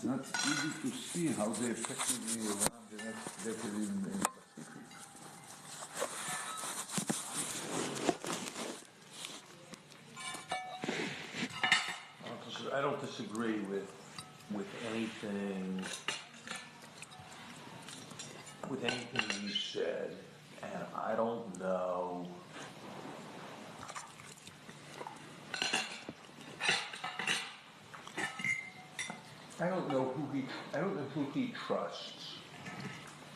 it's not easy to see how they effectively run the next decade in the Pacific. I don't disagree with anything you said, and I don't know. I don't know who he trusts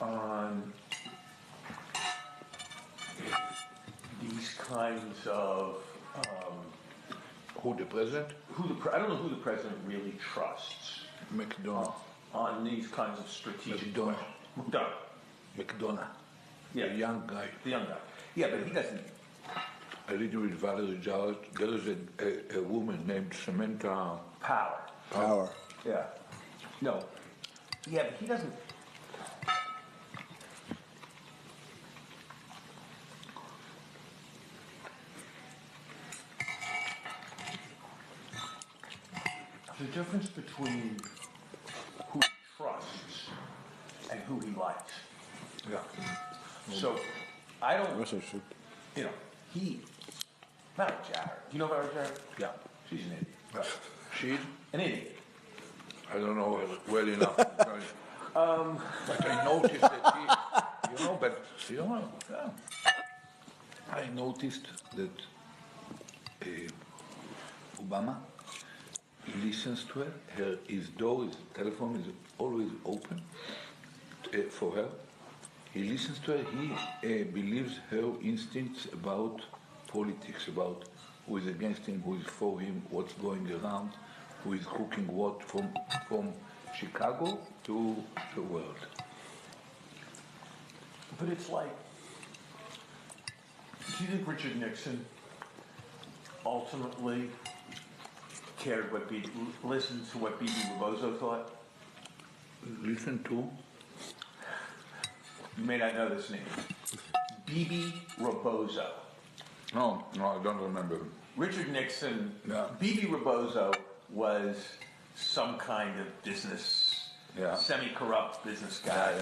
on these kinds of. Who, the president? I don't know who the president really trusts. McDonald. On these kinds of strategic McDonald. McDonald. Yeah. The young guy. The young guy. Yeah, but he doesn't. I read with Valerie Jarrett. There is a woman named Samantha Power. Yeah. No. Yeah, but he doesn't. There's a difference between who he trusts and who he likes. Yeah. So, I don't. Soup. You know, Valerie Jarrett. Do you know Valerie Jarrett? Yeah. She's an idiot. She's? An idiot. I don't know her well enough. But I noticed that I noticed that Obama listens to her. His telephone is always open for her. He listens to her. He believes her instincts about politics, about who is against him, who is for him, what's going around, who is cooking what from Chicago to the world. But it's like, do you think Richard Nixon ultimately listened to what B.B. Rebozo thought? Listen to? You may not know this name. B.B. Rebozo. No, I don't remember. Richard Nixon, Yeah. B.B. Rebozo was some kind of business, semi-corrupt business guy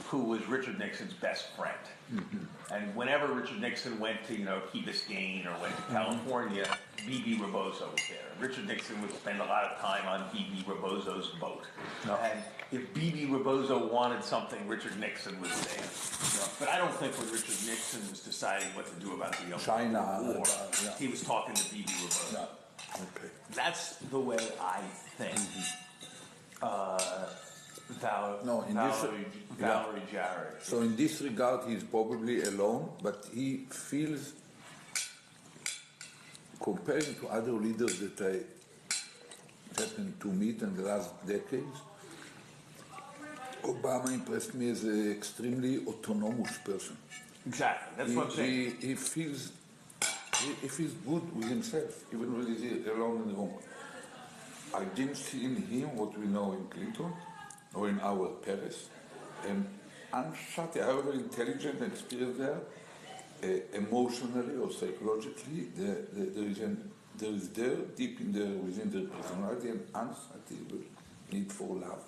who was Richard Nixon's best friend. Mm-hmm. And whenever Richard Nixon went to, Key Biscayne or went to California, B.B. Rebozo was there. Richard Nixon would spend a lot of time on B.B. Rebozo's boat. No. And if B.B. Rebozo wanted something, Richard Nixon was there. No. But I don't think when Richard Nixon was deciding what to do about the China war, he was talking to B.B. Rebozo. Yeah. Okay. That's the way I think. Valerie Jarrett. So in this regard, he's probably alone, but he feels, comparing to other leaders that I happened to meet in the last decades, Obama impressed me as an extremely autonomous person. Exactly, that's what I'm saying. He feels good with himself, even when he's alone in the room. I didn't see in him what we know in Clinton or in our Paris. Unshuttered, however intelligent and experienced there, emotionally or psychologically, there is deep in there within their personality, an unsatiable need for love,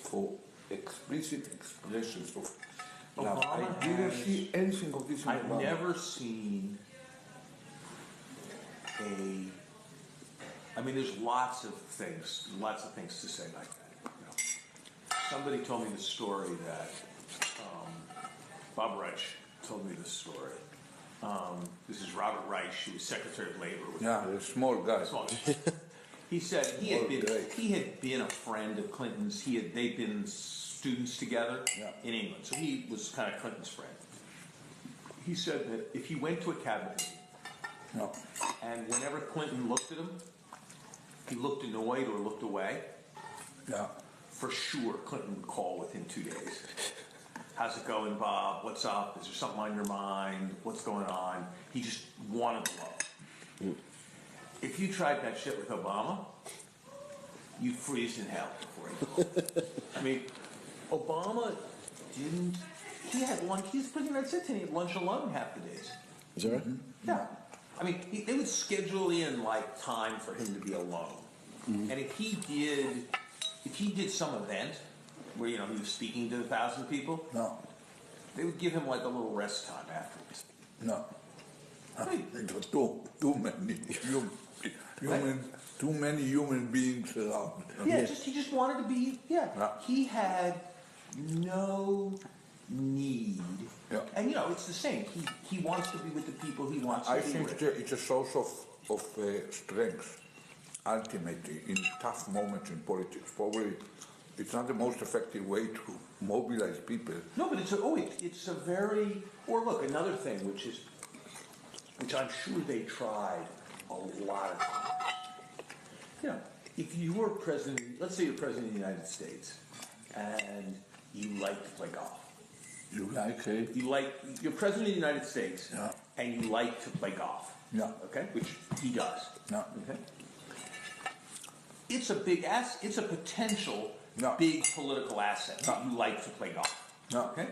for explicit expressions of love. I didn't see anything of this in I've Obama. never seen there's lots of things to say like that. Somebody told me the story that Bob Reich told me this story. This is Robert Reich, who was Secretary of Labor. A small guy. He said he had been a friend of Clinton's. They'd been students together in England, so he was kind of Clinton's friend. He said that if he went to a cabinet meeting, and whenever Clinton looked at him, he looked annoyed or looked away, for sure Clinton would call within 2 days. How's it going, Bob? What's up? Is there something on your mind? What's going on? He just wanted love. If you tried that shit with Obama, you'd freeze in hell before he called. Obama didn't. He had lunch. He was pretty much sitting. He had lunch alone half the days. Is that right? Yeah. They would schedule in time for him to be alone. Mm-hmm. And if he did if he did some event where, he was speaking to 1,000 people, No, they would give him like a little rest time afterwards. no. Right. It was too many human beings around. Yeah, he just wanted to be, he had no need. Yeah. And, it's the same. He wants to be with the people he wants to I be think with. it's a source of strength, ultimately, in tough moments in politics. Probably it's not the most effective way to mobilize people. No, but it's a very, or look, another thing, which I'm sure they tried a lot of times. If you were president, let's say you're president of the United States, and you like to play golf. You like it? You're president of the United States, Yeah. and you like to play golf. Yeah. Okay? Which he does. Yeah. Okay? It's a big it's a potential Yeah. big political asset that you like to play golf. Yeah. Okay?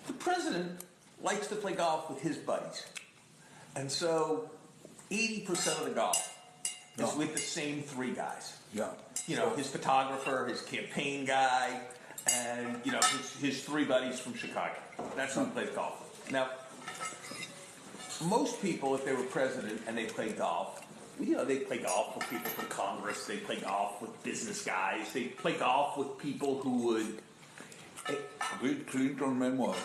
The president likes to play golf with his buddies. And so 80% of the golf is with the same three guys. Yeah. His photographer, his campaign guy, and, his three buddies from Chicago. That's who he plays golf with. Now, most people, if they were president and they played golf, they play golf with people from Congress, they play golf with business guys, they play golf with people who would... Read Clinton memoirs.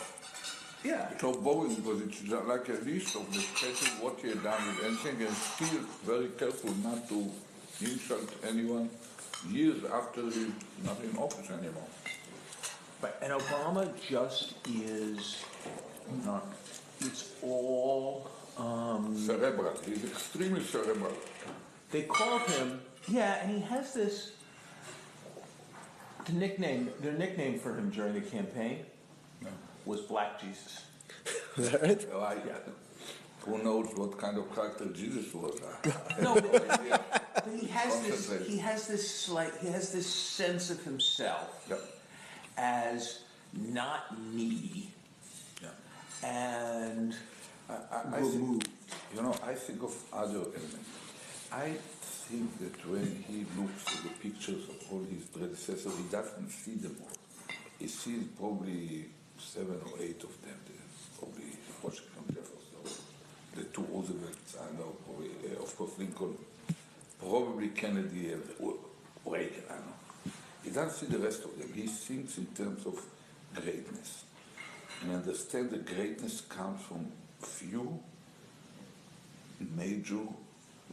Yeah. It's so boring because it's like a list of the special what he had done with anything, and still very careful not to insult anyone years after he's not in office anymore. But and Obama just is not. It's all cerebral. He's extremely cerebral. They called him, and he has this. Their nickname for him during the campaign was Black Jesus. Is that right? Who knows what kind of character Jesus was? No, but he has this sense of himself as not needy and removed. I think of other elements. I think that when he looks at the pictures of all his predecessors, he doesn't see them all. He sees probably 7 or 8 of them. Probably Washington, Jefferson, the two Roosevelts, I know, probably, of course, Lincoln, probably Kennedy and Reagan, I know. He doesn't see the rest of them. He thinks in terms of greatness. And understand that greatness comes from few major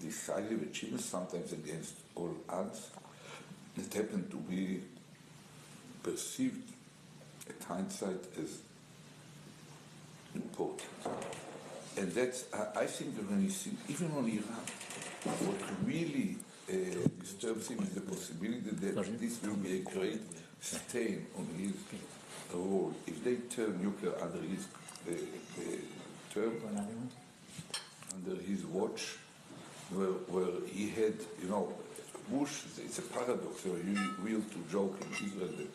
decisive achievements, sometimes against all odds, that happen to be perceived at hindsight as important. And that's, I think that when you see, even on Iran, what really disturbs him is the possibility that this will be a great stain on his role. If they turn nuclear under his term, under his watch, where he had, Bush, it's a paradox, we used to joke in Israel that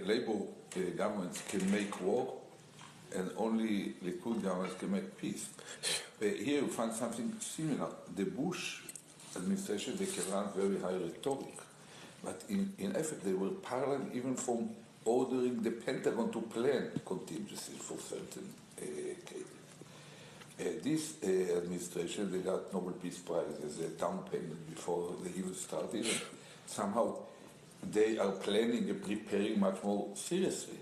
Labor governments can make war and only Likud governments can make peace. Here you find something similar. The Bush administration, they can run very high rhetoric, but in effect they were parallel even from ordering the Pentagon to plan contingencies for certain cases. This administration, they got Nobel Peace Prize as a down payment before they even started. Somehow they are planning and preparing much more seriously.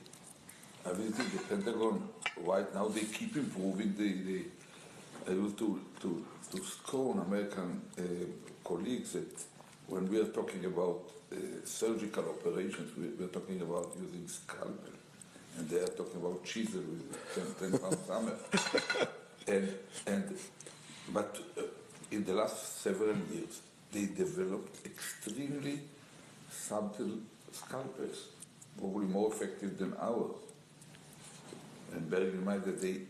I visited the Pentagon right now. They keep improving. I used to scorn American colleagues that when we are talking about surgical operations, we are talking about using scalpel, and they are talking about chisel with 10-pound hammer. But in the last several years, they developed extremely subtle scalpels, probably more effective than ours. And bearing in mind that they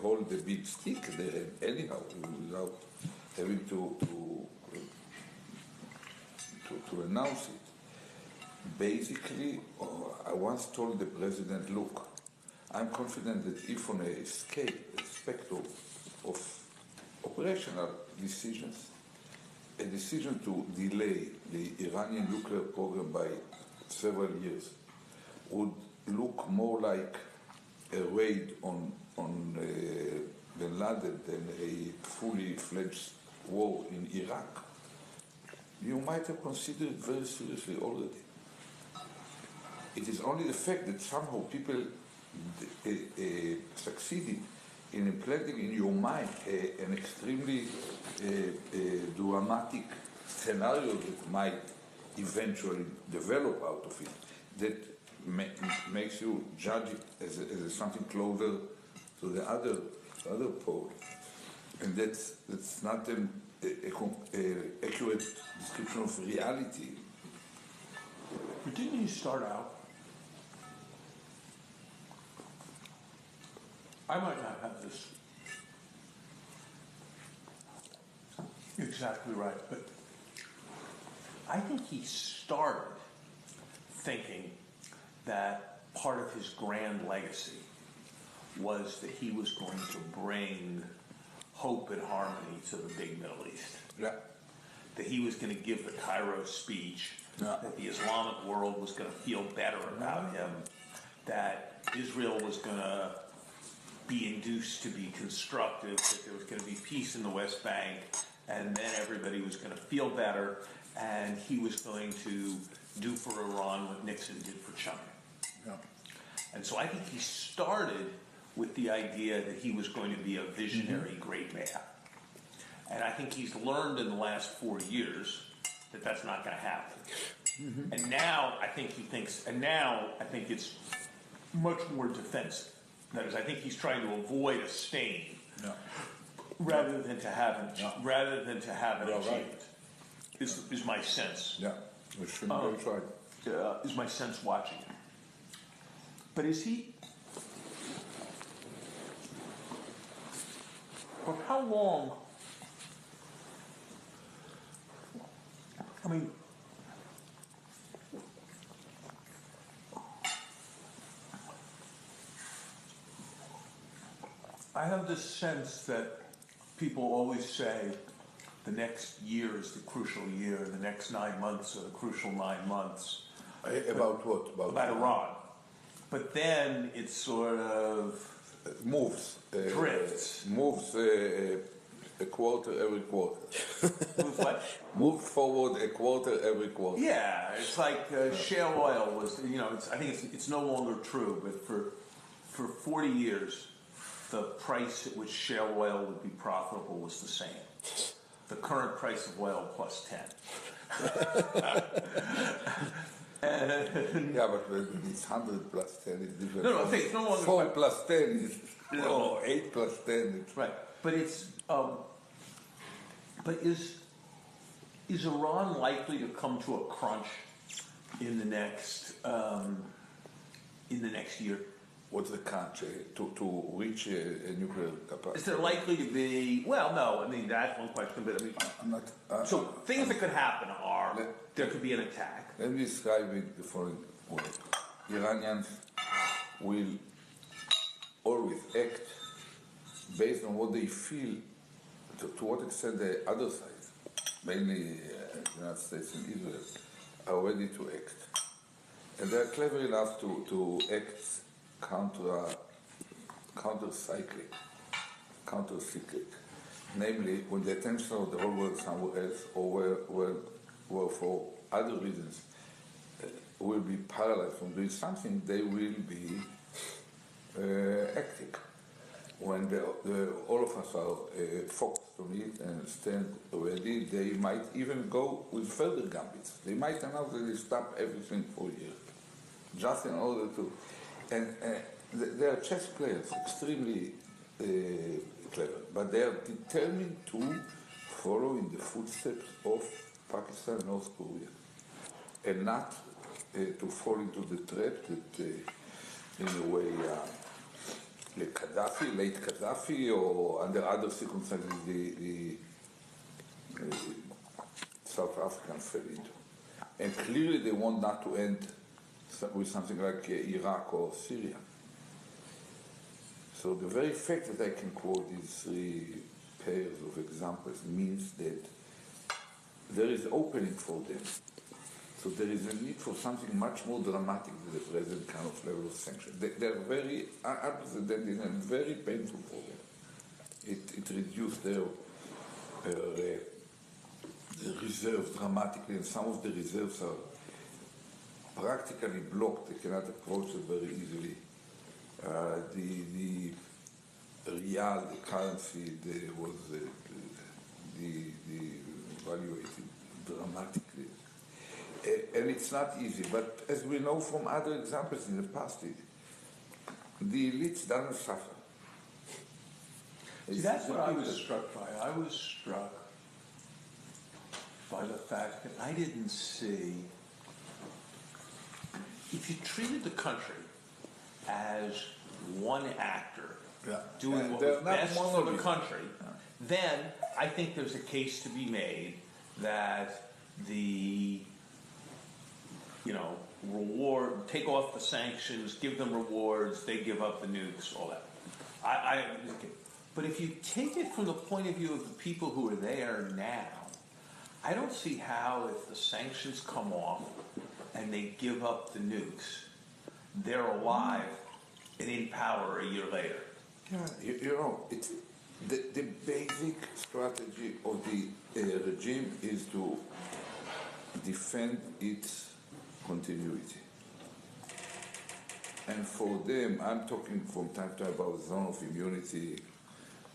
hold the big stick there anyhow, without having to announce it. Basically, I once told the president, look, I'm confident that if on a scale, a spectrum of operational decisions, a decision to delay the Iranian nuclear program by several years would look more like a raid on bin Laden than a fully fledged war in Iraq, you might have considered it very seriously already. It is only the fact that somehow people succeeded in implanting in your mind an extremely dramatic scenario that might eventually develop out of it, that makes you judge it as something closer to the other pole. And that's not an accurate description of reality. But didn't you start out? I might not have this exactly right, but I think he started thinking that part of his grand legacy was that he was going to bring hope and harmony to the big Middle East. Yeah. That he was going to give the Cairo speech, that the Islamic world was going to feel better about him, that Israel was going to be induced to be constructive, that there was going to be peace in the West Bank, and then everybody was going to feel better, and he was going to do for Iran what Nixon did for China. Yeah. And so I think he started with the idea that he was going to be a visionary great man. And I think he's learned in the last 4 years that that's not going to happen. And now I think he thinks, it's much more defensive. That is, I think he's trying to avoid a stain rather than to have it achieved. Is my sense. Yeah, which should be very right. Is my sense watching him. But is he? For how long? I mean, I have this sense that people always say the next year is the crucial year, the next 9 months are the crucial 9 months. About what? About Iran. But then it sort of moves. Drifts. Moves a quarter every quarter. Move what? Move forward a quarter every quarter. Yeah, it's like shale oil was, I think it's no longer true, but for 40 years, the price at which shale oil would be profitable was the same. The current price of oil plus 10. Yeah, but it's 100 plus 10 is different. No, I think it's no longer 4 plus 10 is, 8 plus 10 is... Right, but it's, but is Iran likely to come to a crunch in the next year? What's the crunch to reach a nuclear capacity? Is there likely to be? Well, no. I mean, that's one question, but I mean, I'm not, so things that could happen are there could be an attack. Let me describe it the following way. Iranians will always act based on what they feel, to what extent the other side, mainly the United States and Israel, are ready to act. And they're clever enough to act counter-cyclic, namely when the attention of the whole world somewhere else, or where for other reasons will be paralyzed from doing something, they will be acting. When all of us are focused on it and stand ready, they might even go with further gambits. They might announce that they stop everything for a year, just in order to... And they are chess players, extremely clever, but they are determined to follow in the footsteps of Pakistan and North Korea, and not to fall into the trap that, in a way, late Gaddafi, or under other circumstances, the South Africans fell into. And clearly they want not to end with something like Iraq or Syria. So the very fact that I can quote these 3 pairs of examples means that there is opening for them. So there is a need for something much more dramatic than the present kind of level of sanctions. They're very unprecedented and very painful for them. It reduced their reserves dramatically, and some of the reserves are practically blocked. They cannot approach it very easily. The real, the currency, was devaluated dramatically. And it's not easy, but as we know from other examples in the past, the elites don't suffer. See, that's what I was struck by. I was struck by the fact that I didn't see, if you treated the country as one actor doing what was best for the country, then I think there's a case to be made that the reward, take off the sanctions, give them rewards, they give up the nukes, all that. But if you take it from the point of view of the people who are there now, I don't see how, if the sanctions come off and they give up the nukes, they're alive and in power a year later. Yeah, it's the basic strategy of the regime is to defend its continuity. And for them, I'm talking from time to time about zone of immunity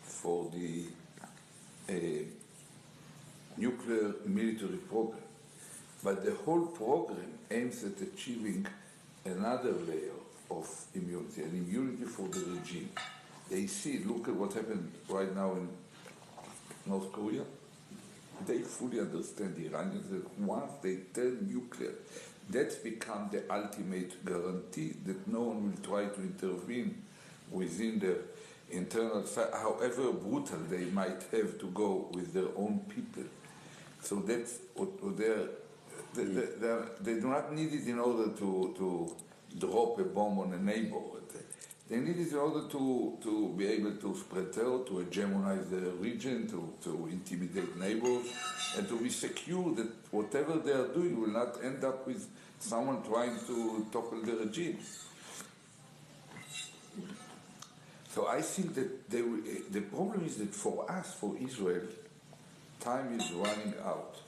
for the nuclear military program. But the whole program aims at achieving another layer of immunity, an immunity for the regime. They see, look at what happened right now in North Korea. They fully understand the Iranians that once they turn nuclear, that's become the ultimate guarantee that no one will try to intervene within the internal, however brutal they might have to go with their own people. So that's what they do not need it in order to drop a bomb on a neighbor. They need it in order to be able to spread terror, to hegemonize the region, to intimidate neighbors, and to be secure that whatever they are doing will not end up with someone trying to topple the regime. So I think that the problem is that for us, for Israel, time is running out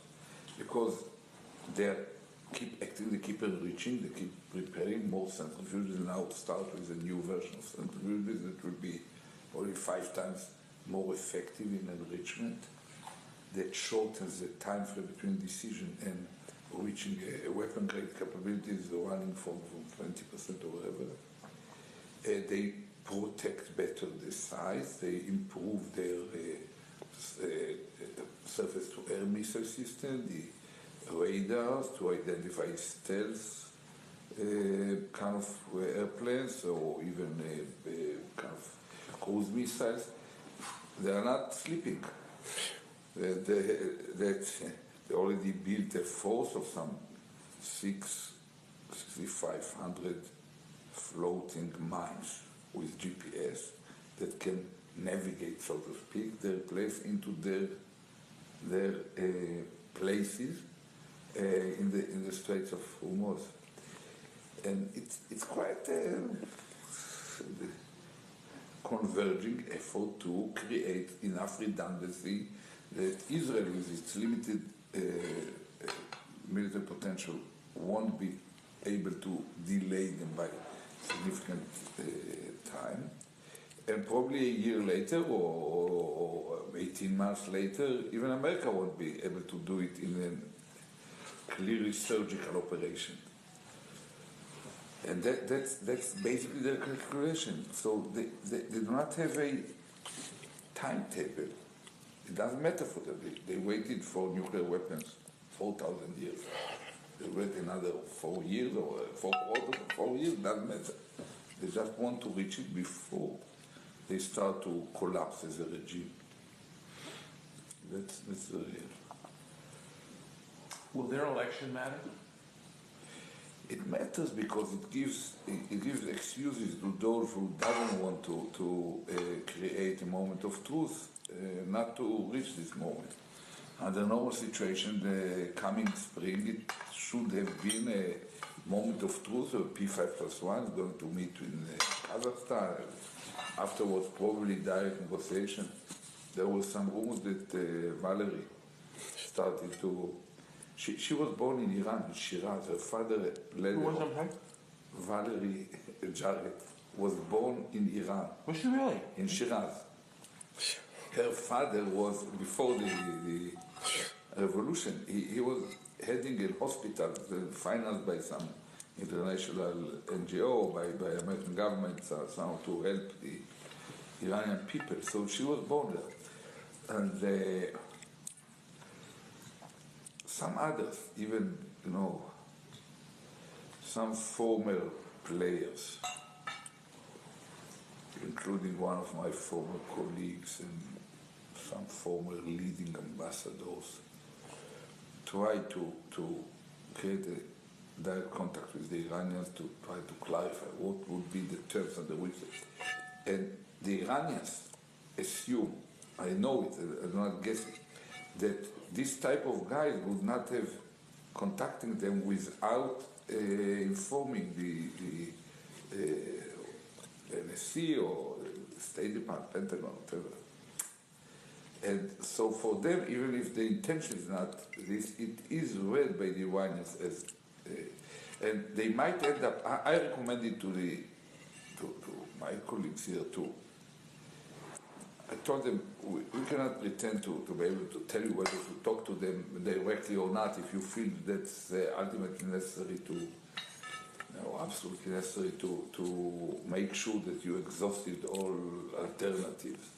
because they keep acting, they keep enriching, they keep preparing more centrifuges. Now start with a new version of centrifuges that will be probably 5 times more effective in enrichment. That shortens the time frame between decision and reaching a weapon grade capabilities running from 20% or whatever. They protect better the size, they improve their surface-to-air missile system, the radars to identify stealth kind of airplanes or even kind of cruise missiles. They are not sleeping. They already built a force of some 6,500 floating mines with GPS that can navigate, so to speak, their place into their places in the Straits of Hormuz. And it's quite a converging effort to create enough redundancy that Israel, with its limited military potential, won't be able to delay them by significant time. And probably a year later or 18 months later, even America won't be able to do it in a clearly surgical operation. And that's basically their calculation. So they do not have a timetable. It doesn't matter for them. They waited for nuclear weapons 4,000 years. They wait another 4 years or 4 years, doesn't matter. They just want to reach it before they start to collapse as a regime. That's the real. Will their election matter? It matters because it gives excuses to those who doesn't want to create a moment of truth, not to reach this moment. under normal situation, the coming spring, it should have been a moment of truth. P5+1 is going to meet in Kazakhstan. Afterwards, probably direct negotiation. There was some rumors that Valerie started to. She was born in Iran, in Shiraz. Her father led. Who was that? Valerie Jarrett was born in Iran. Was she really? In Shiraz. Her father was, before the revolution, he was heading a hospital financed by some international NGO, by American government, somehow to help the Iranian people. So she was born there. And some others, even, some former players, including one of my former colleagues and some former leading ambassadors, try to create a direct contact with the Iranians to try to clarify what would be the terms under which. And the Iranians assume, I know it, I'm not guessing, that this type of guys would not have contacting them without informing the NSC or State Department, Pentagon, whatever. And so for them, even if the intention is not this, it is read by the Iranians as, and they might end up. I recommend it to my colleagues here too. I told them we cannot pretend to be able to tell you whether to talk to them directly or not if you feel that's ultimately necessary to, absolutely necessary to make sure that you exhausted all alternatives.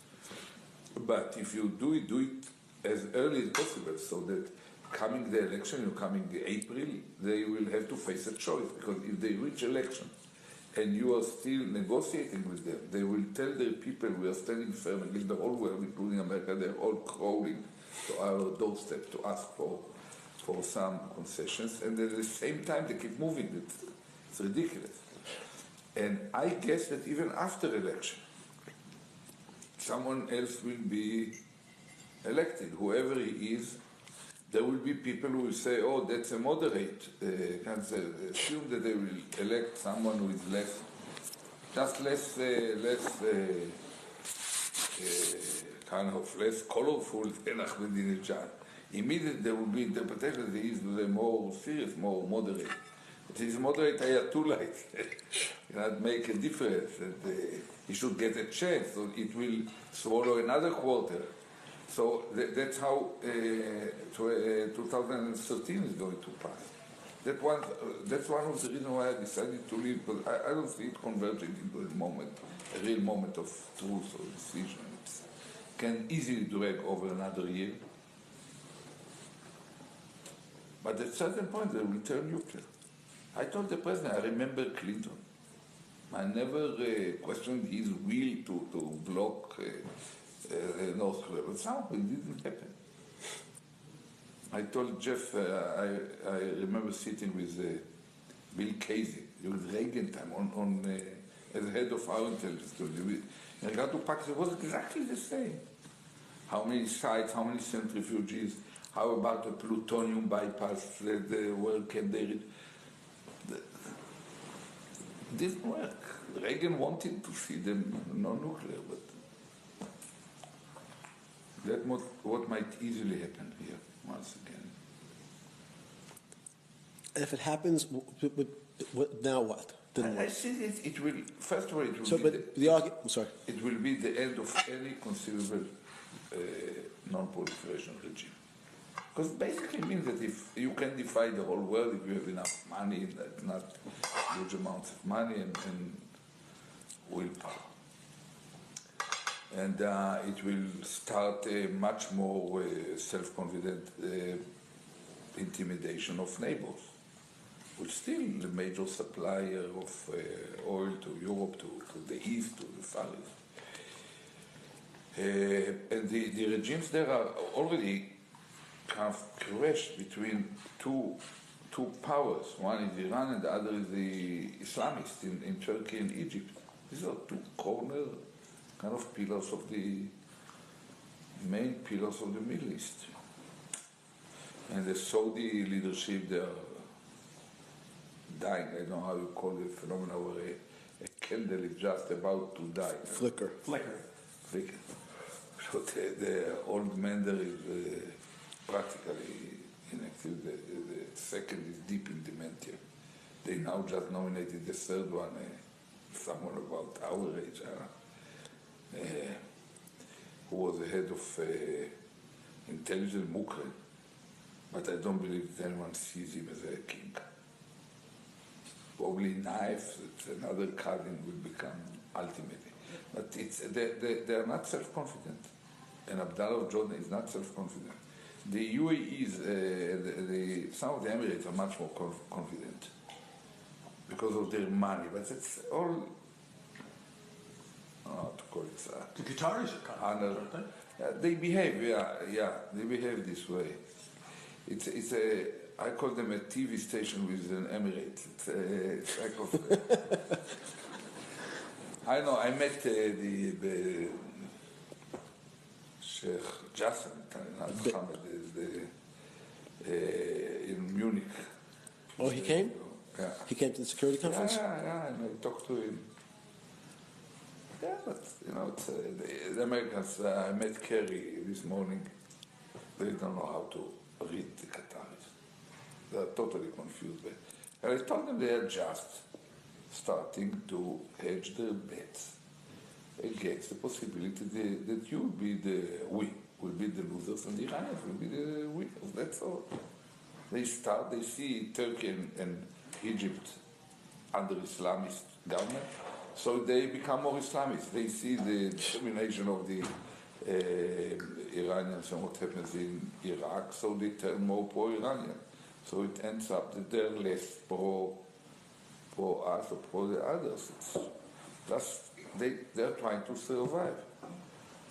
But if you do it as early as possible, so that coming the election, coming April, they will have to face a choice, because if they reach election and you are still negotiating with them, they will tell their people we are standing firm against the whole world, including America. They're all crawling to our doorstep to ask for some concessions, and at the same time they keep moving. It's ridiculous. And I guess that even after election, someone else will be elected, whoever he is. There will be people who will say, oh, that's a moderate. Assume that they will elect someone who is less colorful than Ahmadinejad. Immediately there will be interpretation that he is the more serious, more moderate. But his moderate Ayatollah cannot make a difference. He should get a chance, so it will swallow another quarter. So that's how 2013 is going to pass. That's one of the reasons why I decided to leave, because I don't see it converging into a real moment of truth or decision. It can easily drag over another year. But at a certain point, they will turn nuclear. I told the president, I remember Clinton. I never questioned his will to block North Korea, but somehow it didn't happen. I told Jeff, I remember sitting with Bill Casey during Reagan time as head of our intelligence. In regard to Pakistan, it was exactly the same. How many sites, how many centrifuges, how about the plutonium bypass, where can they reach? It didn't work. Reagan wanted to see them non-nuclear, but that's what might easily happen here once again. If it happens, now what? I think it will. First of all, it will. So, but the argument. I'm sorry. It will be the end of any conceivable non-proliferation regime. Because basically it means that if you can defy the whole world, if you have enough money, not huge amounts of money and willpower. And it will start a much more self-confident intimidation of neighbors, which is still the major supplier of oil to Europe, to the east, to the far east. And the regimes there are already kind of crashed between two powers. One is Iran and the other is the Islamists in Turkey and Egypt. These are two corner kind of pillars of the main pillars of the Middle East. And the Saudi leadership, they are dying. I don't know how you call the phenomenon where a candle is just about to die. Flicker. So the old man there is practically inactive. The second is deep in dementia. They now just nominated the third one, someone about our age, who was the head of intelligence Mukre. But I don't believe that anyone sees him as a king. Probably knives, that another cousin will become ultimately. But they are not self-confident. And Abdullah of Jordan is not self-confident. The UAE is, some of the Emirates are much more confident because of their money. But it's all, I don't know how to call it. The Qataris are confident, aren't they? They behave, they behave this way. It's a, I call them a TV station with an Emirate. It's like of, I know, I met the Sheikh Jassim, in Munich. Oh, he came? Yeah. He came to the security conference? Yeah, and I talked to him. Yeah, but, it's, the Americans, I met Kerry this morning. They don't know how to read the Qataris. They are totally confused. And I told them they are just starting to hedge their bets against the possibility that you will be the losers, and the Iranians will be the winners. That's all. They see Turkey and Egypt under Islamist government, so they become more Islamist. They see the determination of the Iranians and what happens in Iraq, so they turn more pro-Iranian. So it ends up that they're less pro us or pro the others. They're trying to survive.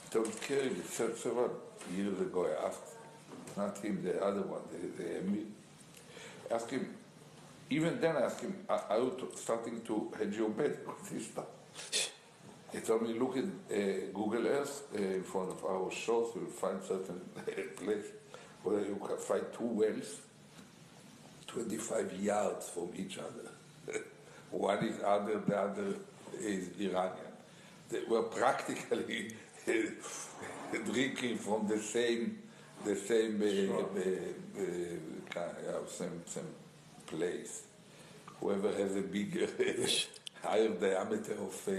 Told Kerry, several years ago, I asked, not him, the other one, the Emir, asked him, even then I asked him, are you starting to hedge your bet with this stuff? He told me, look at Google Earth in front of our shores, you'll find certain place where you can find two wells, 25 yards from each other. One is other, the other is Iranian. They were practically drinking from the same place. Whoever has a bigger, higher diameter of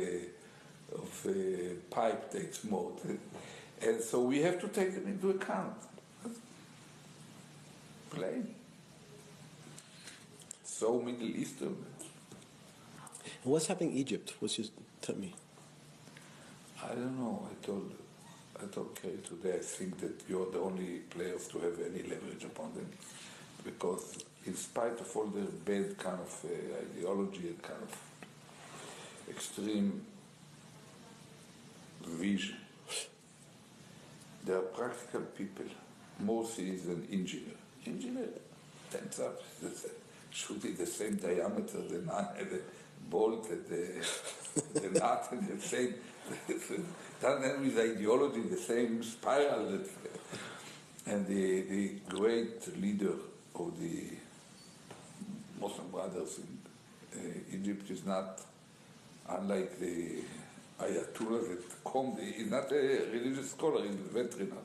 pipe takes more. And so we have to take them into account. Plain. So Middle Eastern. And what's happening in Egypt? Tell me. I don't know. I told Kerry today, I think that you're the only players to have any leverage upon them. Because in spite of all their bad kind of ideology and kind of extreme vision, they are practical people. Morsi is an engineer. Engineer turns up, shooting the same diameter, the bolt, the nut, and the same, doesn't end with ideology, the same spiral. And the great leader of the Muslim Brothers in Egypt is not unlike the Ayatollah that come. He's not a religious scholar, he's a veterinarian.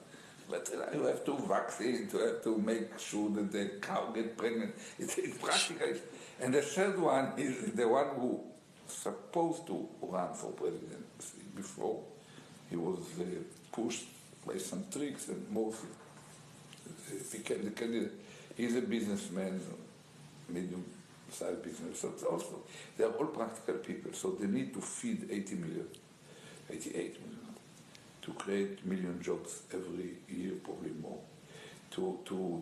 You have to vaccine, you have to make sure that the cow gets pregnant. It's practical. And the third one is the one who supposed to run for presidency before. He was pushed by some tricks and mostly the candidate. He's a businessman, medium-sized business. So it's also, they're all practical people, so they need to feed 88 million. To create million jobs every year, probably more, to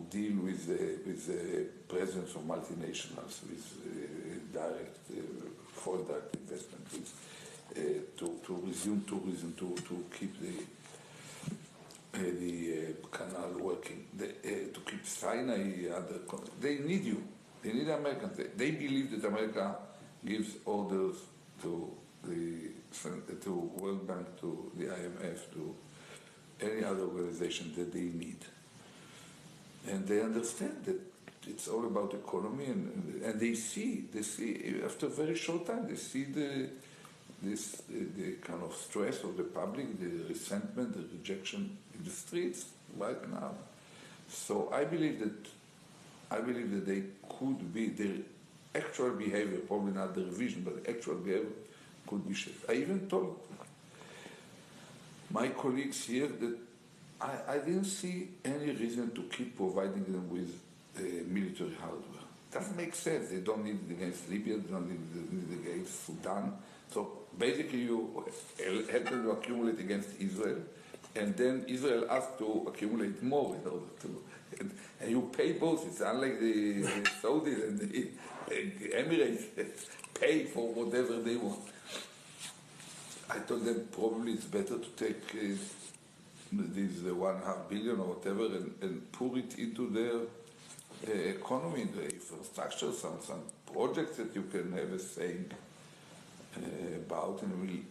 deal with the presence of multinationals, with direct, foreign direct investment, to resume tourism, to keep the canal working, to keep Sinai, they need you. They need Americans. They believe that America gives orders to World Bank, to the IMF, to any other organization that they need. And they understand that it's all about economy, and they see after a very short time, they see the kind of stress of the public, the resentment, the rejection in the streets right now. So I believe that they could be, their actual behavior, probably not the revision, but the actual behavior could be shaped. I even told my colleagues here that I didn't see any reason to keep providing them with military hardware. It doesn't make sense. They don't need it against Libya, they don't need it against Sudan. So basically you help them to accumulate against Israel, and then Israel has to accumulate more in order to, and you pay both. It's unlike the Saudis and the Emirates pay for whatever they want. I told them probably it's better to take this 1.5 billion or whatever and pour it into their economy, the infrastructure, some projects that you can have a saying about, and will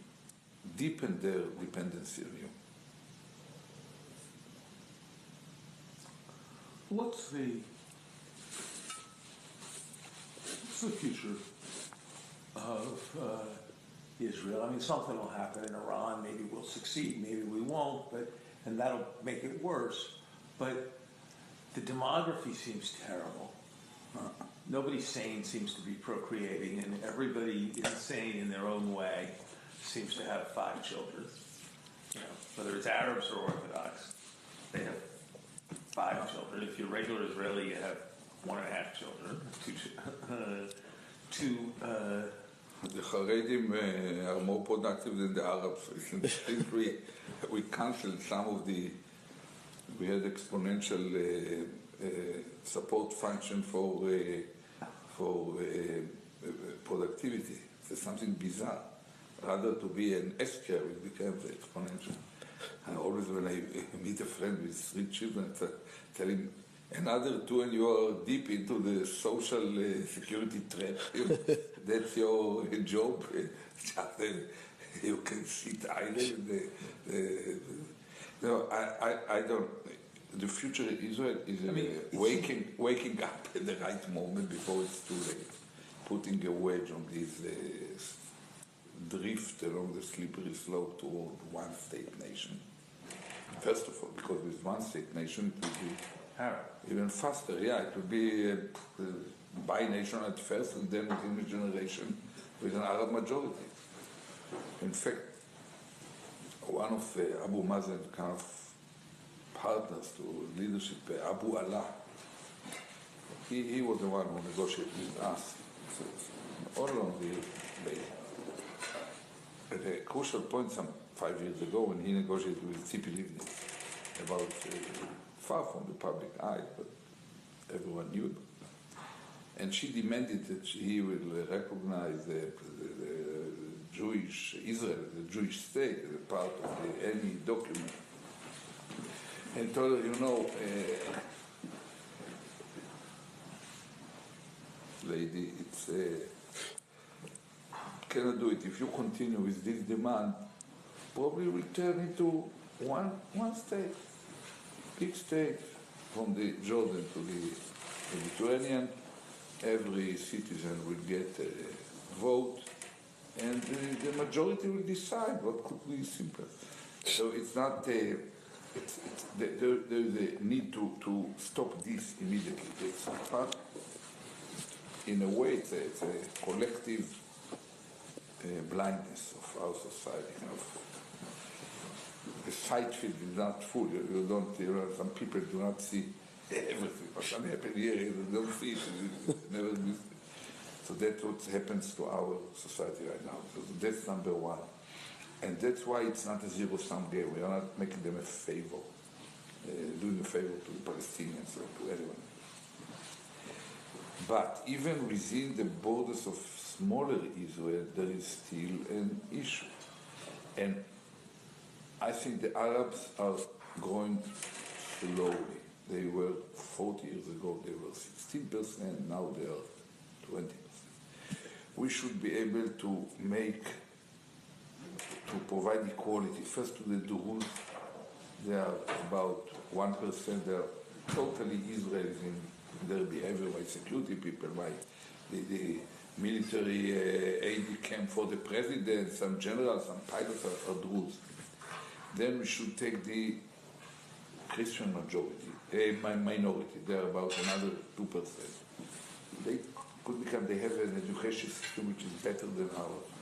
deepen their dependency on you. What's the future of Israel? I mean, something will happen in Iran. Maybe we'll succeed, maybe we won't, and that'll make it worse. But the demography seems terrible. Nobody sane seems to be procreating, and everybody insane in their own way seems to have 5 children. You know, whether it's Arabs or Orthodox, they have 5 children. If you're regular Israeli, you have 1.5 children. The Haredim are more productive than the Arabs. Since we canceled some of the, we had exponential support function for productivity. It's something bizarre. Rather to be an S-curve, it becomes exponential. And always when I meet a friend with 3 children, I tell him, another 2 and you are deep into the social security trap. That's your job. You can sit idle. No, I don't. The future of Israel is waking up at the right moment before it's too late, putting a wedge on this drift along the slippery slope toward one-state nation. First of all, because with one-state nation it will be even faster. Yeah, it will be bi-nation at first, and then within a generation with an Arab majority. In fact, one of Abu Mazen's kind of partners to leadership, Abu Allah, he was the one who negotiated with us. So all along the way. At a crucial point, some 5 years ago, when he negotiated with Tzipi Livni about far from the public eye, but everyone knew about it. And she demanded that he will recognize the Jewish Israel, the Jewish state, as a part of any document. And told her, lady, it's cannot do it. If you continue with this demand, probably will turn into one state, big state, from the Jordan to the Mediterranean. Every citizen will get a vote, and the majority will decide what could be simpler. So it's not there is a need to stop this immediately. It's part, in a way, it's a collective blindness of our society. The sight field is not full. Some people do not see everything. What happened here, you don't see it. Never do. So that's what happens to our society right now. So that's number one. And that's why it's not a zero-sum game. We are not making them a favor, doing a favor to the Palestinians or to anyone. But even within the borders of smaller Israel, there is still an issue. And I think the Arabs are growing slowly. They were 40 years ago, they were 16%, now they are 20%. We should be able to provide equality. First to the Druze, they are about 1%, they are totally Israelis in their behavior by security people, by the military aid camp for the president, some generals, some pilots are Druze. Then we should take the Christian minority. They're about another 2%. They could become, they have an education system which is better than ours.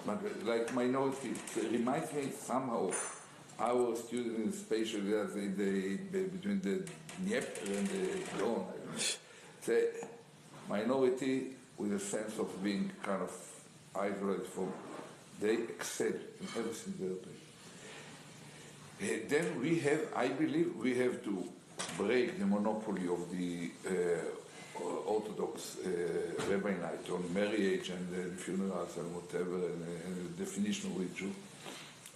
But like minority, it reminds me somehow of our students, especially between the Dnieper and the Don. The minority with a sense of being kind of isolated from, they excel in everything they're doing. Then we have, I believe, we have to break the monopoly of the Orthodox rabbi night on marriage and funerals and whatever, and the definition of a Jew,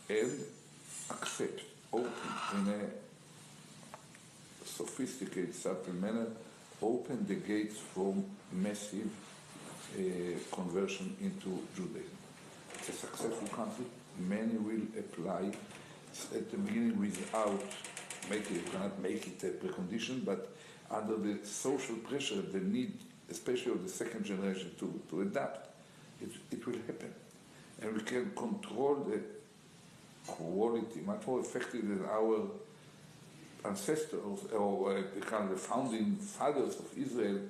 and accept, open in a sophisticated, subtle manner, open the gates from massive conversion into Judaism. It's a successful country. Many will apply at the beginning without making it, cannot make it a precondition, but under the social pressure, the need, especially of the second generation, to adapt, it will happen. And we can control the quality much more effectively than our ancestors or kind of the founding fathers of Israel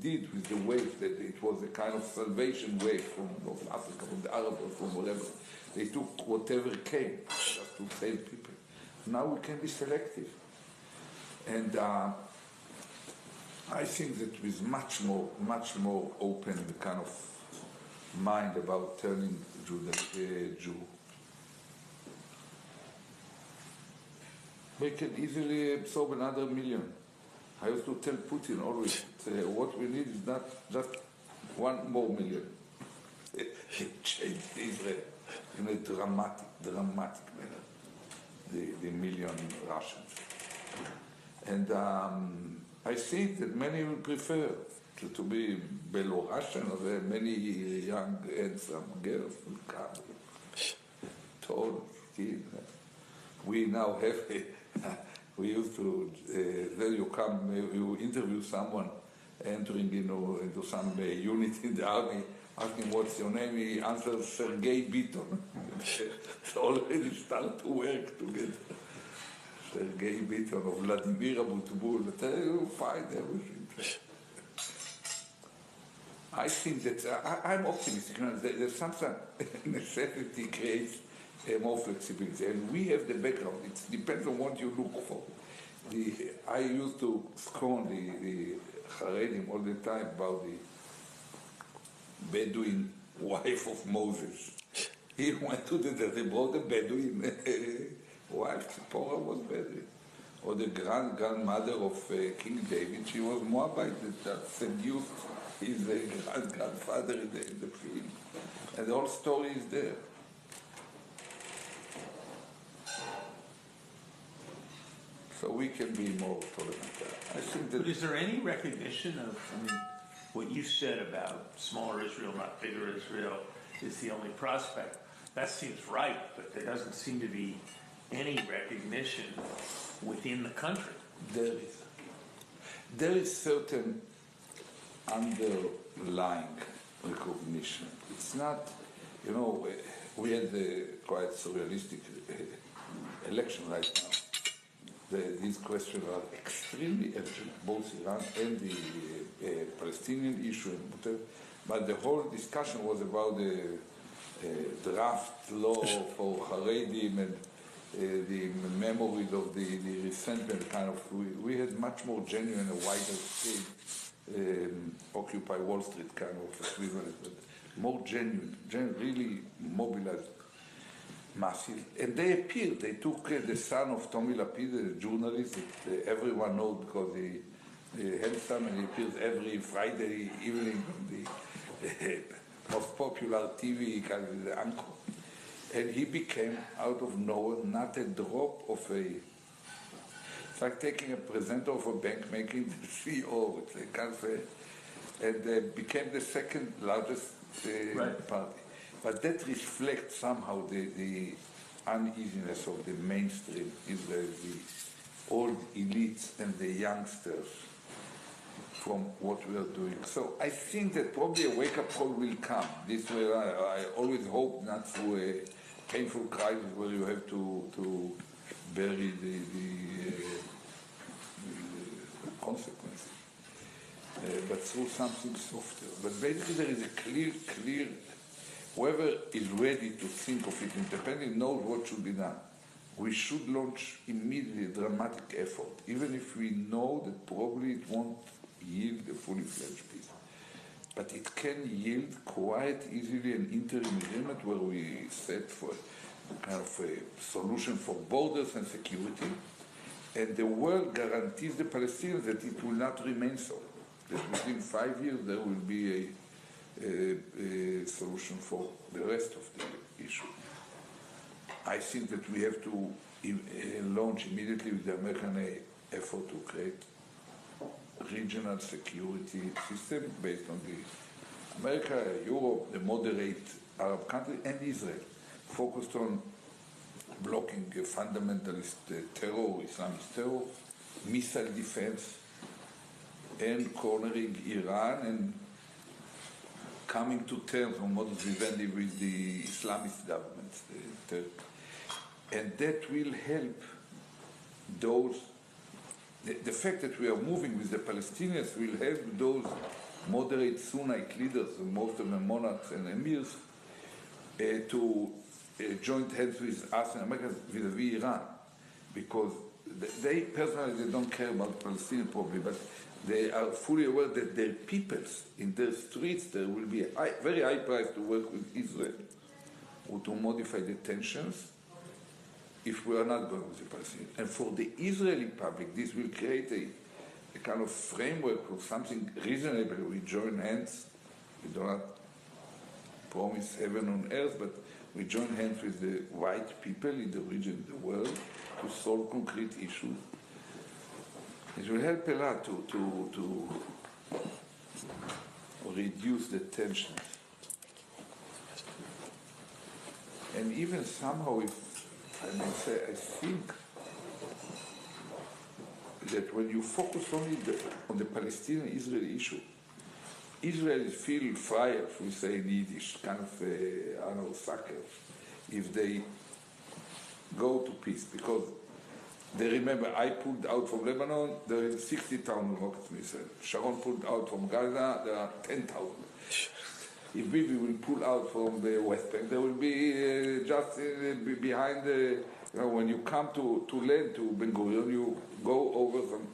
did with the wave, that it was a kind of salvation wave from North Africa, from the Arabs, or from wherever. They took whatever came just to save people. Now we can be selective. And I think that with much more open kind of mind about turning Jew, we can easily absorb another million. I used to tell Putin always, what we need is not just 1 more million. It changed Israel in a dramatic manner, the million Russians. And I think that many will prefer to be Belarusian, or many young handsome girls will come, tall, skin. We now have we used to, then you interview someone entering into some unit in the army, asking what's your name, he answers Sergei Biton. It's already start to work together. Sergei Biton or Vladimir Putin, you find everything. I think that I'm optimistic. There's something necessity creates more flexibility, and we have the background. It depends on what you look for. I used to scorn the Haredim all the time about the Bedouin wife of Moses. He went to the desert, he brought a Bedouin wife. Zipporah was Bedouin. Or the grandmother of King David, she was Moabite that seduced his grandfather in the field. And the whole story is there. So we can be more tolerant. I think that. But is there any recognition of, what you said about smaller Israel, not bigger Israel, is the only prospect? That seems right, but there doesn't seem to be any recognition within the country. There is certain underlying recognition. It's not, we had a quite surrealistic election right now. These questions are extremely urgent, both Iran and the Palestinian issue, and whatever. But the whole discussion was about the draft law for Haredim and the memories of the resentment kind of. We had much more genuine and wider scale Occupy Wall Street kind of equivalent, but more genuine, really mobilized masses. And they appeared. They took the son of Tommy Lapid, a journalist that everyone knows because he handsome, and he appears every Friday evening on the most popular TV, kind of the anchor. And he became, out of nowhere, not a drop of a... It's like taking a presenter of a bank, making the CEO. It's like kind of a, and became the second largest party. But that reflects somehow the uneasiness of the mainstream Israeli old elites and the youngsters from what we are doing. So I think that probably a wake-up call will come. This way, I always hope not through a painful crisis where you have to bury the consequences, but through something softer. But basically there is a clear, whoever is ready to think of it independently knows what should be done. We should launch immediately a dramatic effort, even if we know that probably it won't yield a fully fledged peace. But it can yield quite easily an interim agreement where we set for kind of a solution for borders and security, and the world guarantees the Palestinians that it will not remain so. That within 5 years there will be a solution for the rest of the issue. I think that we have to launch immediately with the American effort to create regional security system based on the America, Europe, the moderate Arab countries, and Israel, focused on blocking fundamentalist terror, Islamist terror, missile defense, and cornering Iran, and coming to terms on modus vivendi with the Islamist governments. And that will help those, the fact that we are moving with the Palestinians will help those moderate Sunnite leaders, most of them monarchs and emirs, to join hands with us and America vis-a-vis Iran, because they personally they don't care about Palestinian probably, but they are fully aware that their peoples in their streets there will be a very high price to work with Israel or to modify the tensions if we are not going with the Palestinians. And for the Israeli public, this will create a kind of framework for something reasonable. We join hands. We do not promise heaven on earth, but we join hands with the white people in the region, the world, to solve concrete issues. It will help a lot to reduce the tensions. And even somehow, if I may say, I think that when you focus only on the Palestinian-Israeli issue, Israelis feel freer, we say in Yiddish, kind of, I don't know, suckers, if they go to peace, because they remember I pulled out from Lebanon, there is 60,000 rocket missiles. Sharon pulled out from Gaza, there are 10,000. If Bibi will pull out from the West Bank, there will be just behind the, when you come to land, to Ben Gurion, you go over some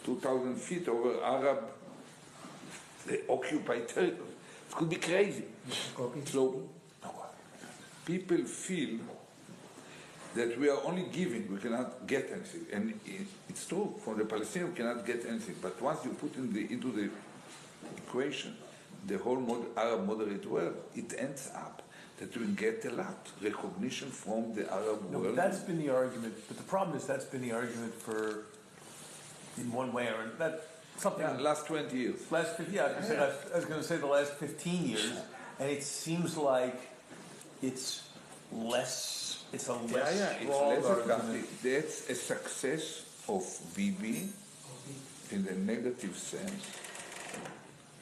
2,000 feet over Arab, the occupied territory. It could be crazy. So, people feel that we are only giving, we cannot get anything. And it's true, from the Palestinians we cannot get anything. But once you put into the equation the whole Arab moderate world, it ends up that we get a lot recognition from the Arab world. But that's been the argument. But the problem is that's been the argument for, in one way or another, something. Yeah, last 20 years. Last 50, yeah, I was going to say the last 15 years, and it seems like it's less. It's a less strong argument. That's a success of Bibi in the negative sense.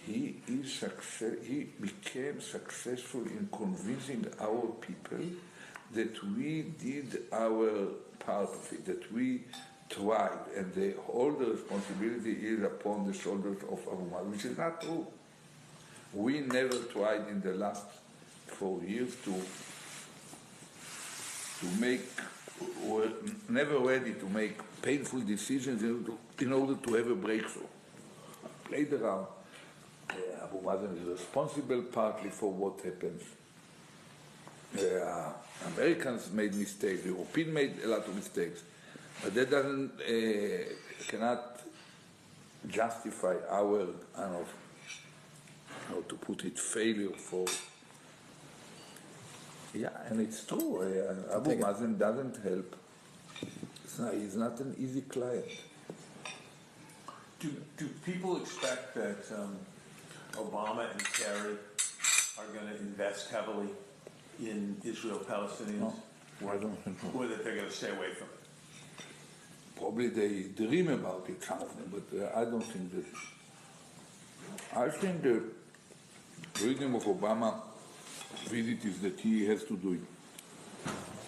He became successful in convincing our people that we did our part of it, that we tried, and all the responsibility is upon the shoulders of Abu Mazen, which is not true. We never tried in the last 4 years to make, were never ready to make painful decisions in order to have a breakthrough. Played around. Abu Mazen is responsible partly for what happens. Americans made mistakes, the Europeans made a lot of mistakes, but that doesn't, cannot justify our, how to put it, failure for. Yeah, and it's true. Abu Mazen doesn't help. He's not an easy client. Do people expect that Obama and Kerry are going to invest heavily in Israel-Palestinians? No, I don't think so. Or that they're going to stay away from it? probably they dream about it, some of them, but I don't think that. I think the reason of Obama visit is that he has to do it.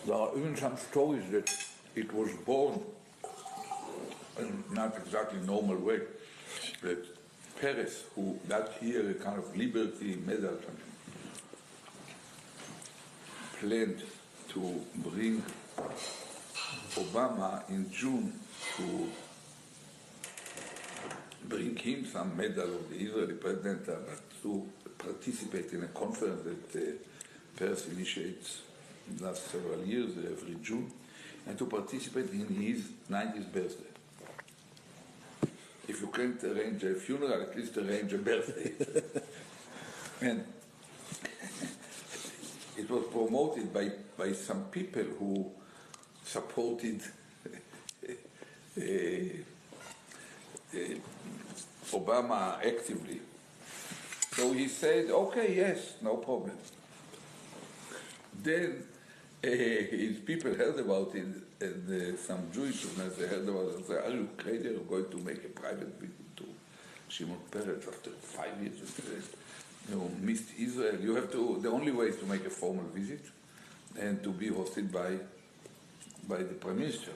There are even some stories that it was born in not exactly normal way, that Paris, who got here a kind of liberty medal, planned to bring Obama in June to bring him some medal of the Israeli president, to participate in a conference that Paris initiates in the last several years, every June, and to participate in his 90th birthday. If you can't arrange a funeral, at least arrange a birthday. And it was promoted by some people who supported Obama actively. So he said, okay, yes, no problem. Then his people heard about it, and some Jewish journalists heard about it and said, are you crazy? You're going to make a private visit to Shimon Peres after 5 years of missed Israel. You have to, the only way is to make a formal visit and to be hosted by the Prime Minister.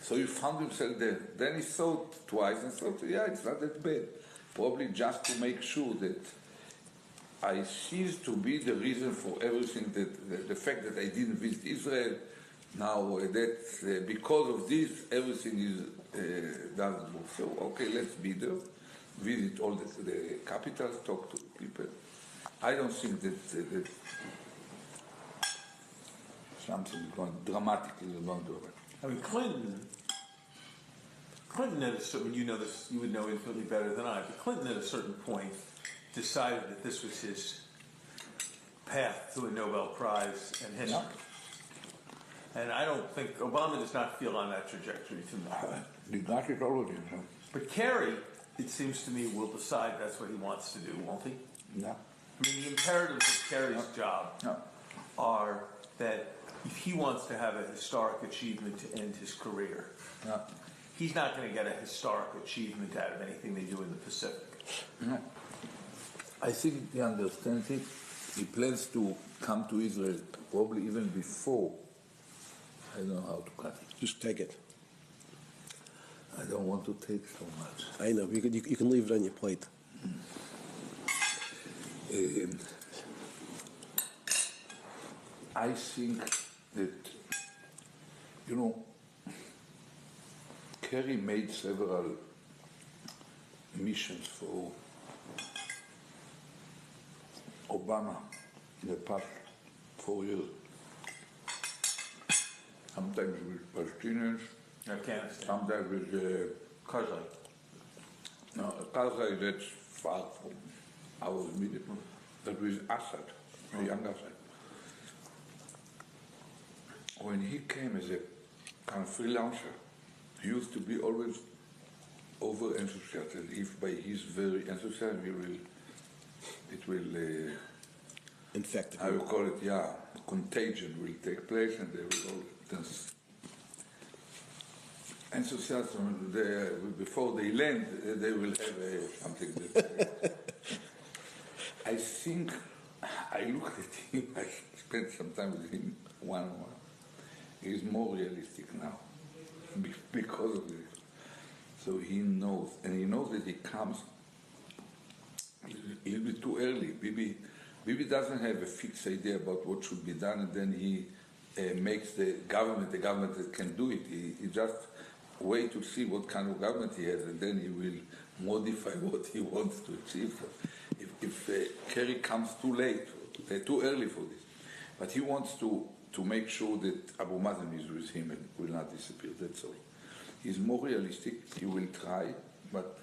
So he found himself there. Then he thought twice and thought, yeah, it's not that bad. Probably just to make sure that I cease to be the reason for everything, that the fact that I didn't visit Israel, now that because of this, everything is doesn't move. So, okay, let's be there, visit all the capitals, talk to people. I don't think that something is going dramatically going to happen. I mean, Clinton at a certain, you know this, you would know infinitely better than I, but Clinton at a certain point decided that this was his path to a Nobel Prize in history. Yeah. And I don't think, Obama does not feel on that trajectory to me. Did not at all, But Kerry, it seems to me, will decide that's what he wants to do, won't he? No. I mean, the imperatives of Kerry's job are that if he wants to have a historic achievement to end his career, he's not going to get a historic achievement out of anything they do in the Pacific. No. I think he understands it. He plans to come to Israel probably even before. I don't know how to cut it. Just take it. I don't want to take so much. I know. You can leave it on your plate. I think that, Kerry made several missions for Obama in the past 4 years. Sometimes with Palestinians, Afghanistan. sometimes with Karzai. No, Karzai, that's far from our immediate, but with Assad, the young Assad. When he came as a kind of freelancer, he used to be always over enthusiastic. If by his very enthusiasm, it will infect. I will call it, contagion will take place, and they will all dance. Enthusiasm, before they land, they will have something that I think, I looked at him, I spent some time with him one-on-one. He's more realistic now because of this. So he knows, and he knows that he comes, it'll be too early. Bibi doesn't have a fixed idea about what should be done, and then he makes the government that can do it. He just wait to see what kind of government he has, and then he will modify what he wants to achieve. So if Kerry comes too late, too early for this, but he wants to make sure that Abu Mazen is with him and will not disappear, that's all. He's more realistic, he will try, but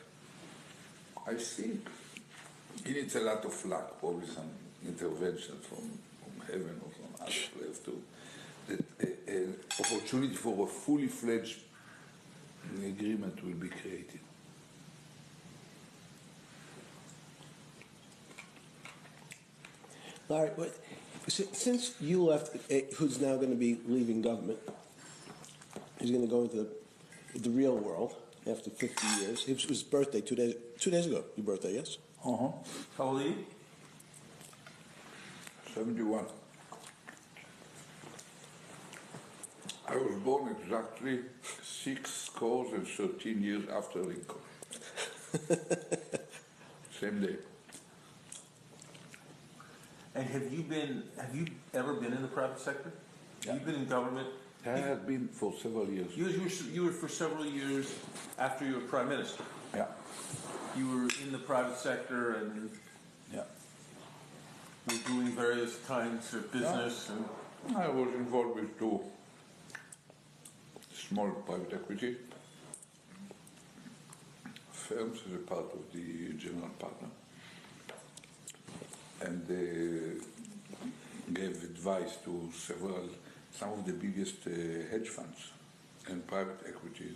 I think he needs a lot of luck, probably some intervention from heaven or from other place too. An opportunity for a fully fledged agreement will be created. Larry, since you left, who's now going to be leaving government, he's going to go into the real world after 50 years. It was his birthday 2 days ago. Your birthday, yes? Uh-huh. How old are you? 71. I was born exactly 13 years after Lincoln. Same day. And have you ever been in the private sector? Yeah. You've been in government? I have been for several years. You were for several years after you were prime minister. Yeah. You were in the private sector and Yeah. were doing various kinds of business. Yeah. And I was involved with 2 small private equity firms as a part of the general partner, and gave advice to some of the biggest hedge funds and private equities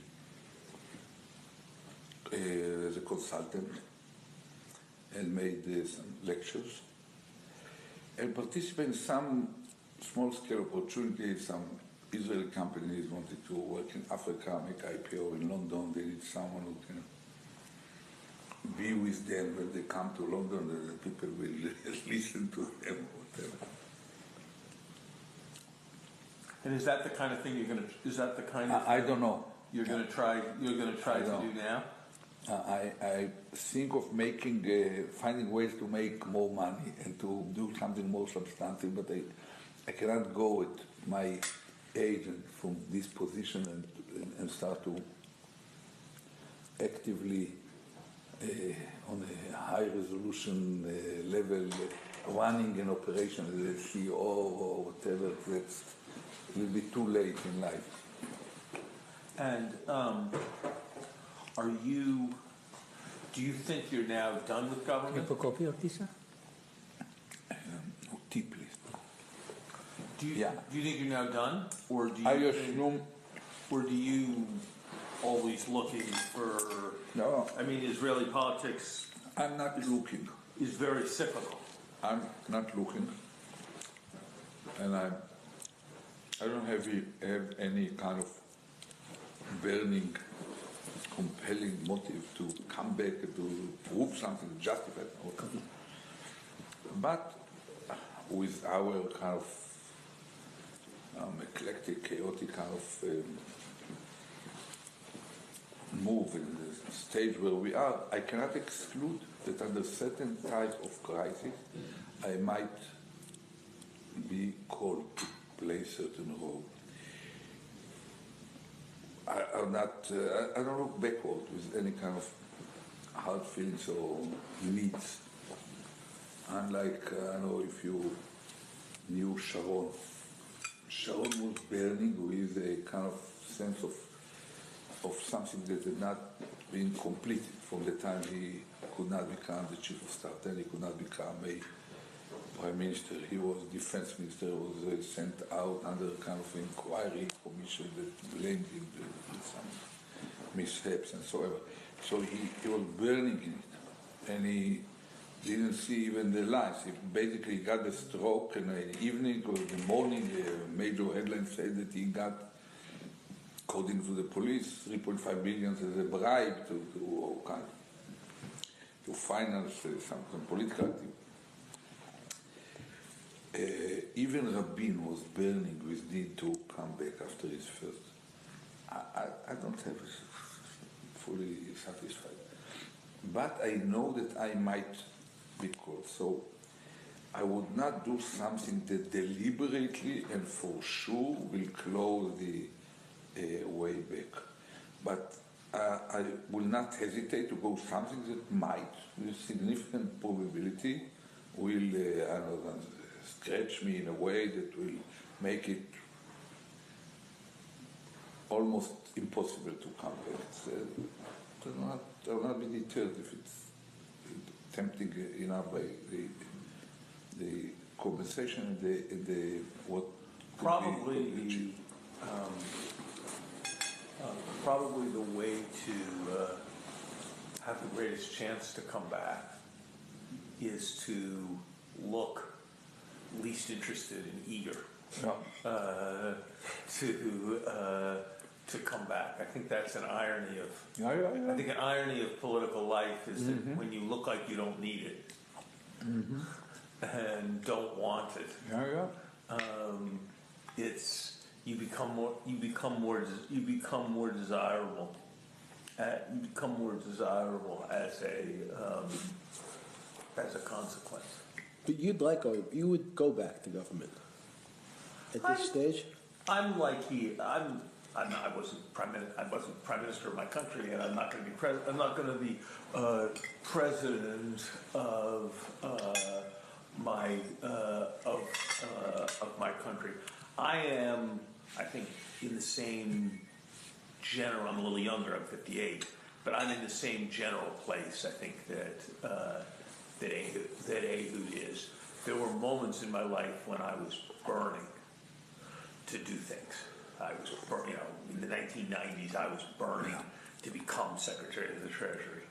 as a consultant, and made some lectures and participated in some small-scale opportunities. Some Israeli companies wanted to work in Africa, make IPO in London. They need someone who can be with them when they come to London, and the people will listen to them, whatever. And is that the kind of thing I don't know. you're going to try to do now? I think of finding ways to make more money and to do something more substantive, but I cannot go at my age and from this position and start to actively on a high resolution level running an operation as a CEO or whatever. That will be too late in life. And do you think you're now done with government? Tea, please. Do you think you're now done, or do you always looking for? No. I mean, Israeli politics. I'm not looking. Is very cyclical. I'm not looking, and I don't have any kind of burning, compelling motive to come back to prove something, justify it. But with our kind of eclectic, chaotic kind of move in the stage where we are, I cannot exclude that under certain type of crisis, I might be called to play certain role. I don't look backward with any kind of hard feelings or needs. Unlike, I don't know if you knew Sharon. Sharon was burning with a kind of sense of something that had not been completed from the time he could not become the chief of staff, then he could not become a prime minister. He was defense minister, was sent out under a kind of inquiry commission that blamed him for some mishaps and so on. So he was burning in it, and he didn't see even the lights. He basically got the stroke in the evening or the morning. A major headline said that he got, according to the police, 3.5 million as a bribe to finance some political activity. Even Rabin was burning with need to come back after his first. I don't have fully satisfied, but I know that I might be called. So I would not do something that deliberately and for sure will close the way back. But I will not hesitate to go something that might, with significant probability, will scratch me in a way that will make it almost impossible to come back. I will not be deterred if it's tempting enough by the compensation and the what probably probably the way to have the greatest chance to come back is to look least interested and eager to to come back. I think that's an irony of. Yeah. I think an irony of political life is that when you look like you don't need it and don't want it, it's you become more desirable. You become more desirable as a consequence. But you would go back to government at this stage? I wasn't prime minister of my country, and I'm not going to be I'm not going to be president of my country. I am, I think, in the same general. I'm a little younger. I'm 58, but I'm in the same general place. I think that Ehud is. There were moments in my life when I was burning to do things. I was, in the 1990s, I was burning to become Secretary of the Treasury.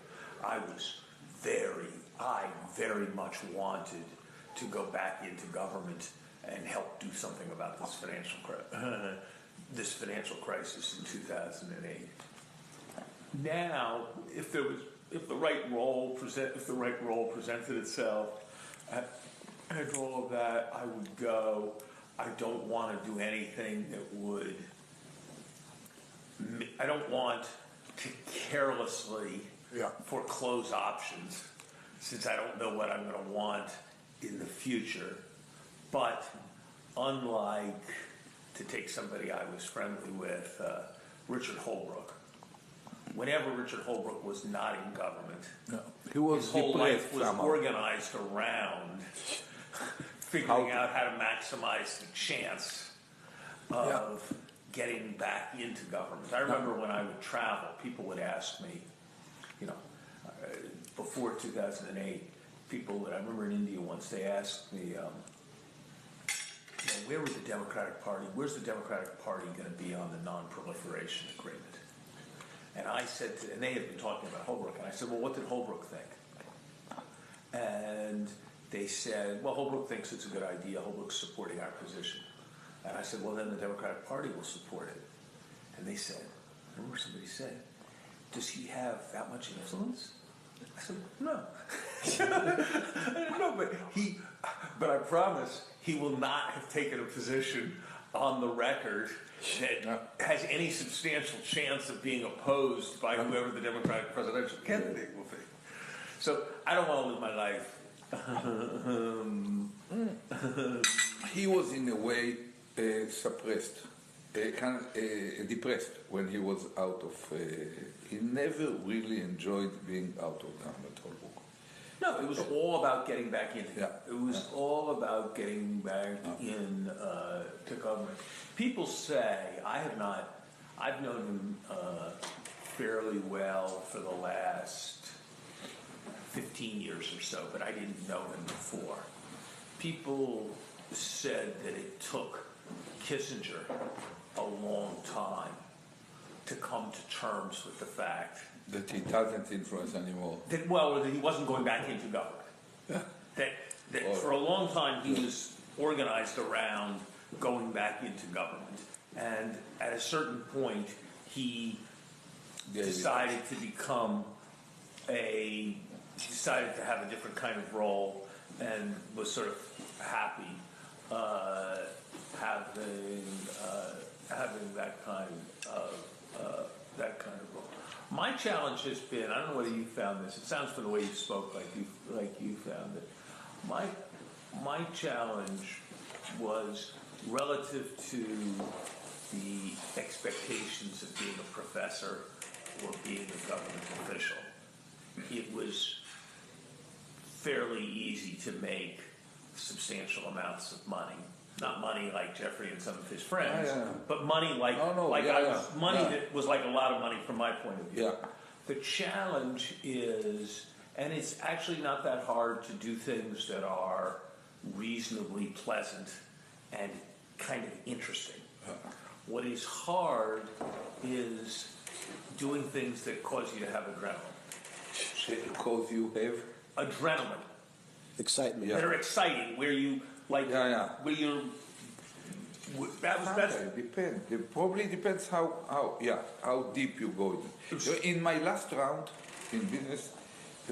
I very much wanted to go back into government and help do something about this financial crisis in 2008. Now, if the right role presented itself, and all of that, I would go. I don't want to do anything that would. I don't want to carelessly foreclose options, since I don't know what I'm going to want in the future. But unlike, to take somebody I was friendly with, Richard Holbrooke. Whenever Richard Holbrooke was not in government, his whole life was organized around figuring out how to maximize the chance of getting back into government. I remember when I would travel, people would ask me, before 2008, I remember in India once, they asked me, where's the Democratic Party going to be on the non-proliferation agreement? And I said, and they had been talking about Holbrooke, and I said, well, what did Holbrooke think? And they said, well, Holbrooke thinks it's a good idea. Holbrooke's supporting our position. And I said, well, then the Democratic Party will support it. And they said, I remember somebody said, does he have that much influence? I said, no. No, but I promise he will not have taken a position on the record that has any substantial chance of being opposed by whoever the Democratic presidential candidate will be. So I don't want to live my life. He was in a way suppressed, depressed when he was out of. He never really enjoyed being out of government. No, it was all about getting back into. It was all about getting back in to government. People say I've known him fairly well for the last 15 years or so, but I didn't know him before. People said that it took Kissinger a long time to come to terms with the fact that he doesn't influence anymore. That he wasn't going back into government. That for a long time he was organized around going back into government. And at a certain point he decided to have a different kind of role, and was sort of happy having that kind of role. My challenge has been, I don't know whether you found this, it sounds from the way you spoke like you found it. My challenge was relative to the expectations of being a professor or being a government official. It was fairly easy to make substantial amounts of money. Not money like Jeffrey and some of his friends, but money money that was like a lot of money from my point of view. The challenge is, and it's actually not that hard to do things that are reasonably pleasant and kind of interesting. What is hard is doing things that cause you to have adrenaline. Cause you have? Adrenaline. Excitement. That are exciting, where you where That was best. Depends. It probably depends how deep you go in. In my last round in business,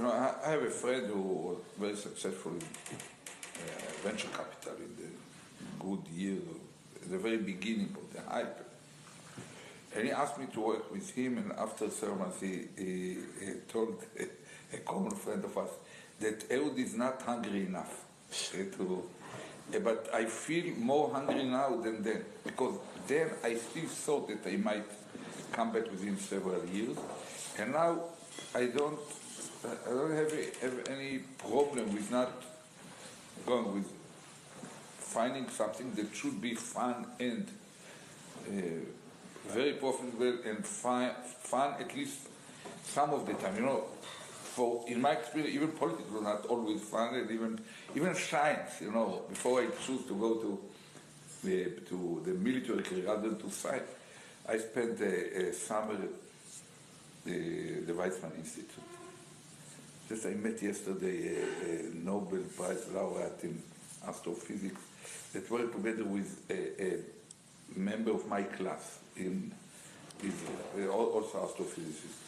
I have a friend who was very successful in venture capital in the good years, at the very beginning of the hype. And he asked me to work with him, and after 7 months he told a common friend of us that Ehud is not hungry enough but I feel more hungry now than then, because then I still thought that I might come back within several years, and now I don't have any problem with not going with finding something that should be fun and very profitable and fun at least some of the time. For in my experience, even politics was not always fun, and even science. Before I choose to go to the military career rather than to science, I spent a summer at the Weizmann Institute. Just I met yesterday a Nobel Prize laureate in astrophysics that worked together with a member of my class in Israel, also astrophysicist.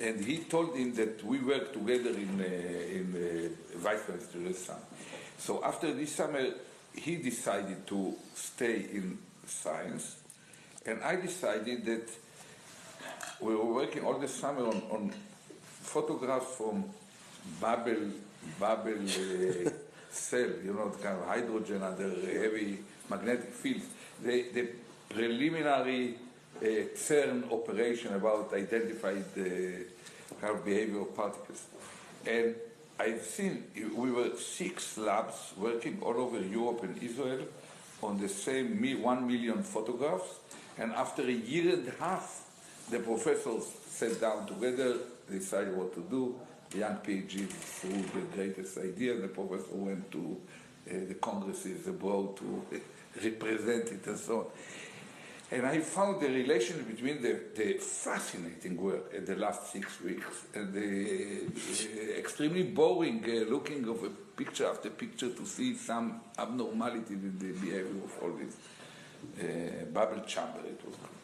And he told him that we worked together in Weizmann Institute. So after this summer, he decided to stay in science, and I decided that we were working all the summer on photographs from bubble cell, the kind of hydrogen under heavy magnetic fields. The preliminary CERN operation about identified kind of behavior of particles. And I've seen, we were 6 labs working all over Europe and Israel on the same 1 million photographs, and after a year and a half, the professors sat down together, decided what to do. The young PhD threw the greatest idea, the professor went to the congresses abroad to represent it and so on. And I found the relation between the fascinating work in the last 6 weeks and the extremely boring looking of a picture after picture to see some abnormality in the behavior of all this bubble chamber, it was called.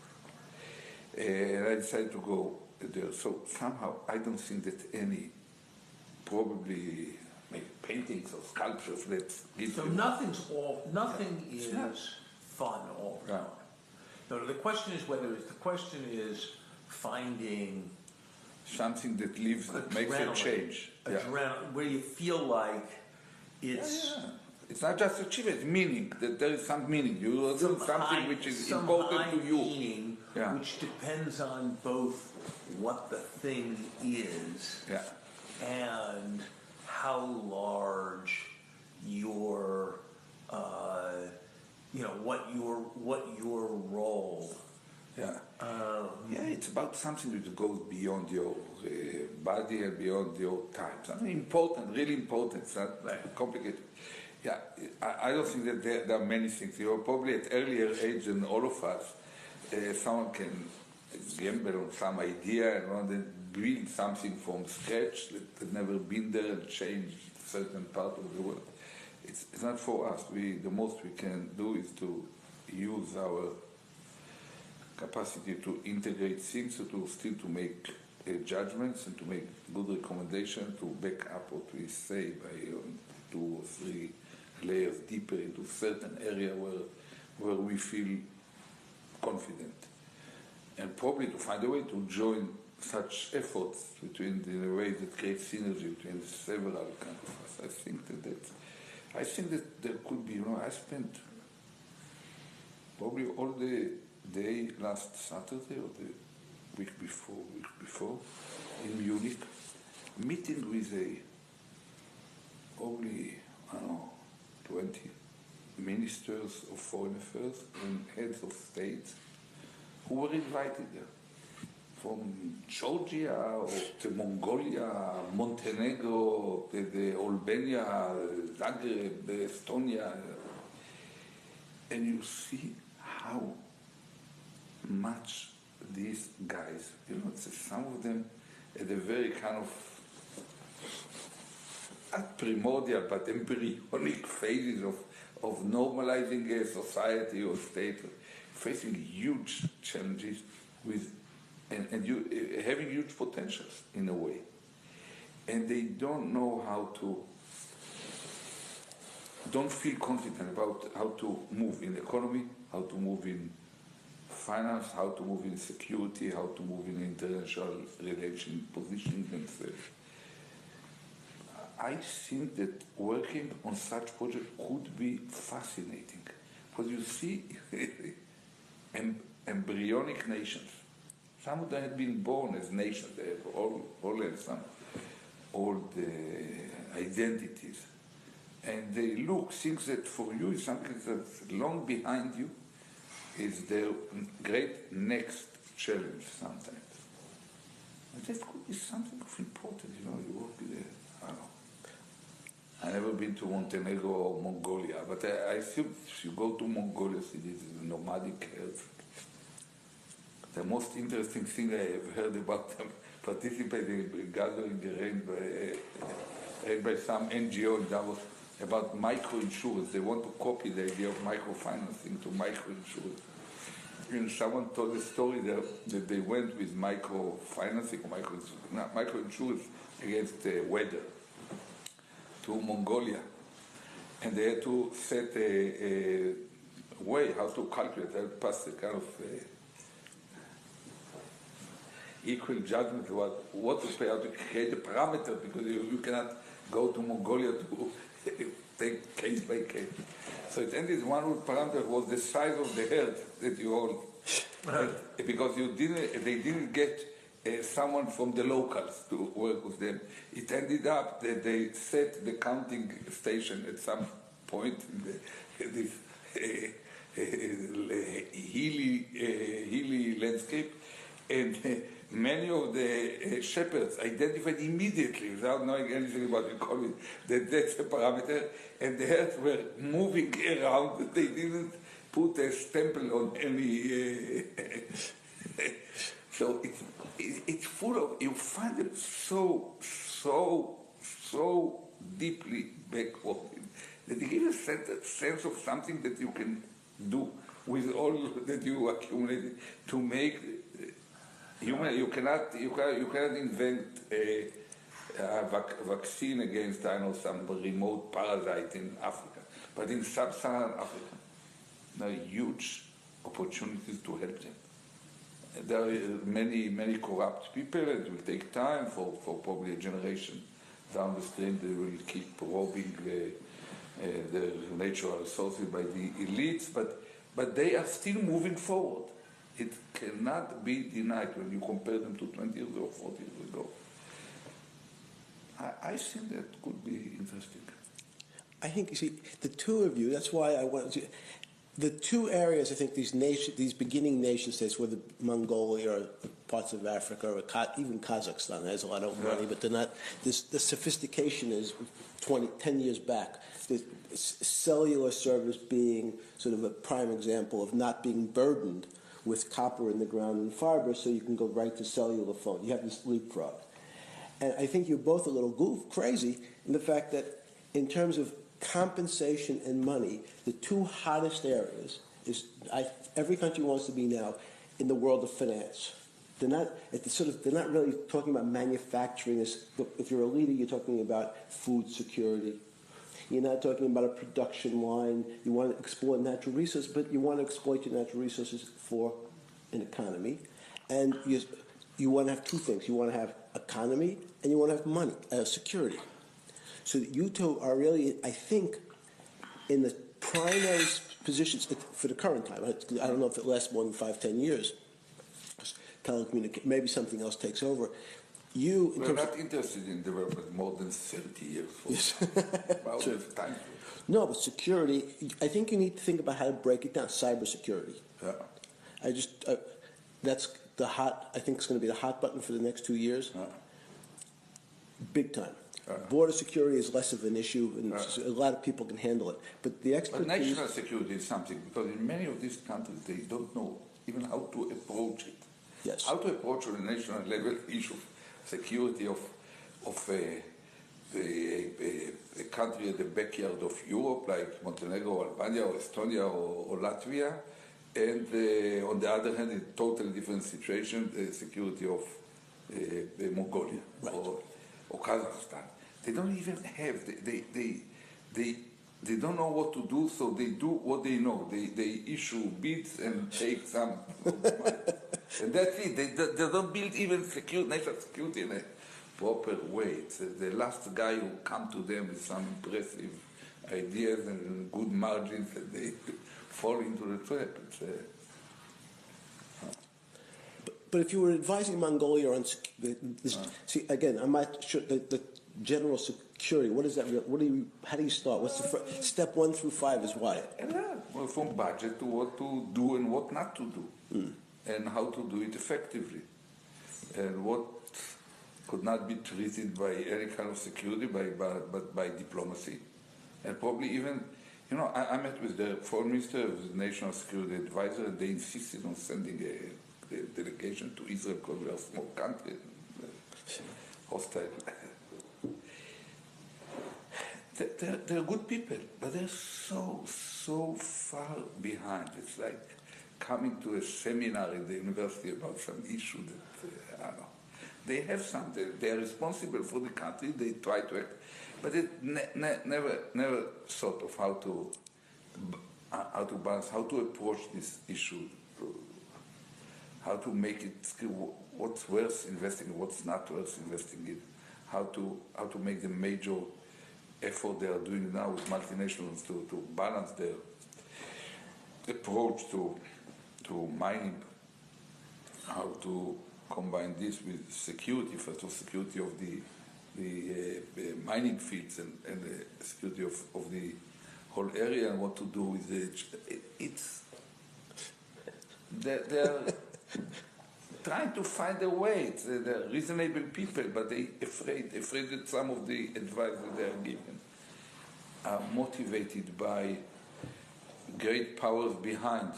And I decided to go there. So somehow I don't think that any, probably maybe paintings or sculptures that give So nothing is fun all the time. No, the question is finding something that lives, that makes a change. Where you feel like it's... It's not just achievement, it's meaning, that there is some meaning. You do something which is important to you. Meaning, which depends on both what the thing is and how large your what your role. It's about something that goes beyond your body and beyond your times. I mean, important, really important. It's not complicated. I don't think that there are many things. Probably at earlier age than all of us, someone can gamble on some idea and then build something from scratch that has never been there and change a certain part of the world. It's not for us. The most we can do is to use our capacity to integrate things, to make judgments and to make good recommendations, to back up what we say by 2 or 3 layers deeper into certain area where we feel confident, and probably to find a way to join such efforts in a way that creates synergy between several kinds of us. I think that there could be. I spent probably all the day last Saturday or the week before in Munich, meeting with probably 20 ministers of foreign affairs and heads of states who were invited there from Georgia or to Mongolia, Montenegro, the Albania, Zagreb, Estonia, and you see how much these guys, some of them at the very kind of not primordial but embryonic phases of normalizing a society or state, facing huge challenges with, and you having huge potentials in a way, and they don't know how to, don't feel confident about how to move in economy, how to move in finance, how to move in security, how to move in international relations, positioning themselves. I think that working on such project could be fascinating, because you see embryonic nations. Some of them have been born as nations. They have all have some old identities, and they think that for you is something that's long behind you, is their great next challenge sometimes. And that could be something of important, you work with I don't know. I've never been to Montenegro or Mongolia, but I think if you go to Mongolia, it is nomadic health. The most interesting thing I have heard about them participating in gathering arranged by some NGO in Davos about microinsurance. They want to copy the idea of microfinancing to microinsurance. And someone told a story there that they went with microfinancing or microinsurance against weather to Mongolia. And they had to set a way how to calculate, pass a kind of equal judgment about what to pay out to create a parameter, because you cannot go to Mongolia to take case by case. So it ended one parameter was the size of the herd that you hold, because they didn't get someone from the locals to work with them. It ended up that they set the counting station at some point in this hilly landscape, and many of the shepherds identified immediately, without knowing anything about economy, that that's a parameter, and the herds were moving around. They didn't put a stempel on any. So it's full of, you find it so deeply backward that it gives a sense of something that you can do with all that you accumulated to make human. You cannot invent a vaccine against, I know, some remote parasite in Africa, but in sub-Saharan Africa, there are huge opportunities to help them. There are many corrupt people. It will take time for probably a generation down the stream. They will keep robbing the natural resources by the elites, but they are still moving forward. It cannot be denied when you compare them to 20 years or 40 years ago. I think that could be interesting. I think, you see, the two of you, that's why I wanted to... The two areas, I think, these beginning nation states, whether Mongolia or parts of Africa or even Kazakhstan has a lot of money, but they're not. The sophistication is 10 years back. The cellular service being sort of a prime example of not being burdened with copper in the ground and fiber, so you can go right to cellular phone. You have this leapfrog. And I think you're both a little crazy in the fact that in terms of compensation and money, the two hottest areas is every country wants to be now in the world of finance. They're not really talking about manufacturing. If you're a leader, you're talking about food security. You're not talking about a production line. You want to exploit natural resources, but you want to exploit your natural resources for an economy. And you want to have two things. You want to have economy and you want to have money, security. So you two are really, I think, in the primary positions for the current time. I don't know if it lasts more than 5-10 years. Telecommunication, maybe something else takes over. We're not interested in development more than 30 years. Yes. Sure. Time. No, but security, I think you need to think about how to break it down. Cybersecurity. Yeah. That's the hot, I think it's going to be the hot button for the next 2 years. Big time. Border security is less of an issue, and a lot of people can handle it. But the expertise... But national security is something, because in many of these countries, they don't know even how to approach it. Yes. How to approach on a national level issue of security of a country at the backyard of Europe, like Montenegro, or Albania, or Estonia, or Latvia, and on the other hand, a totally different situation, the security of Mongolia or Kazakhstan. They don't even have, they don't know what to do, so they do what they know. They issue bids and take some money. And that's it. They don't build even national security in a proper way. It's the last guy who come to them with some impressive ideas and good margins, and they fall into the trap. But if you were advising Mongolia on see again, I'm not sure the general security. What is that? How do you start? What's the step 1 through 5 is what? Well, from budget to what to do and what not to do, and how to do it effectively, and what could not be treated by any kind of security, but by diplomacy, and probably even. I met with the foreign minister, with the national security advisor, and they insisted on sending a delegation to Israel because we are a small country, hostile. They're good people, but they're so far behind. It's like coming to a seminar in the university about some issue that, I don't know. They have something, they are responsible for the country, they try to act, but it never thought of how to balance, how to approach this issue, how to make it, what's worth investing in, what's not worth investing in, how to make the major effort they are doing now with multinationals to balance their approach to mining, how to combine this with security, first of security of the mining fields and the security of the whole area, and what to do with they're trying to find a way. They're reasonable people, but they're afraid that some of the advice that they are given are motivated by great powers behind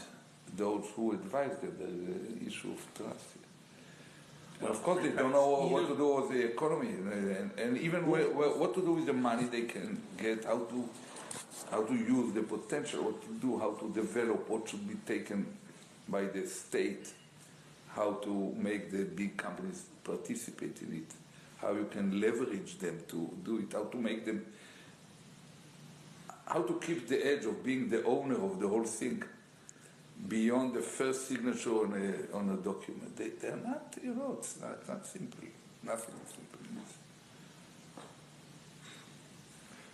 those who advise them. There's an issue of trust. And of course, they don't know what to do with the economy, and even what to do with the money they can get, how to use the potential, what to do, how to develop, what should be taken by the state, how to make the big companies participate in it, how you can leverage them to do it, how to make them, how to keep the edge of being the owner of the whole thing beyond the first signature on a document. They're not, it's not simple. Nothing is simple in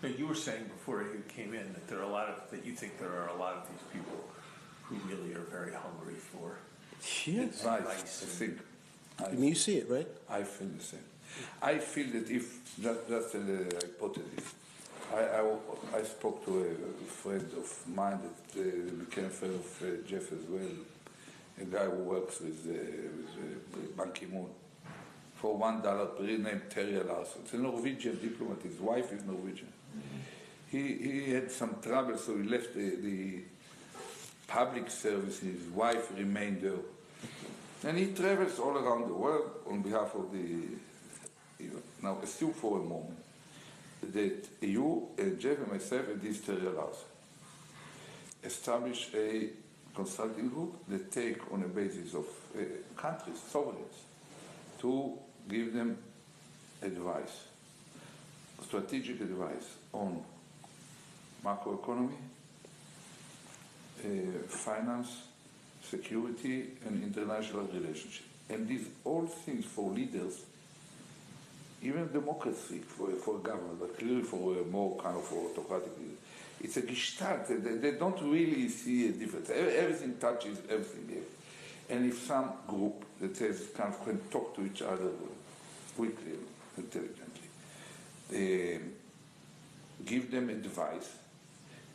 this. You were saying before you came in that you think there are a lot of these people who really are very hungry for yes. Advice. I think. You see it, right? I feel the same. I feel that if that's a hypothesis. I spoke to a friend of mine that became a friend of Jeff as well, a guy who works with Ban Ki-moon, for $1 per year, named Terry Larson. It's a Norwegian diplomat. His wife is Norwegian. He had some trouble, so he left the public service. His wife remained there. And he travels all around the world on behalf of the... Now, assume for a moment that you, Jeff and myself, and this Terry Larson establish a consulting group that take on a basis of countries, sovereigns, to give them advice, strategic advice on macroeconomy, finance, security, and international relationships. And these all things for leaders, even democracy for government, but clearly for a more kind of autocratic leader. It's a gestalt. They don't really see a difference. Everything touches everything else. And if some group that says kind of can talk to each other quickly, intelligently, give them advice,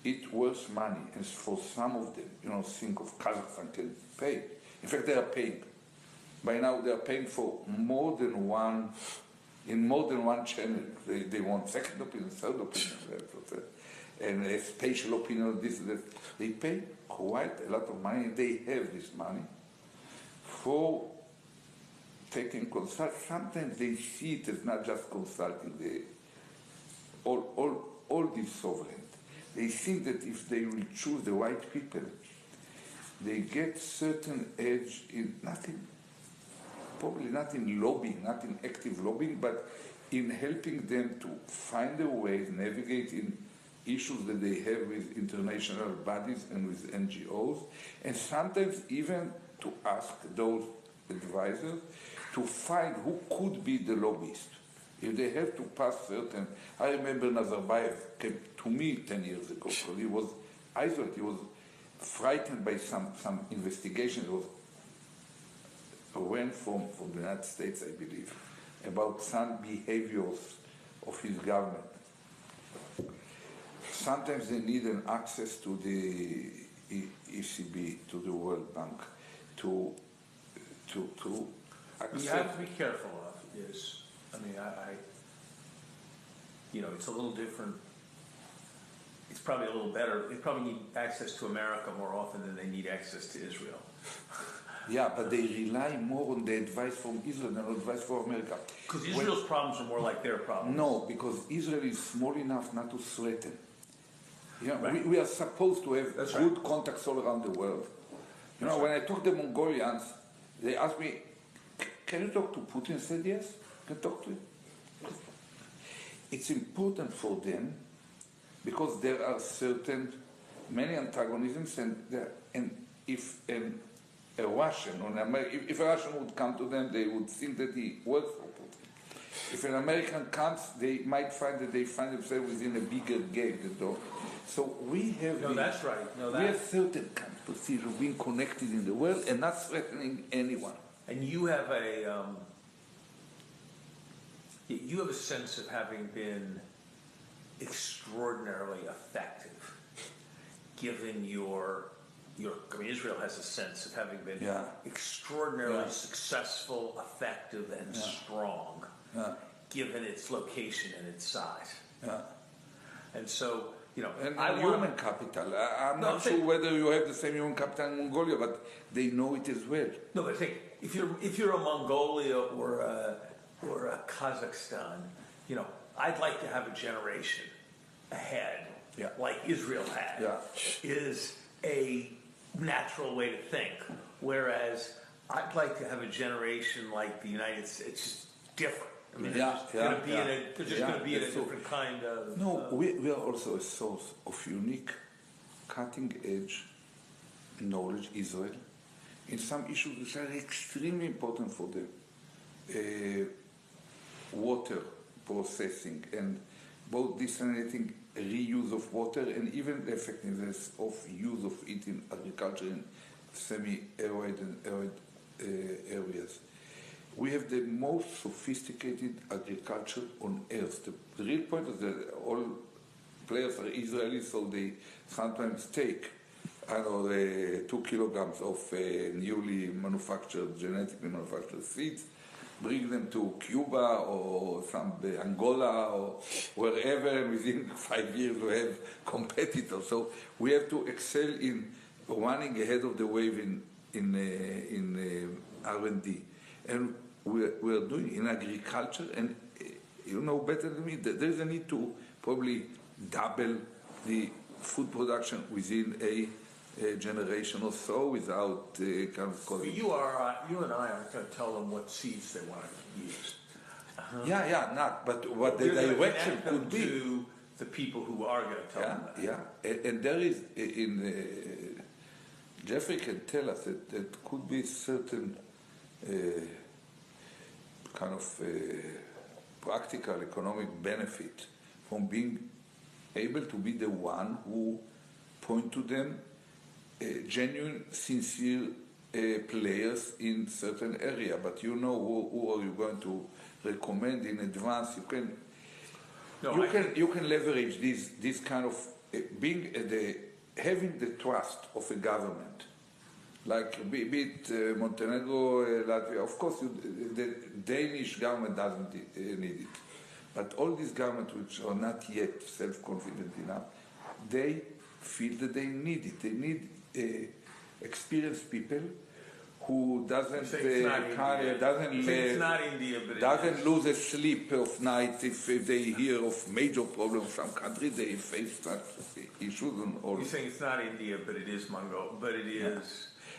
it worth money. And for some of them, think of Kazakhstan can pay. In fact, they are paying. By now, they are paying for more than one. In more than one channel, they want second opinion, third opinion, and a spatial opinion, this, that. They pay quite a lot of money, and they have this money for taking consult. Sometimes they see it as not just consulting. all these sovereigns, they think that if they will choose the right people, they get certain edge in nothing, probably not in lobbying, not in active lobbying, but in helping them to find a way to navigate in issues that they have with international bodies and with NGOs, and sometimes even to ask those advisors to find who could be the lobbyist. If they have to pass certain... I remember Nazarbayev came to me 10 years ago, because he was isolated, he was frightened by some investigation. It was went from the United States, I believe, about some behaviors of his government. Sometimes they need an access to the ECB, to the World Bank, to access. You have to be careful of is, I mean, it's a little different. It's probably a little better. They probably need access to America more often than they need access to Israel. Yeah, but they rely more on the advice from Israel than advice from America. Because Israel's problems are more like their problems. No, because Israel is small enough not to threaten. Yeah, right. we are supposed to have That's good right. contacts all around the world. That's when I talk to the Mongolians, they ask me, can you talk to Putin? I said, yes, I can talk to him. It's important for them because there are many antagonisms, and if a Russian or an American, if a Russian would come to them, they would think that he works for Putin. If an American comes, they might find that they find themselves within a bigger game. So we have that's right. No, we have certain kind of procedure of being connected in the world and not threatening anyone. And you have a sense of having been extraordinarily effective, given your. I mean, Israel has a sense of having been extraordinarily successful, effective, and strong, given its location and its size. Yeah. And so, and human capital. I'm not sure whether you have the same human capital in Mongolia, but they know it as well. No, but think if you're a Mongolia or a Kazakhstan, I'd like to have a generation ahead, like Israel had, is a natural way to think. Whereas I'd like to have a generation like the United States. It's just different. I mean, they're just going to be in a different kind of... No, we are also a source of unique, cutting-edge knowledge, Israel, in some issues which are extremely important for them. Water processing and both disseminating reuse of water and even the effectiveness of use of it in agriculture in semi-arid and arid areas. We have the most sophisticated agriculture on earth. The real point is that all players are Israelis, so they sometimes take 2 kilograms of newly manufactured, genetically manufactured seeds, bring them to Cuba or Angola or wherever, and within 5 years we have competitors. So we have to excel in running ahead of the wave in R&D. And we are doing in agriculture, and you know better than me, that there's a need to probably double the food production within a generation or so without kind of causing... You and I aren't going to tell them what seeds they want to use. Not, but what the direction could be. To the people who are going to tell them that. And there is, Jeffrey can tell us that there could be certain kind of practical economic benefit from being able to be the one who point to them genuine, sincere players in certain area. But who are you going to recommend in advance? You can leverage this kind of having the trust of a government, like be it Montenegro, Latvia. Of course, the Danish government doesn't need it, but all these governments which are not yet self-confident enough, they feel that they need it. They need experienced people who doesn't it's not India, but doesn't lose a sleep of nights if they hear of major problems in some countries they face such issues and all. You're saying it's not India, but it is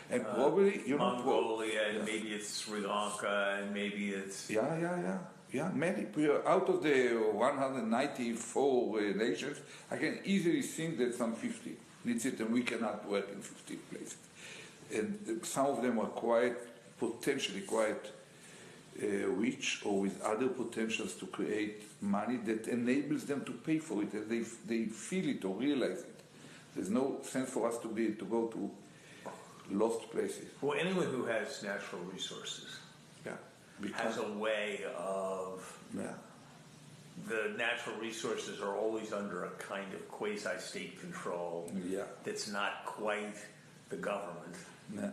and probably Mongolia, and maybe it's Sri Lanka, and maybe it's many out of the 194 nations, I can easily think that some 50 needs it, and we cannot work in 50 places. And some of them are potentially quite rich, or with other potentials to create money that enables them to pay for it, and they feel it or realize it. There's no sense for us to go to lost places. Well, anyone who has natural resources has a way of the natural resources are always under a kind of quasi-state control that's not quite the government. Yeah.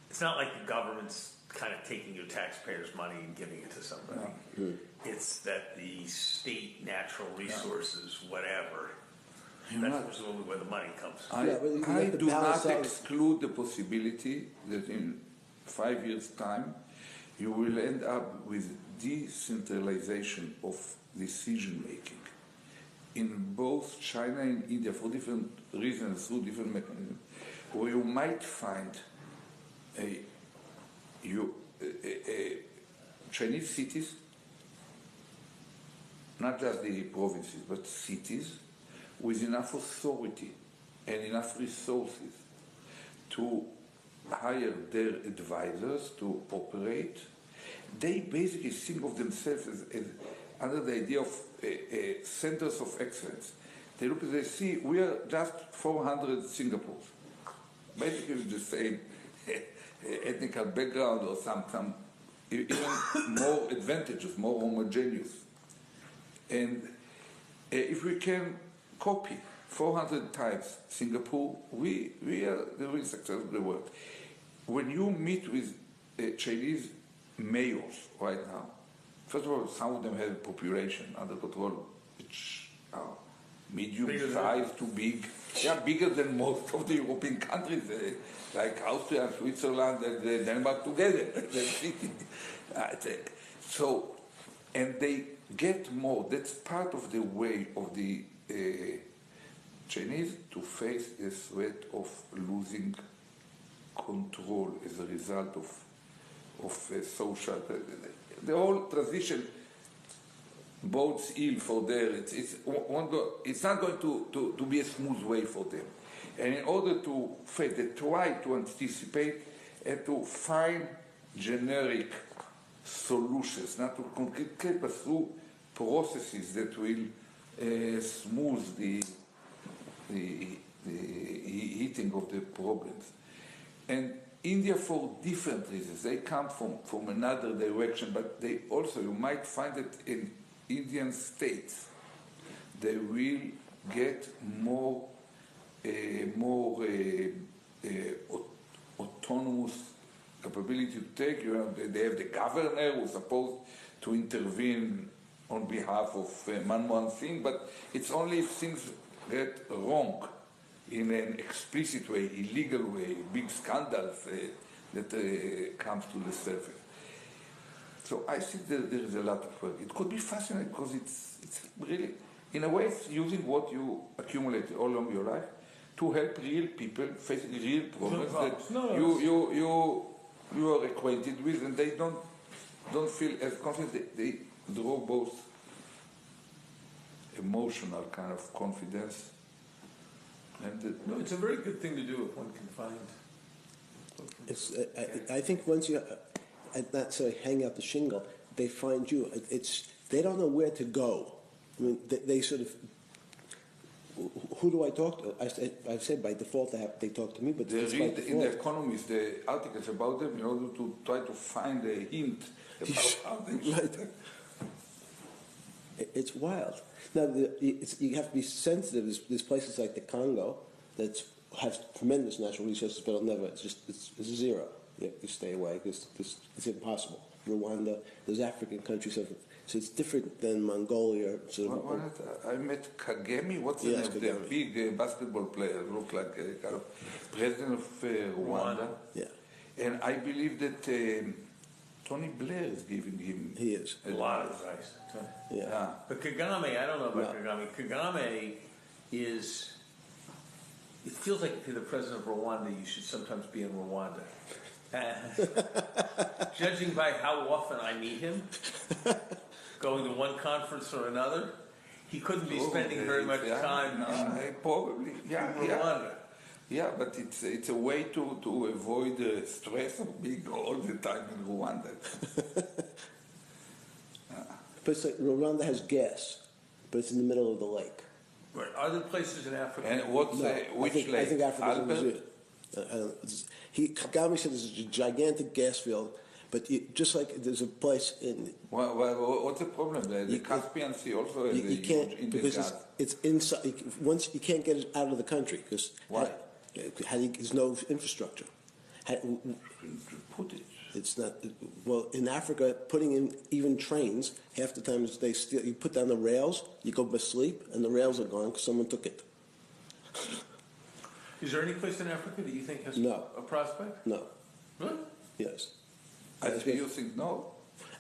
It's not like the government's kind of taking your taxpayers' money and giving it to somebody. It's that the state natural resources, whatever, that's presumably where the money comes from. I do not exclude the possibility that in 5 years' time you will end up with decentralization of decision making in both China and India for different reasons, through different mechanisms, where you might find Chinese cities, not just the provinces, but cities, with enough authority and enough resources to hire their advisors to operate. They basically think of themselves as under the idea of centers of excellence. They look at they see we are just 400 Singapores, basically the same ethnical background or some even more advantageous, more homogeneous. And if we can copy 400 times Singapore, we are the real success of the world. When you meet with Chinese mayors right now, first of all, some of them have a population under control, which are medium-sized to big. They are bigger than most of the European countries, like Austria, Switzerland, and Denmark together. So, and they get more. That's part of the way of the Chinese to face the threat of losing control as a result of social. The whole transition bodes ill for them. It's not going to be a smooth way for them. And in order to face, they try to anticipate and to find generic solutions, not to concretely pursue processes that will smooth the heating of the problems. And India, for different reasons, they come from another direction, but they also, you might find that in Indian states, they will get more autonomous capability to take. They have the governor who's supposed to intervene on behalf of Manmohan Singh, but it's only if things get wrong in an explicit way, illegal way, big scandals that comes to the surface. So I think that there is a lot of work. It could be fascinating because it's really, in a way, it's using what you accumulated all along your life to help real people facing real problems that you are acquainted with, and they don't feel as confident. They draw both emotional kind of confidence. No, it's a very good thing to do if one can find. I think once you, not necessarily hang out the shingle, they find you. They don't know where to go. I mean, they sort of. Who do I talk to? I've said by default they talk to me, but they read in the Economist the articles about them in order to try to find a hint about how they right. It's wild. Now, you have to be sensitive. There's places like the Congo that have tremendous natural resources, but it's zero. You have to stay away because it's impossible. Rwanda, those African countries have. So it's different than Mongolia. I met Kagame. What's the name? The big basketball player, looked like kind of president of Rwanda. Yeah. And I believe that Tony Blair is giving him. He is. A lot of advice. Yeah. But Kagame, I don't know about Kagame. Kagame is. It feels like if you're the president of Rwanda, you should sometimes be in Rwanda. Judging by how often I meet him, going to one conference or another, he couldn't be spending very much time probably, in Rwanda. Yeah, but it's a way to avoid the stress of being all the time in Rwanda. But it's like Rwanda has gas, but it's in the middle of the lake. Right. Are there places in Africa? And which lake? I think Africa's in Albert? Kagame said there's a gigantic gas field, but just like there's a place in. Well, what's the problem there? The Caspian Sea also has You can't because it's inside. Once you can't get it out of the country because why? There's no infrastructure. Put it. It's not well in Africa. Putting in even trains, half the time they steal. You put down the rails, you go to sleep, and the rails are gone because someone took it. Is there any place in Africa that you think has a prospect? No. Really? Yes. You think no?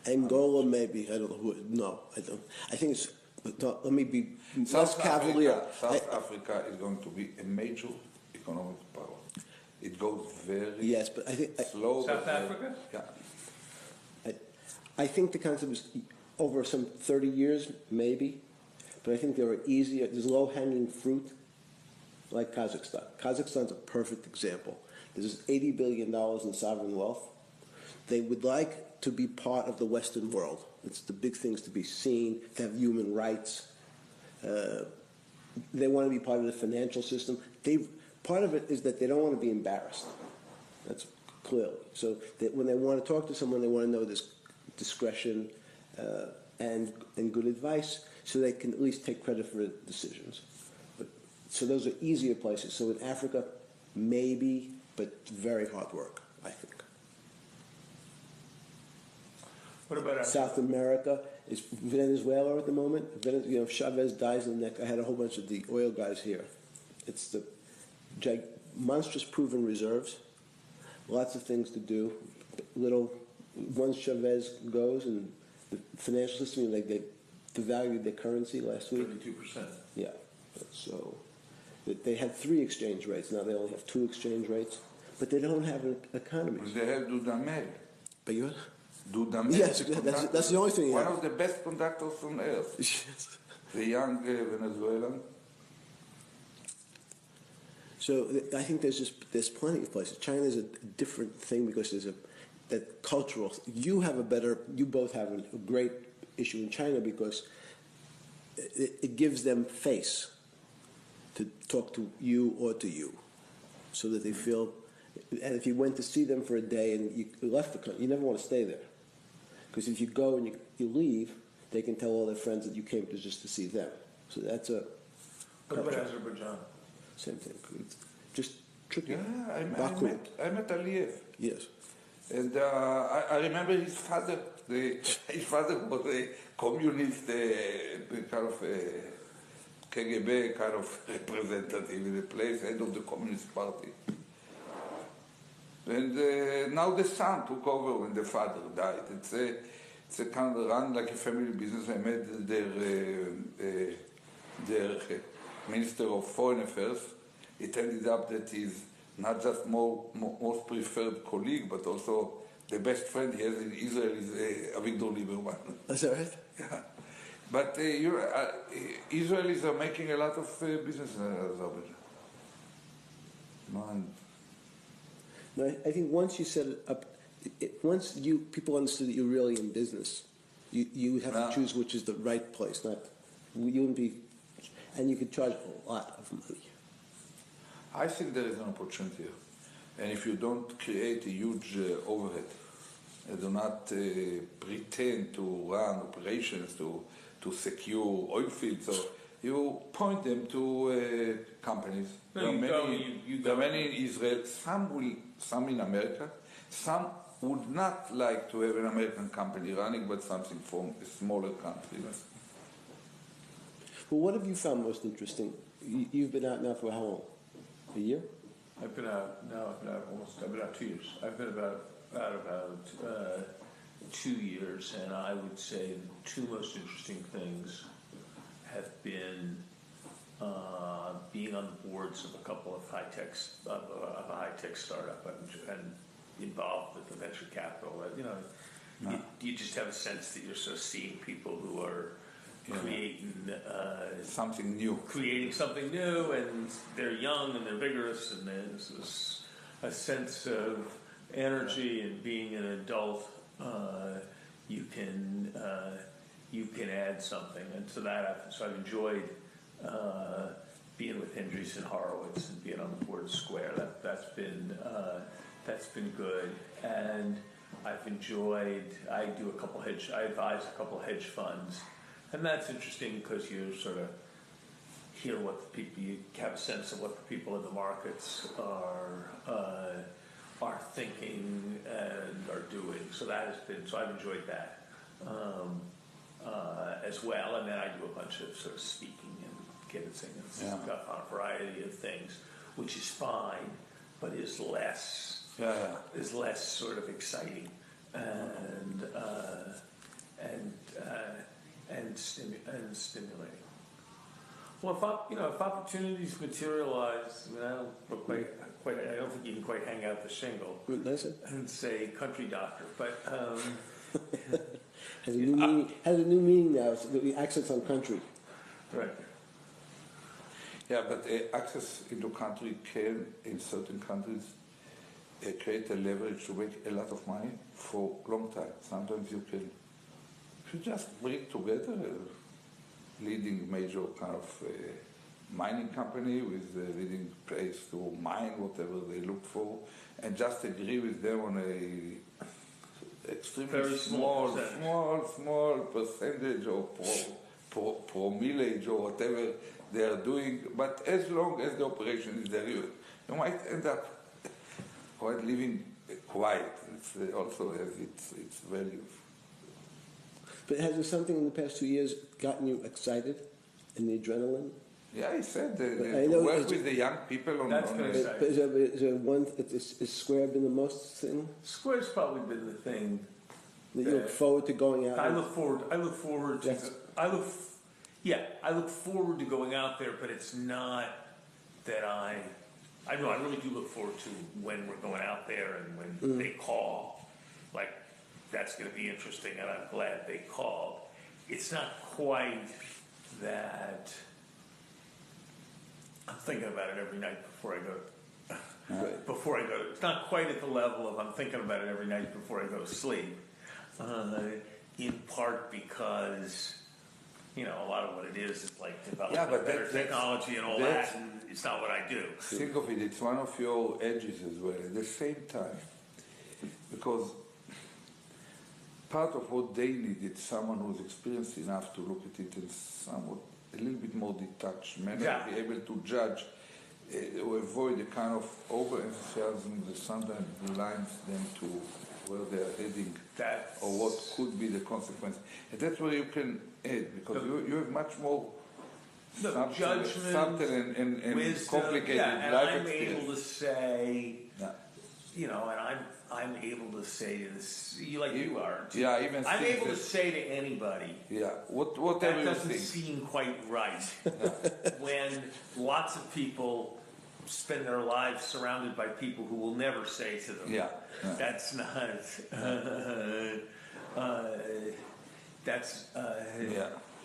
Angola, maybe. I don't know who. No, I don't. I think it's. Let me be less cavalier. South Africa is going to be a major economic power. It goes very but I think slow. South Africa? Yeah. I think the concept is over some 30 years, maybe. But I think there are easier. There's low-hanging fruit, like Kazakhstan. Kazakhstan's a perfect example. There's $80 billion in sovereign wealth. They would like to be part of the Western world. It's the big things to be seen, to have human rights. They want to be part of the financial system. Part of it is that they don't want to be embarrassed. That's clearly. So that when they want to talk to someone, they want to know this discretion and good advice so they can at least take credit for decisions. So those are easier places. So in Africa, maybe, but very hard work, I think. What about South America is Venezuela at the moment. If Chavez dies in the neck, I had a whole bunch of the oil guys here. It's the monstrous proven reserves, lots of things to do. Once Chavez goes and the financial system, they devalued their currency last week. 32%. Yeah, so they had 3 exchange rates. Now they only have 2 exchange rates, but they don't have an economy. They have Dudamel. But you? Dudamel. Yes, that's the only thing. One of the best conductors on earth. Yes. The young Venezuelan. So I think there's plenty of places. China is a different thing because there's that cultural. You both have a great issue in China because it gives them face to talk to you or to you, so that they feel. And if you went to see them for a day and you left the country, you never want to stay there, because if you go and you leave, they can tell all their friends that you came just to see them. So that's a. What about Azerbaijan? Same thing. It's just tricky. Yeah, I met Aliyev. Yes. And I remember his father. His father was a communist, kind of KGB kind of representative in the place, head of the Communist Party. And now the son took over when the father died. It's a kind of run like a family business. I met their Minister of Foreign Affairs. It ended up that he's not just most preferred colleague, but also the best friend he has in Israel is Avigdor Lieberman. Is that right? Yeah. But Israelis are making a lot of business in Azerbaijan. No, I think once you set it up, once people understood that you're really in business, you have to choose which is the right place. Not you wouldn't be, and you could charge a lot of money. I think there is an opportunity here. And if you don't create a huge overhead, and do not pretend to run operations to secure oil fields, so you point them to companies. There are many in Israel, some in America. Some would not like to have an American company running, but something from a smaller country. Well, what have you found most interesting? You've been out now for how long? A year? I've been out 2 years. I've been about 2 years, and I would say the two most interesting things have been being on the boards of a couple of a high-tech startup and involved with the venture capital. You just have a sense that you're sort of seeing people who are creating something new. Creating something new, and they're young and they're vigorous, and there's a sense of energy, and being an adult, you can add something, and so I've enjoyed being with Hendries and Horowitz and being on the board of Square. That's been good, and I've enjoyed. I advise a couple hedge funds, and that's interesting because you sort of hear what the people, you have a sense of what the people in the markets are thinking and are doing. So I've enjoyed that as well. And then I do a bunch of sort of speaking and kibitzing and stuff on a variety of things, which is fine, but is less sort of exciting and stimulating. Well, if opportunities materialize, I don't think you can quite hang out the shingle and say country doctor, but has a new meaning now. So the accents on country, right? Yeah, but access into country can, in certain countries, create a leverage to make a lot of money for a long time. Sometimes if you just bring together a leading major kind of mining company with a leading place to mine whatever they look for, and just agree with them on a extremely very small percentage or promillage or whatever they are doing, but as long as the operation is there, you might end up quite living quiet. It also has its values. But has there something in the past 2 years gotten you excited in the adrenaline? Yeah, I said to work with the young people on. That's going to But is there one? Is Square been the most thing? Square's probably been the thing that you look forward to going out. I look forward to. Yes. I look forward to going out there, but it's not that I really do look forward to when we're going out there and when they call. Like, that's going to be interesting, and I'm glad they called. It's not quite that. I'm thinking about it every night before I go. It's not quite at the level of I'm thinking about it every night before I go to sleep. In part because, a lot of what it is like developing better technology and all that, and it's not what I do. Think of it, it's one of your edges as well. At the same time, because part of what they need is someone who's experienced enough to look at it in somewhat a little bit more detached manner, be able to judge, to avoid the kind of overenthusiasm that sometimes blinds them to where they are heading, or what could be the consequence. And that's where you can add, because you have much more subtle and wisdom, complicated and life I'm experience. able to say, and I'm able to say to this, you are. Too. Yeah, even I'm able to say to anybody. Yeah, whatever that doesn't you think. seem quite right. When lots of people spend their lives surrounded by people who will never say to them, that's not.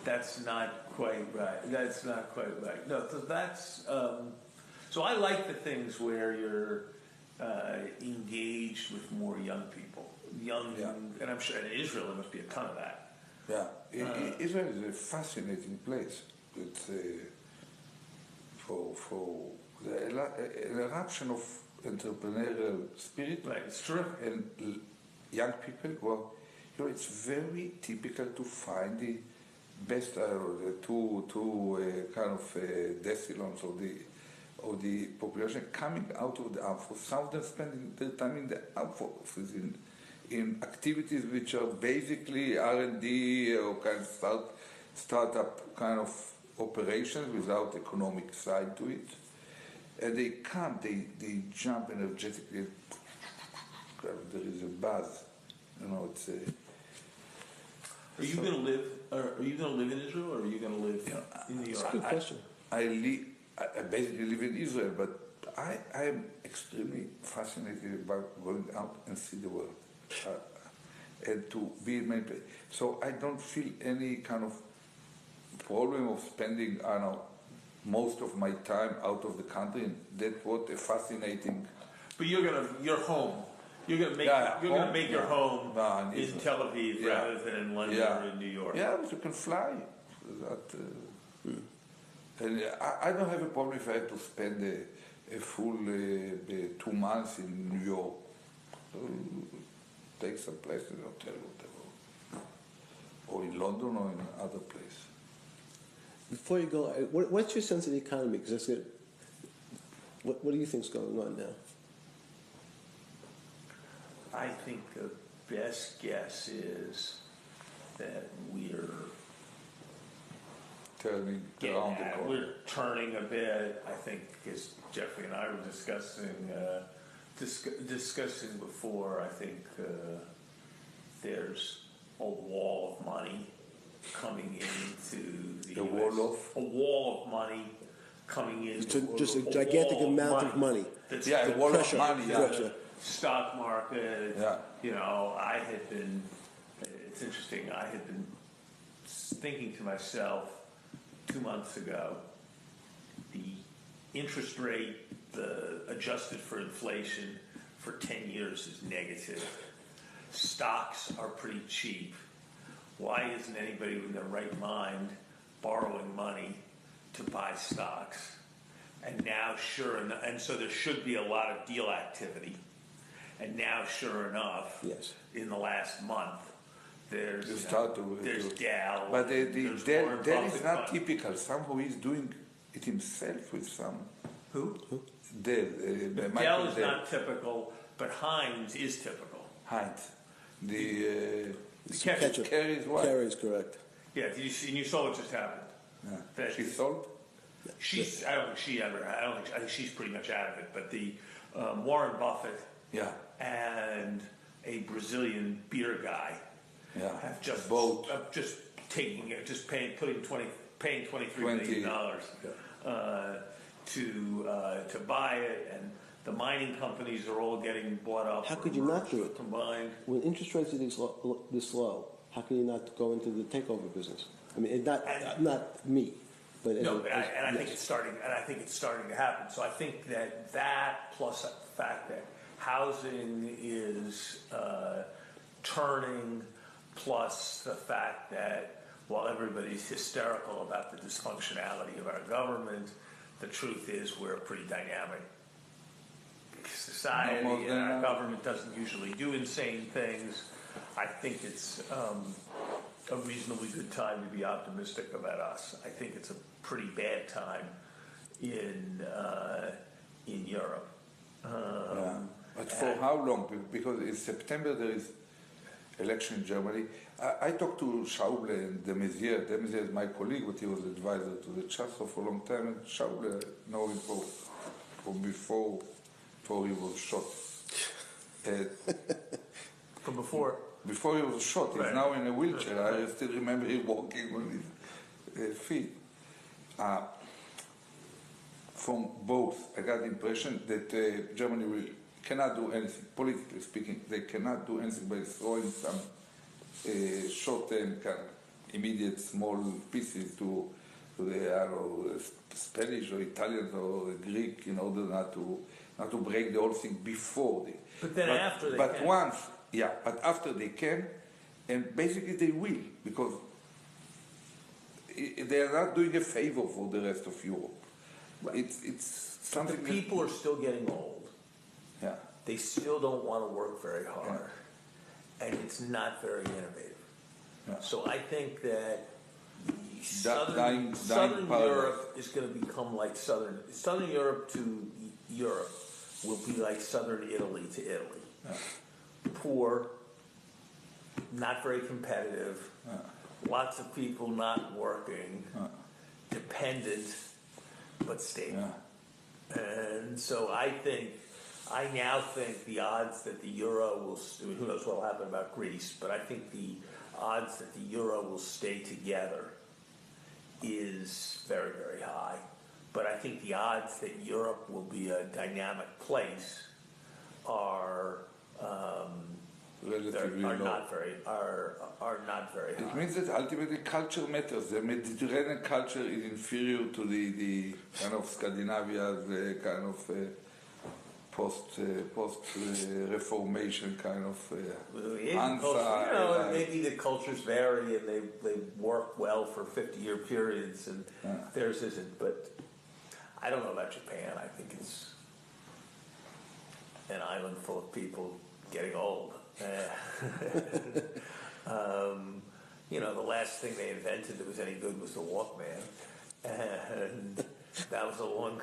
That's not quite right. That's not quite right. No, so that's. So I like the things where you're engaged with more young people, and I'm sure in Israel there must be a ton of that. Yeah, Israel is a fascinating place. It's for an eruption of entrepreneurial spirit. Right, it's true. And young people. Well, it's very typical to find the best, the two kind of decilons of the population coming out of the armed force. Some of them spending their time in the armed forces in activities which are basically R&D or kind of startup kind of operations without economic side to it. And they come, they jump energetically. There is a buzz, it's a... Are you going to live? Are you going to live in Israel, or are you going to live in New York? That's a good question. I basically live in Israel, but I am extremely fascinated about going out and see the world, and to be in many places. So I don't feel any kind of problem of spending, I don't know, most of my time out of the country, and that's what a fascinating. But you're home. You're gonna make your home in Tel Aviv rather than in London or in New York. Yeah, but you can fly. And I don't have a problem if I have to spend a full 2 months in New York. Take some place in a hotel, whatever, or in London or in other place. Before you go, what's your sense of the economy? Because what do you think's going on now? I think the best guess is that we're Turning around the corner. We're turning a bit. I think, as Jeffrey and I were discussing before, I think there's a wall of money coming into the US. A wall of money coming in. Just a gigantic amount of money. A wall of money. Stock market. I had been. It's interesting. I had been thinking to myself 2 months ago, the interest rate, adjusted for inflation, for 10 years is negative. Stocks are pretty cheap. Why isn't anybody in their right mind borrowing money to buy stocks? And now, and so there should be a lot of deal activity. And now, sure enough, in the last month, there's Dell. But Dell is not typical. Somehow he's doing it himself with some. Who? Dell is not typical, but Heinz is typical. Heinz. The ketchup. Kerry's wife. Kerry's correct. Yeah, and you saw what just happened. Yeah. She sold? I don't think she ever. I think she's pretty much out of it. But the Warren Buffett. Yeah. And a Brazilian beer guy have just paying $23 million to buy it, and the mining companies are all getting bought up. How could you not do it? Combined. When interest rates are this low, how can you not go into the takeover business? I mean, not me, but I think it's starting. And I think it's starting to happen. So I think that plus the fact that housing is turning, plus the fact that while everybody's hysterical about the dysfunctionality of our government, the truth is we're a pretty dynamic society, and our government doesn't usually do insane things. I think it's a reasonably good time to be optimistic about us. I think it's a pretty bad time in Europe. But for how long? Because in September there is election in Germany. I talked to Schauble and de Maizière. De Maizière is my colleague, but he was advisor to the Chancellor for a long time. And Schauble, I know him from before he was shot. From before? Before he was shot. He's now in a wheelchair. I still remember him walking on his feet. From both, I got the impression that Germany cannot do anything, politically speaking. They cannot do anything by throwing some short-term, immediate small pieces to the Spanish or Italians or Greek in order not to break the whole thing before they. But after they can. But after they can, and basically they will, because they are not doing a favor for the rest of Europe. Right. It's something. But the people are still getting old. Yeah. They still don't want to work very hard, and it's not very innovative. Yeah. So I think that Southern Europe is going to become like Southern Europe to Europe will be like Southern Italy to Italy. Yeah. Poor, not very competitive, lots of people not working, dependent, but stable. And so I now think the odds that the euro will, who knows what will happen about Greece, but I think the odds that the euro will stay together is very, very high. But I think the odds that Europe will be a dynamic place are relatively are low. not very high. It means that ultimately culture matters. The Mediterranean culture is inferior to the kind of Scandinavia, the kind of post-Reformation kind of maybe the cultures vary and they work well for 50-year periods and theirs isn't. But I don't know about Japan. I think it's an island full of people getting old. The last thing they invented that was any good was the Walkman, and that was a long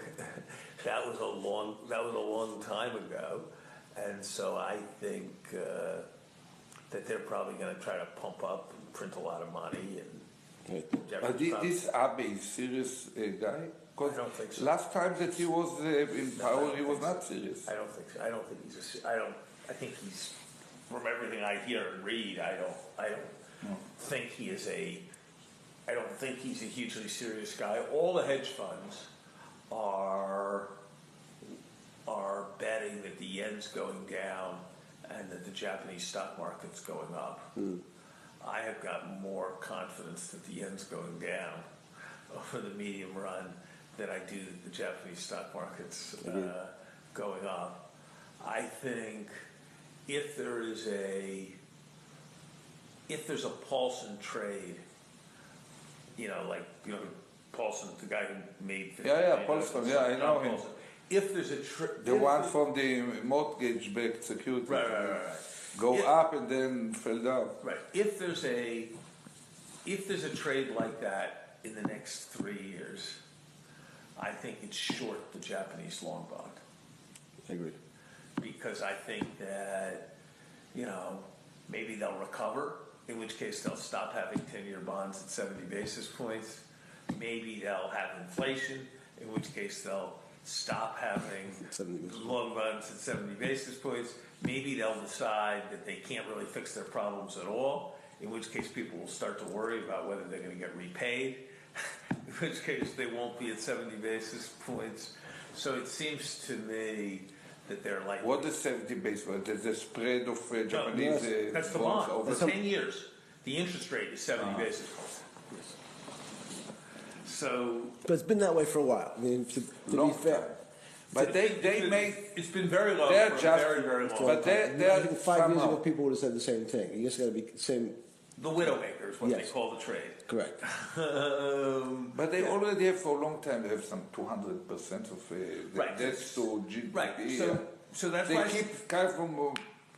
time ago. And so I think that they're probably going to try to pump up and print a lot of money. And but this Abe is serious guy. I don't think so. Last time that he was in power, he was not serious. I don't think so. I don't think he's. I think he's. From everything I hear and read, I don't think he is a. I don't think he's a hugely serious guy. All the hedge funds are betting that the yen's going down and that the Japanese stock market's going up. I have got more confidence that the yen's going down over the medium run than I do that the Japanese stock market's going up. I think if there's a Paulson trade, Paulson, the guy who made Paulson, I know him. If there's a the one from the mortgage-backed security, right. Go up and then fell down. Right. If there's a trade like that in the next 3 years, I think it's short the Japanese long bond. I agree. Because I think that, maybe they'll recover, in which case they'll stop having 10-year bonds at 70 basis points. Maybe they'll have inflation, in which case they'll stop having long bonds at 70 basis points. Maybe they'll decide that they can't really fix their problems at all, in which case people will start to worry about whether they're going to get repaid, in which case they won't be at 70 basis points. So it seems to me that they're like... What is 70 basis points? The spread of Japanese that's the bond. Over 10 years. The interest rate is 70 basis points. Yes. So... But it's been that way for a while. I mean, to be fair. But it's been very low for a very, very long but time. I think 5 years ago people would have said the same thing. You just got to be the same... The widowmaker is what they call the trade. Correct. But they already have for a long time. They have some 200% of debts to GDP. Right. So that's they why keep kind of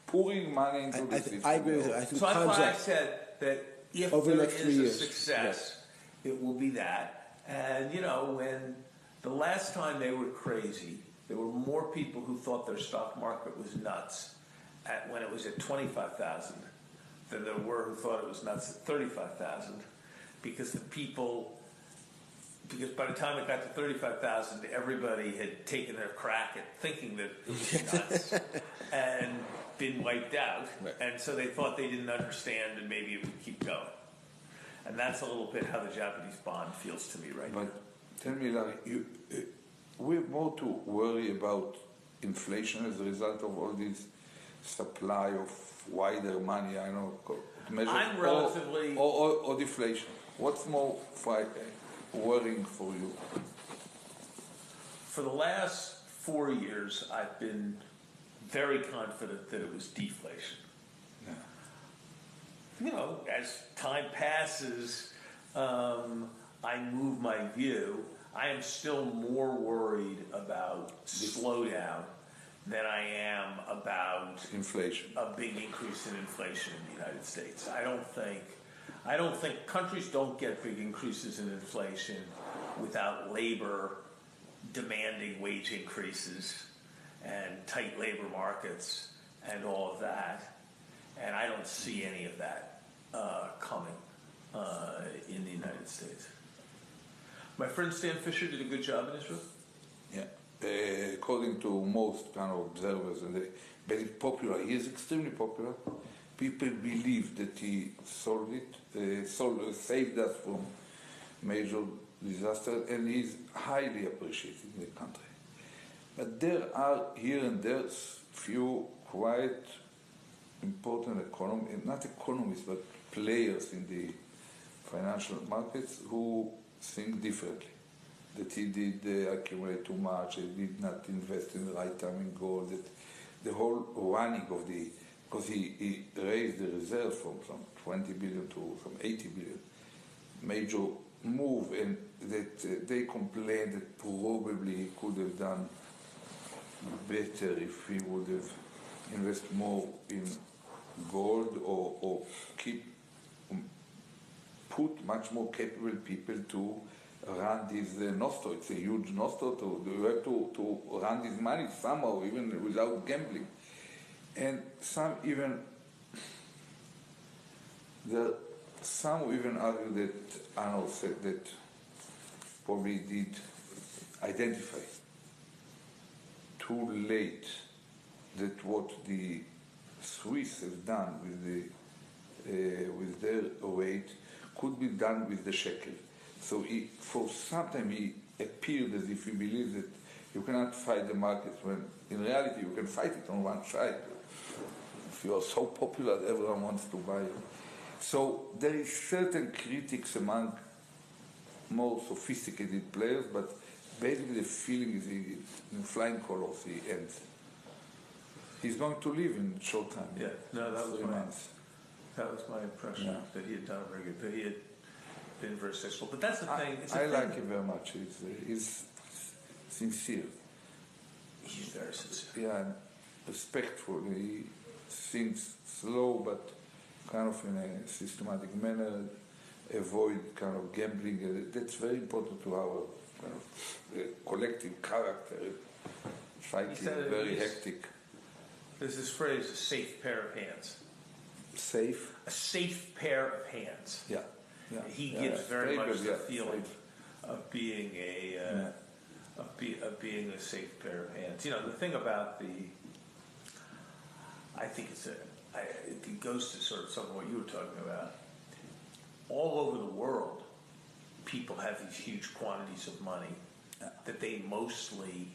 pouring money into the system. I agree with you. I think so that's why I said that if over there the next 3 is a years, success, it will be that. And when the last time they were crazy, there were more people who thought their stock market was nuts when it was at 25,000 than there were who thought it was nuts at 35,000, because by the time it got to 35,000, everybody had taken their crack at thinking that it was nuts and been wiped out, and so they thought they didn't understand and maybe it would keep going. And that's a little bit how the Japanese bond feels to me right now. But tell me, Larry, we have more to worry about inflation as a result of all this supply of wider money, I'm relatively... Or deflation. What's more worrying for you? For the last 4 years, I've been very confident that it was deflation. Yeah. As time passes, I move my view. I am still more worried about slowdown than I am about inflation. A big increase in inflation in the United States. I don't think countries don't get big increases in inflation without labor demanding wage increases and tight labor markets and all of that. And I don't see any of that coming in the United States. My friend Stan Fisher did a good job in Israel. Yeah. according to most kind of observers, and very popular. He is extremely popular. People believe that he solved it, saved us from major disaster, and he is highly appreciated in the country. But there are here and there few quite important not economists, but players in the financial markets who think differently. That he did accumulate too much, he did not invest in the right time in gold, that the whole running of because he raised the reserve from some 20 billion to some 80 billion, major move, and that they complained that probably he could have done better if he would have invested more in gold or put much more capable people to run this nostro. It's a huge nostro. You have to run this money somehow, even without gambling. And some even argue that Arnold said that probably did identify too late that what the Swiss have done with their weight could be done with the shekel. So for some time he appeared as if he believed that you cannot fight the market, when in reality you can fight it on one side. If you are so popular that everyone wants to buy you. So there is certain critics among more sophisticated players, but basically the feeling is in flying colors he ends. He's going to leave in a short time. Yeah, no, that was 3 months. That was my impression, Yeah. that he had done very good, that he had been very successful. But that's the thing. I like him very much. He's sincere. He's very sincere. Yeah, and respectful. He thinks slow, but kind of in a systematic manner. Avoid kind of gambling. That's very important to our kind of collective character. Society is very hectic. There's this phrase, a safe pair of hands. Safe? A safe pair of hands. Yeah. Yeah. He gives very much good, the yeah, feeling safe. of being of being a safe pair of hands. You know, the thing about I think it goes to sort of some of what you were talking about. All over the world, people have these huge quantities of money that they mostly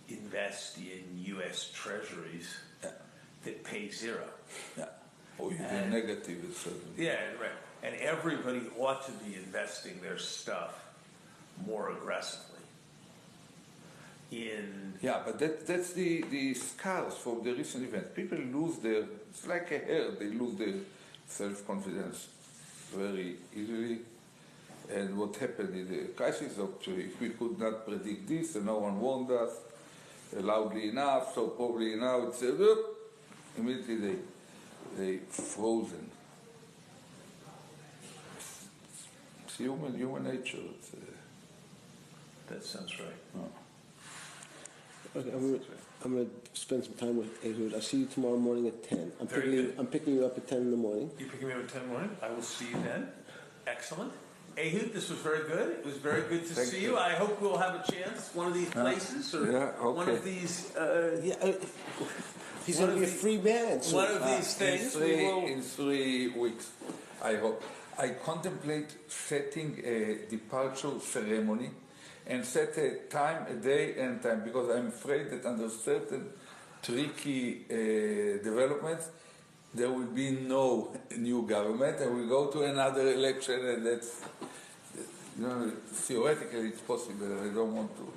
invest in U.S. treasuries that pay zero. Yeah. Or even negative, certainly. Yeah, right. And everybody ought to be investing their stuff more aggressively in... Yeah, but that's the scars from the recent events. People lose it's like a hair, they lose their self-confidence very easily. And what happened in the crisis, actually, if we could not predict this and no one warned us loudly enough, so probably now it's immediately they frozen. It's human nature. That sounds right. Oh. Okay, I'm going to spend some time with Ehud. I'll see you tomorrow morning at 10. I'm picking you up at 10 in the morning. You picking me up at 10 in the morning? I will see you then. Excellent. Ehud, this was very good. It was very good to see you. I hope we'll have a chance one of these places or one of these... He's going to be a free man. One of these things. In 3 weeks, I hope. I contemplate setting a departure ceremony and set a time, a day and time, because I'm afraid that under certain tricky developments, there will be no new government and we'll go to another election, and that's, theoretically it's possible. I don't want to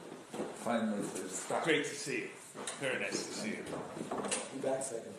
find myself stuck. Great to see you. Very nice to see you. Be back second.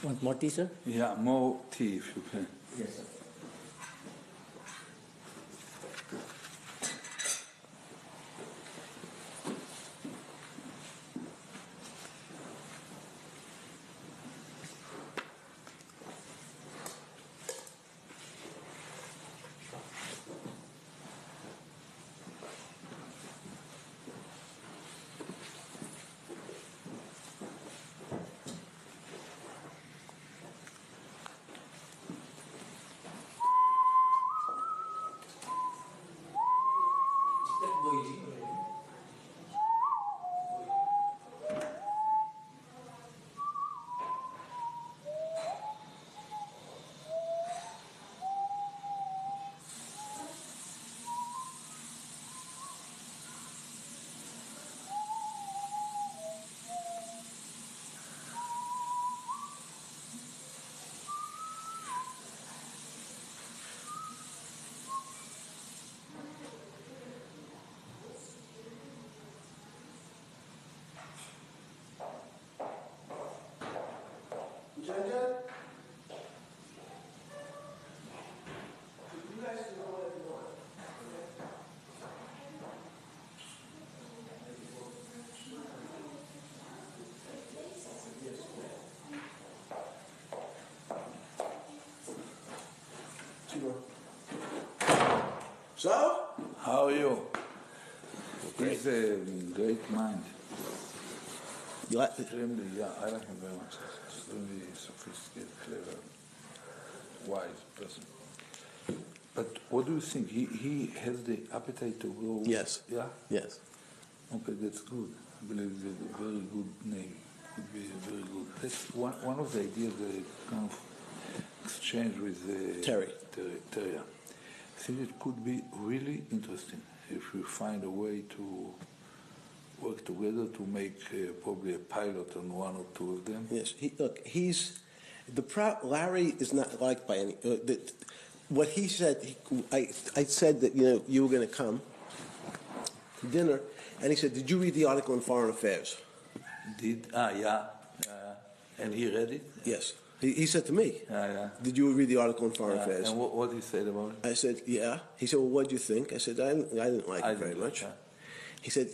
Want more tea, sir? Yeah, more tea if you can. Yes, sir. So? How are you? He's a great mind. You like Extremely, yeah, I like him very much. Extremely sophisticated, clever, wise person. But what do you think? He has the appetite to go? Yes. Yeah? Yes. Okay, that's good. I believe it's a very good name. Could be very good. That's one of the ideas that I kind of exchange with Terry. Terry. I think it could be really interesting if we find a way to work together to make probably a pilot on one or two of them. Yes. Larry is not liked by any. What he said, I said that you were going to come to dinner, and he said, "Did you read the article in Foreign Affairs?" Yeah. And he read it? Yes. He said to me, Yeah. "Did you read the article in Foreign Affairs?" And what he said about it? I said, "Yeah." He said, "Well, what did you think?" I said, "I didn't like it very much." He said,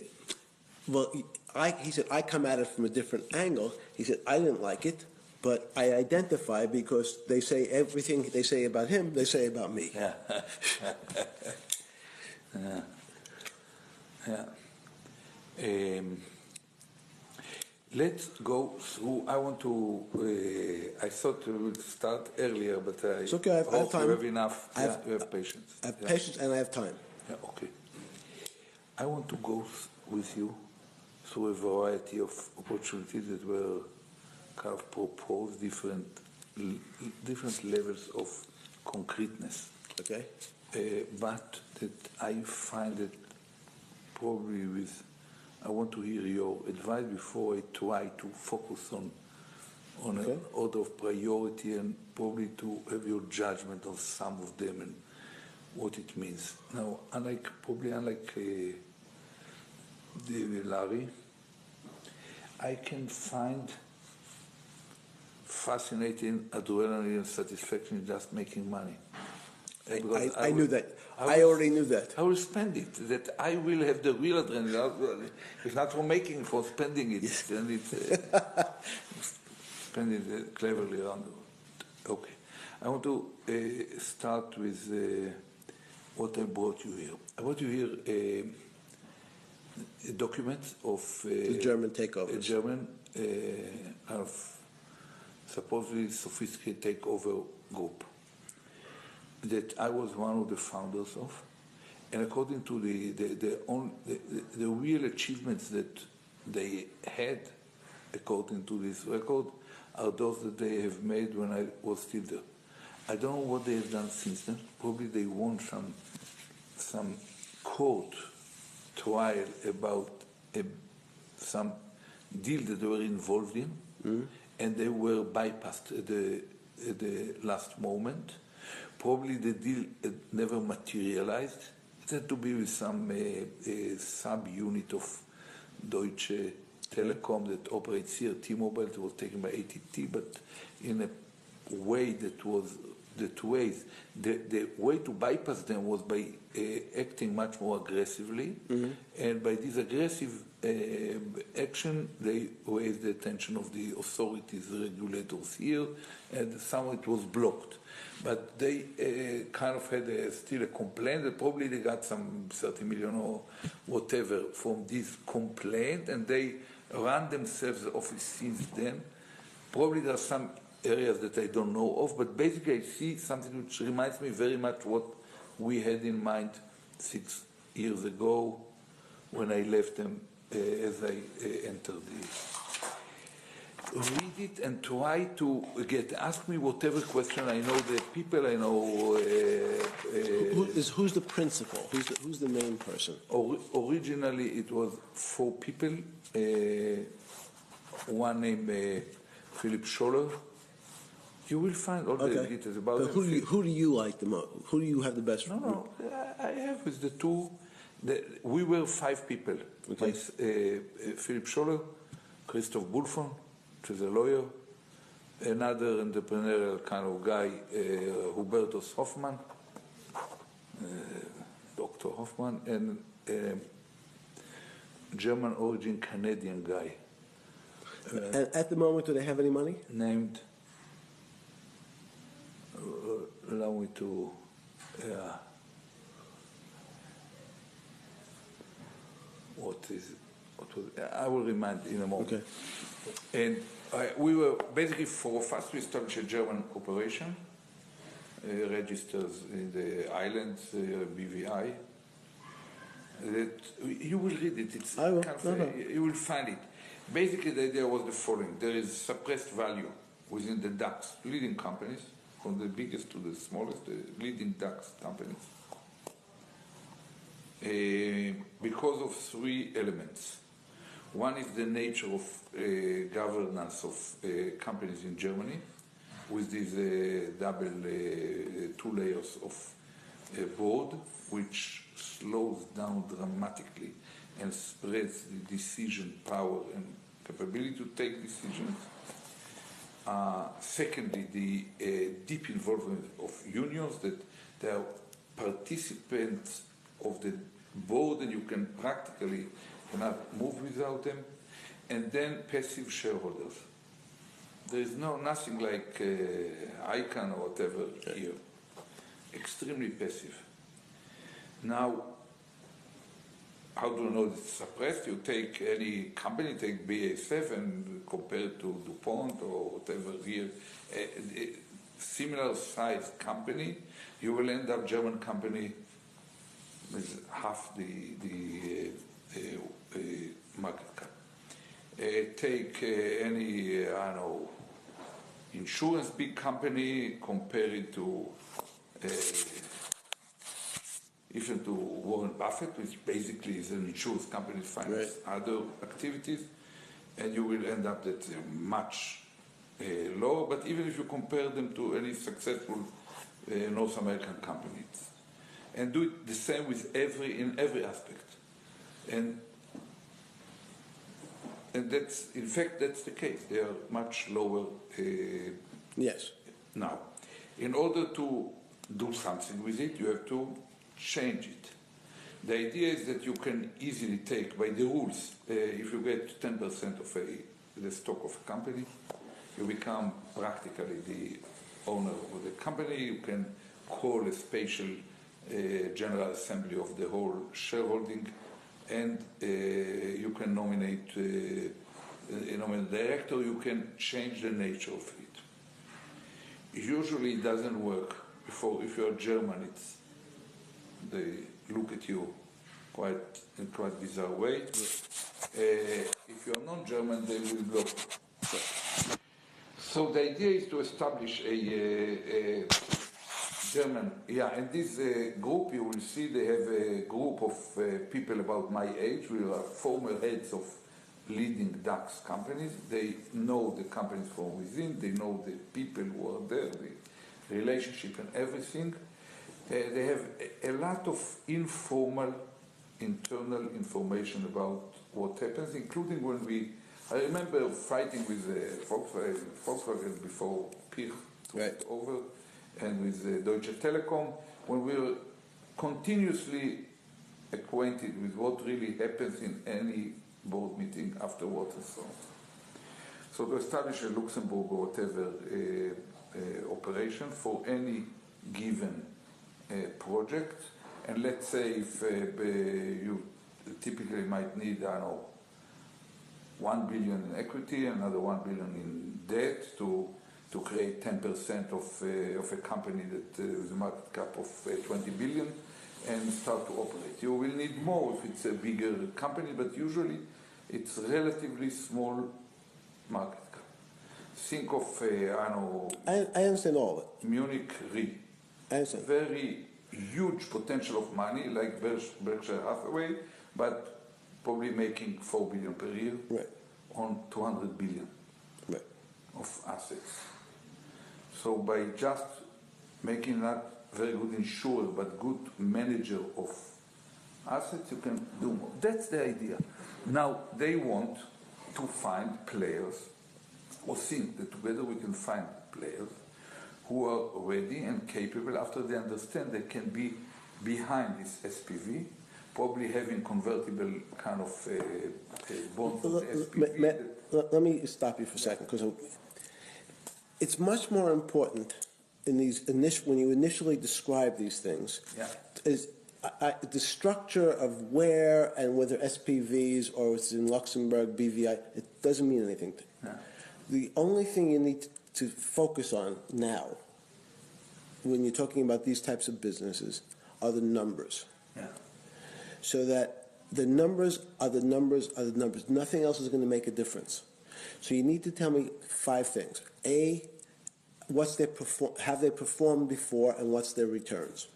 "Well, I come at it from a different angle." He said, "I didn't like it, but I identify because they say everything they say about him, they say about me." Yeah. Yeah. Let's go through. I want to. I thought we would start earlier, but It's okay. I have hope time. you have enough. You have patience. I have patience and I have time. Yeah. Okay. I want to go with you through a variety of opportunities that were kind of proposed, different levels of concreteness. Okay. But that I find it probably with. I want to hear your advice before I try to focus on Okay. an order of priority and probably to have your judgment on some of them and what it means. Now, unlike Larry, I can find fascinating adrenaline and satisfaction in just making money. I knew that. I already knew that. I will spend it. That I will have the real adrenaline. It's not for making, for spending it. Yes. And spend it cleverly around the world. Okay. I want to start with what I brought you here. I brought you here a document of The German takeover. a German kind of supposedly sophisticated takeover group that I was one of the founders of, and according to the real achievements that they had, according to this record, are those that they have made when I was still there. I don't know what they have done since then. Probably they won some court trial about some deal that they were involved in, and they were bypassed at the last moment. Probably the deal never materialized. It had to be with some sub-unit of Deutsche telecom that operates here, T-Mobile, it was taken by AT&T, but in a way that was the way to bypass them was by acting much more aggressively, and by this aggressive action, they raised the attention of the authorities, the regulators here, and somehow it was blocked. But they kind of had still a complaint, and probably they got some 30 million or whatever from this complaint, and they ran themselves the office since then. Probably there are some areas that I don't know of, but basically I see something which reminds me very much what we had in mind 6 years ago when I left them as I entered the... Read it and try to ask me whatever question I know, the people I know... Who's the principal? Who's the main person? Originally it was 4 people, one named Philip Scholler. You will find all the details about but who do you like the most? Who do you have the best? No, I have with the 2. We were 5 people. Okay. Philip Scholler, Christoph Bulfon, which is a lawyer, another entrepreneurial kind of guy, Hubertus Hoffmann, Dr. Hoffmann, and German origin Canadian guy. And at the moment, do they have any money? Named, allow me to, what was, I will remind in a moment. Okay. And we were, basically 4 of us, we established a German operation, registers in the islands, BVI. That you will read it, it's I will. kind of, you will find it. Basically the idea was the following: there is suppressed value within the DAX, leading companies, from the biggest to the smallest, the leading DAX companies, because of 3 elements. One is the nature of governance of companies in Germany, with these double 2 layers of board, which slows down dramatically and spreads the decision power and capability to take decisions. Secondly, the deep involvement of unions, that they are participants of the board and you can practically cannot move without them. And then passive shareholders. There is nothing like ICANN or whatever here. Extremely passive. Now, how do you know it's suppressed? You take any company, take BASF and compare it to DuPont or whatever here, a similar sized company, you will end up German company with half the market cap. Take any, I don't know, insurance big company, compare it to even to Warren Buffett, which basically is an insurance company, finance other activities, and you will end up at much lower. But even if you compare them to any successful North American companies, and do it the same with in every aspect, and that's, in fact, that's the case. They are much lower. Yes. Now, in order to do something with it, you have to change it. The idea is that you can easily take, by the rules, if you get 10% of the stock of a company, you become practically the owner of the company. You can call a special general assembly of the whole shareholding, and you can nominate a director. You can change the nature of it. Usually it doesn't work. If you're German, they look at you in quite bizarre way. If you're non-German, they will block. So the idea is to establish a German, and this group, you will see they have a group of people about my age. We are former heads of leading DAX companies. They know the companies from within, they know the people who are there, the relationship and everything. They have a lot of informal internal information about what happens, including when I remember fighting with Volkswagen before Pirch took it over, and with Deutsche Telekom, when we were continuously acquainted with what really happens in any board meeting afterwards and so on. So to establish a Luxembourg or whatever operation for any given project, and let's say if you typically might need, I don't know, 1 billion in equity, another 1 billion in debt to create 10% of a company that with a market cap of 20 billion and start to operate. You will need more if it's a bigger company, but usually it's relatively small market cap. Think of, I know... I understand all of it. Munich Re. I understand. Very huge potential of money, like Berkshire Hathaway, but probably making 4 billion per year on 200 billion of assets. So by just making that very good insurer, but good manager of assets, you can do more. That's the idea. Now, they want to find players, or think that together we can find players who are ready and capable after they understand they can be behind this SPV, probably having convertible kind of bond for the SPV. Let me stop you for a second, because it's much more important in these when you initially describe these things, is the structure of where and whether SPVs or it's in Luxembourg, BVI, it doesn't mean anything. The only thing you need to focus on now, when you're talking about these types of businesses, are the numbers. So that the numbers are the numbers are the numbers. Nothing else is going to make a difference. So you need to tell me 5 things. A, have they performed before, and what's their returns?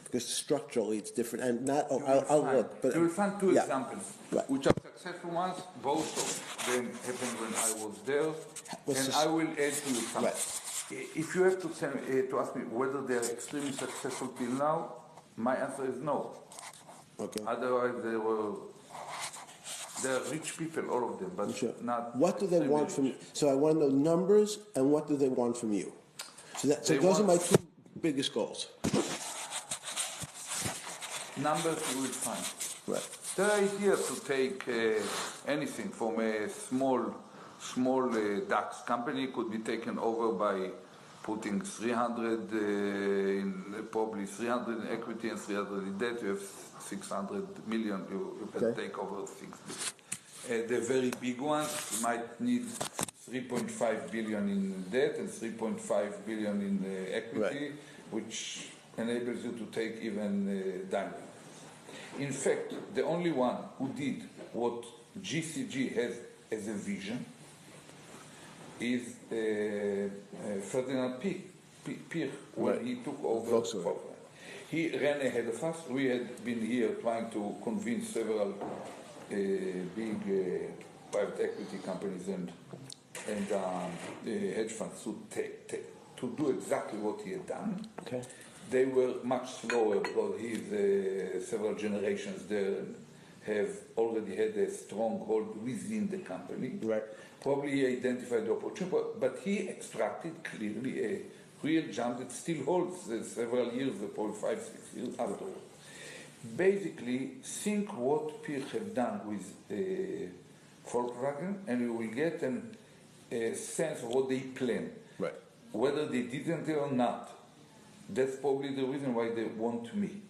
Because structurally it's different, and not. I'll look. But you will find 2 examples, which are successful ones. Both of them happened when I was there, and I will add to you some. If you have to ask me whether they are extremely successful till now, my answer is no. Okay. Otherwise, they are rich people, all of them, but not. What do they want from you? So I want to know numbers, and what do they want from you? So those are my 2 biggest goals. Numbers you will find. The idea to take anything from a small DAX company could be taken over by putting 300 probably 300 in equity and 300 in debt. You have 600 million. You can take over 6 billion. The very big ones might need 3.5 billion in debt and 3.5 billion in equity, which enables you to take even diamonds. In fact, the only one who did what GCG has as a vision is Ferdinand Pirch when he took over Volkswagen. He ran ahead of us. We had been here trying to convince several big private equity companies and hedge funds to do exactly what he had done. They were much slower because he's several generations there and have already had a stronghold within the company. Probably he identified the opportunity, but he extracted clearly a real jump that still holds several years, probably 5-6 years afterwards. Basically, think what Pirch have done with Volkswagen, and you will get a sense of what they plan. Whether they didn't or not, that's probably the reason why they want me.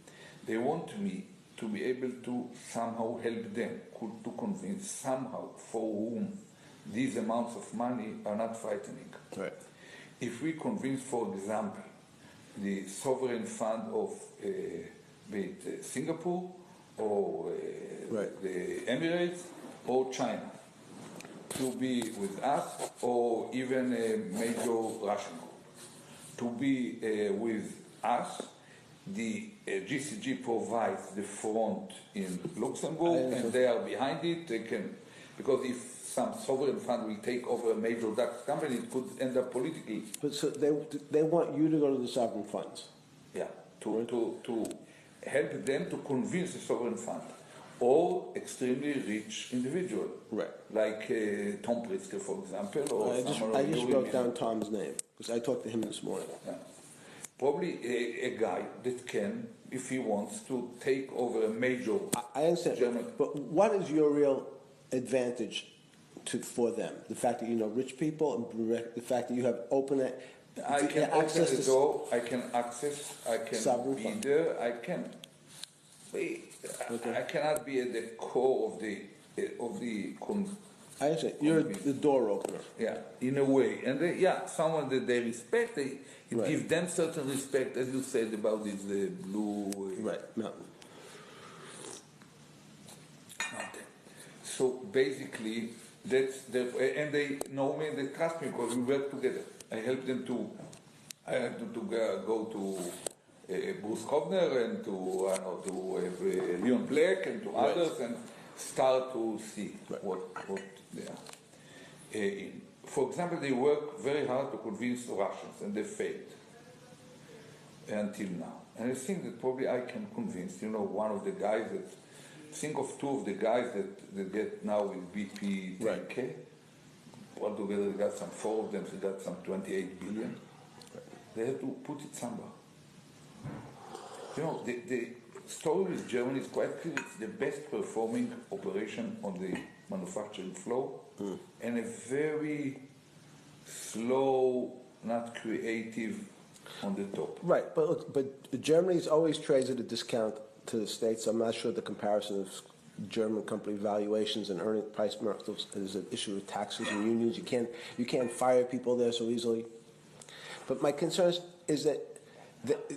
They want me to be able to somehow help them, to convince somehow for whom these amounts of money are not frightening. If we convince, for example, the sovereign fund of be it Singapore or the Emirates or China to be with us, or even a major Russian group to be with us, the GCG provides the front in Luxembourg, and they are behind it. They can, because if some sovereign fund will take over a major DAX company, it could end up politically. But so they want you to go to the sovereign funds. To help them to convince a sovereign fund or extremely rich individual, Right. like Tom Pritzker, for example, or I just someone wrote down Tom's name because I talked to him this morning. Yeah. Probably a guy that can, if he wants, to take over a major. I understand, German. but what is your real advantage for them? The fact that you know rich people, and the fact that you have open I can open the door. I can access. I can Sovereign be fund. there. I can. I cannot be at the core of the. I understand. You're the door opener. Yeah, in a way, and someone that they respect. You give them certain respect, as you said about this blue. Right. Mountain. So basically, and they know me and they trust me because we work together. I help them to go to Bruce Kovner and to Leon Black and to others and start to see what they are in. For example, they work very hard to convince the Russians, and they failed until now. And I think that probably I can convince, one of the guys that, think of two of the guys that get now with BP 10K. Altogether, they got four of them, they got some 28 billion. They have to put it somewhere. The story with Germany is quite clear. It's the best performing operation on the manufacturing floor, and a very slow, not creative on the top. Right, but look, Germany's always trades at a discount to the States. I'm not sure the comparison of German company valuations and earning price multiples is an issue with taxes and unions. You can't fire people there so easily. But my concern is that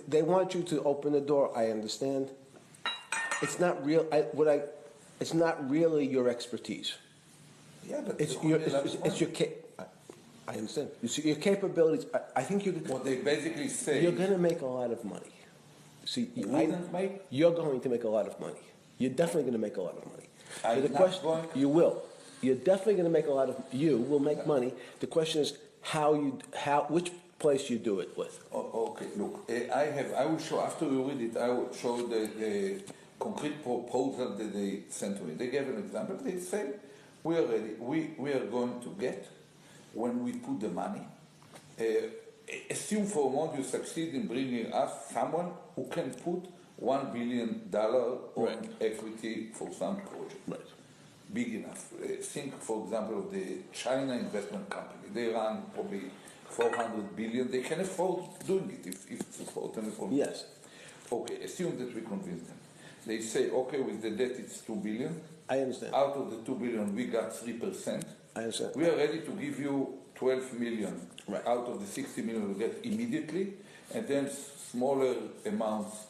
they want you to open the door. I understand. It's not real. It's not really your expertise. Yeah, but it's your. I understand. Your capabilities. I think you. What they basically say. You're going to make a lot of money. See, you're going to make a lot of money. You're definitely going to make a lot of money. You will. You're definitely going to make a lot of. You will make money. The question is which place you do it with. Okay. Look, I will show after we read it. I will show the concrete proposal that they sent to me. They gave an example. They say we are ready. We are going to get when we put the money. Assume for a moment you succeed in bringing us someone who can put $1 billion on equity for some project. Right. Big enough. Think, for example, of the China investment company. They run probably 400 billion. They can afford doing it if it's important. Yes. Okay, assume that we convince them. They say, okay, with the debt it's 2 billion. I understand. Out of the 2 billion, we got 3%. I understand. We are ready to give you 12 million out of the 60 million we get immediately, and then smaller amounts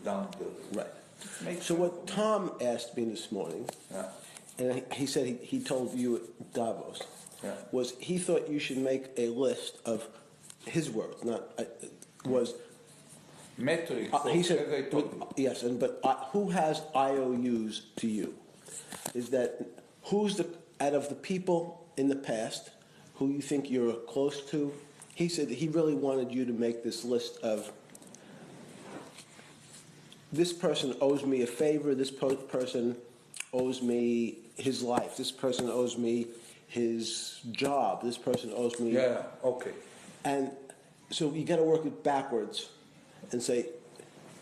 down the right. So what Tom asked me this morning, and he said he told you at Davos, was he thought you should make a list of his words, was metrics. He said, yes, but who has IOUs to you? Is that who's out of the people in the past who you think you're close to? He said that he really wanted you to make this list of this person owes me a favor, this person owes me his life, this person owes me his job, this person owes me... Yeah, okay. And so you got to work it backwards and say,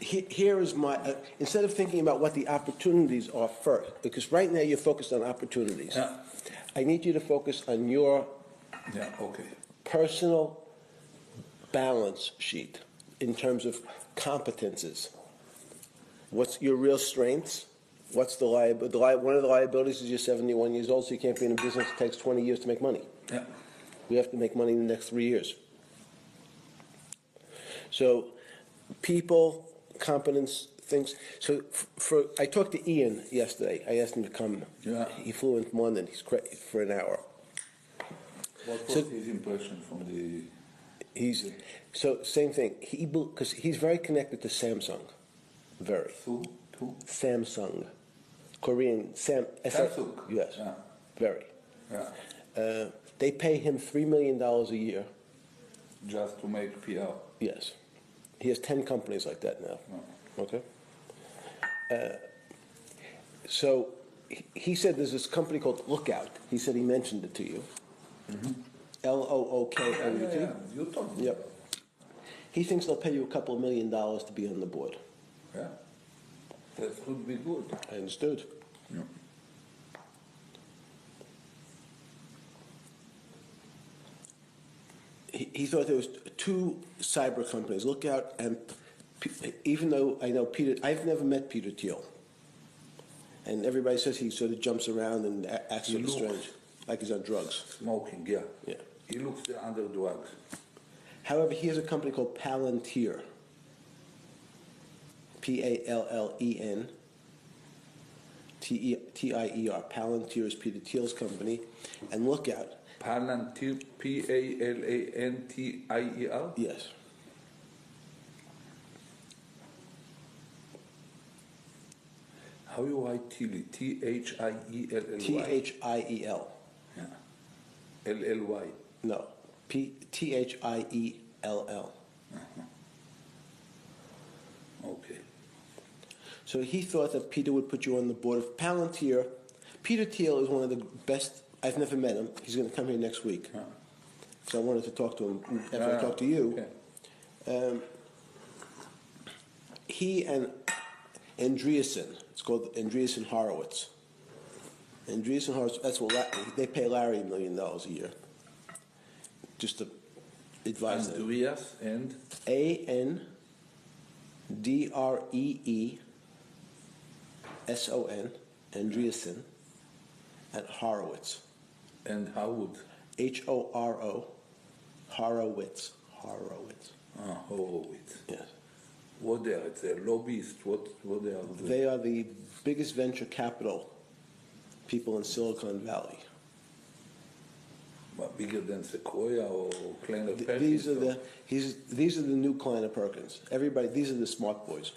here is my... instead of thinking about what the opportunities are first, because right now you're focused on opportunities. Yeah. I need you to focus on your personal balance sheet in terms of competences. What's your real strengths? What's the liability? One of the liabilities is you're 71 years old, so you can't be in a business that takes 20 years to make money. Yeah. We have to make money in the next 3 years. So people, competence, things. So I talked to Ian yesterday. I asked him to come. Yeah. He flew in from London. He's for an hour. What was his impression from the... So same thing. Because he's very connected to Samsung. Very. Who? Samsung. Korean. Samsung? Yes. Yeah. Very. Yeah. They pay him $3 million a year. Just to make PR? Yes. He has 10 companies like that now. Oh. Okay? So he said there's this company called Lookout. He said he mentioned it to you. L-O-O-K-O-U-T. Yeah, you told me. Yep. He thinks they'll pay you $2 million to be on the board. Yeah, that would be good. I understood. Yeah. He thought there was two cyber companies, Lookout and, even though I know Peter, I've never met Peter Thiel. And everybody says he sort of jumps around and acts sort of strange, like he's on drugs. Smoking, yeah. Yeah. He looks under drugs. However, he has a company called Palantir. P-A-L-L-E-N. T-I-E-R. Palantir is Peter Thiel's company. And Lookout. Palantir, P-A-L-A-N-T-I-E-R? Yes. How you write Thiel? T-H-I-E-L-L-Y? T-H-I-E-L. Yeah. L-L-Y. No. T-H-I-E-L-L. Okay. So he thought that Peter would put you on the board of Palantir. Peter Thiel is one of the best. I've never met him. He's going to come here next week. So I wanted to talk to him after I talked to you. Okay. He and Andreessen, it's called Andreessen Horowitz. Andreessen Horowitz, that's what they pay Larry $1 million a year. Just to advise them. Andreas and? A-N-D-R-E-E-S-O-N, Andreessen, and Horowitz. And Howard? H-O-R-O, Horowitz. Horowitz. Ah, Horowitz. Yes. What they are? It's a lobbyist. What they are doing? They are the biggest venture capital people in Silicon Valley. What, bigger than Sequoia or Kleiner Perkins? These are the new Kleiner Perkins. Everybody, these are the smart boys.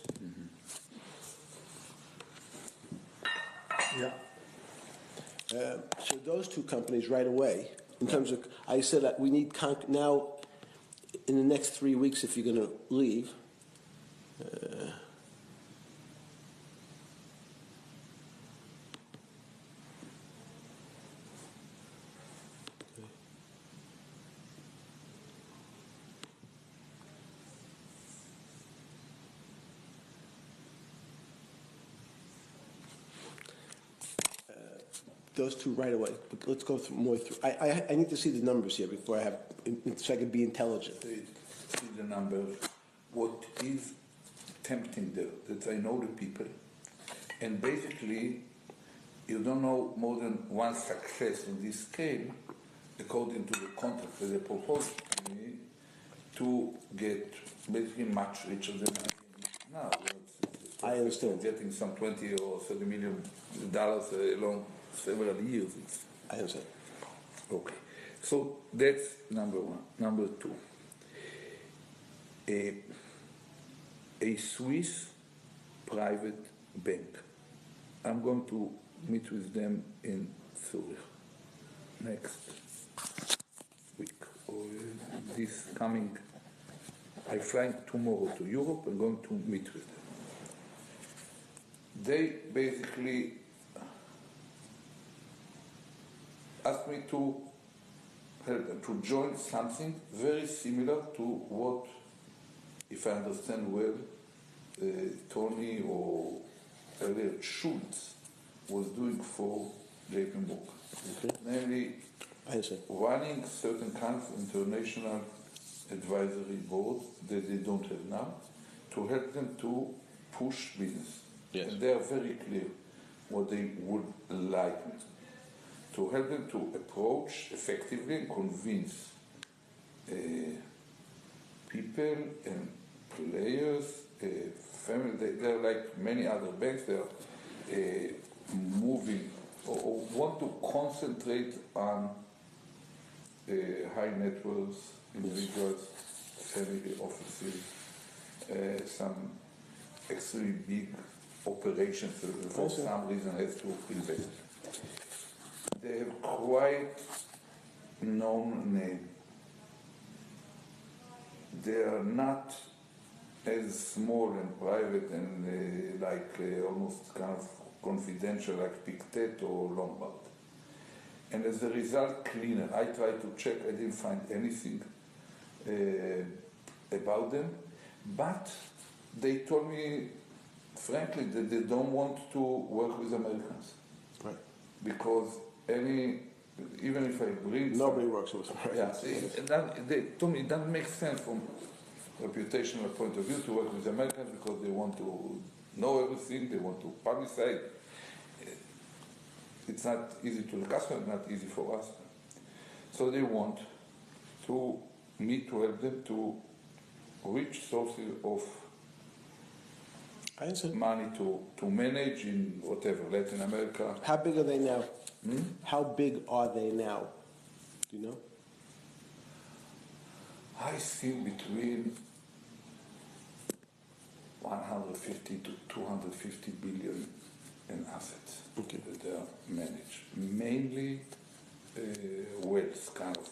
Yeah. So those two companies right away, in terms of, I said that we need now, in the next 3 weeks, if you're going to leave. Those two right away. But let's go through more through. I need to see the numbers here before I have, so I can be intelligent. See the numbers. What is tempting there? That I know the people, and basically, you don't know more than one success on this scale, according to the contract that they proposed to me, to get basically much richer than I am now. I understand. Getting some $20 or $30 million along several years. I understand. Okay. So that's number one. Number two, a Swiss private bank. I'm going to meet with them in Zurich next week, or this coming. I fly tomorrow to Europe and going to meet with them. They basically asked me to help them to join something very similar to what, if I understand well, Tony or earlier Schultz was doing for JP Morgan. Okay. Namely, running certain kinds of international advisory boards that they don't have now to help them to push business. Yes. And they are very clear what they would like me to help them to approach effectively and convince people and players, family. They're like many other banks. They are moving or want to concentrate on high net worth individuals, family offices, some extremely big operations for some reason has to invest. They have quite known name. They are not as small and private and almost kind of confidential like Pictet or Lombard. And as a result, cleaner. I tried to check, I didn't find anything about them, but they told me, frankly, that they don't want to work with Americans. Right. Because even if I bring... Nobody works with Americans. Yeah, they told me it doesn't make sense from reputational point of view to work with Americans because they want to know everything, they want to publicize. It's not easy to the customer, not easy for us. So they want me to help them to reach sources of money to manage in whatever, Latin America. How big are they now? How big are they now? Do you know? I think between 150 to 250 billion in assets that they are managed. Mainly wealth, kind of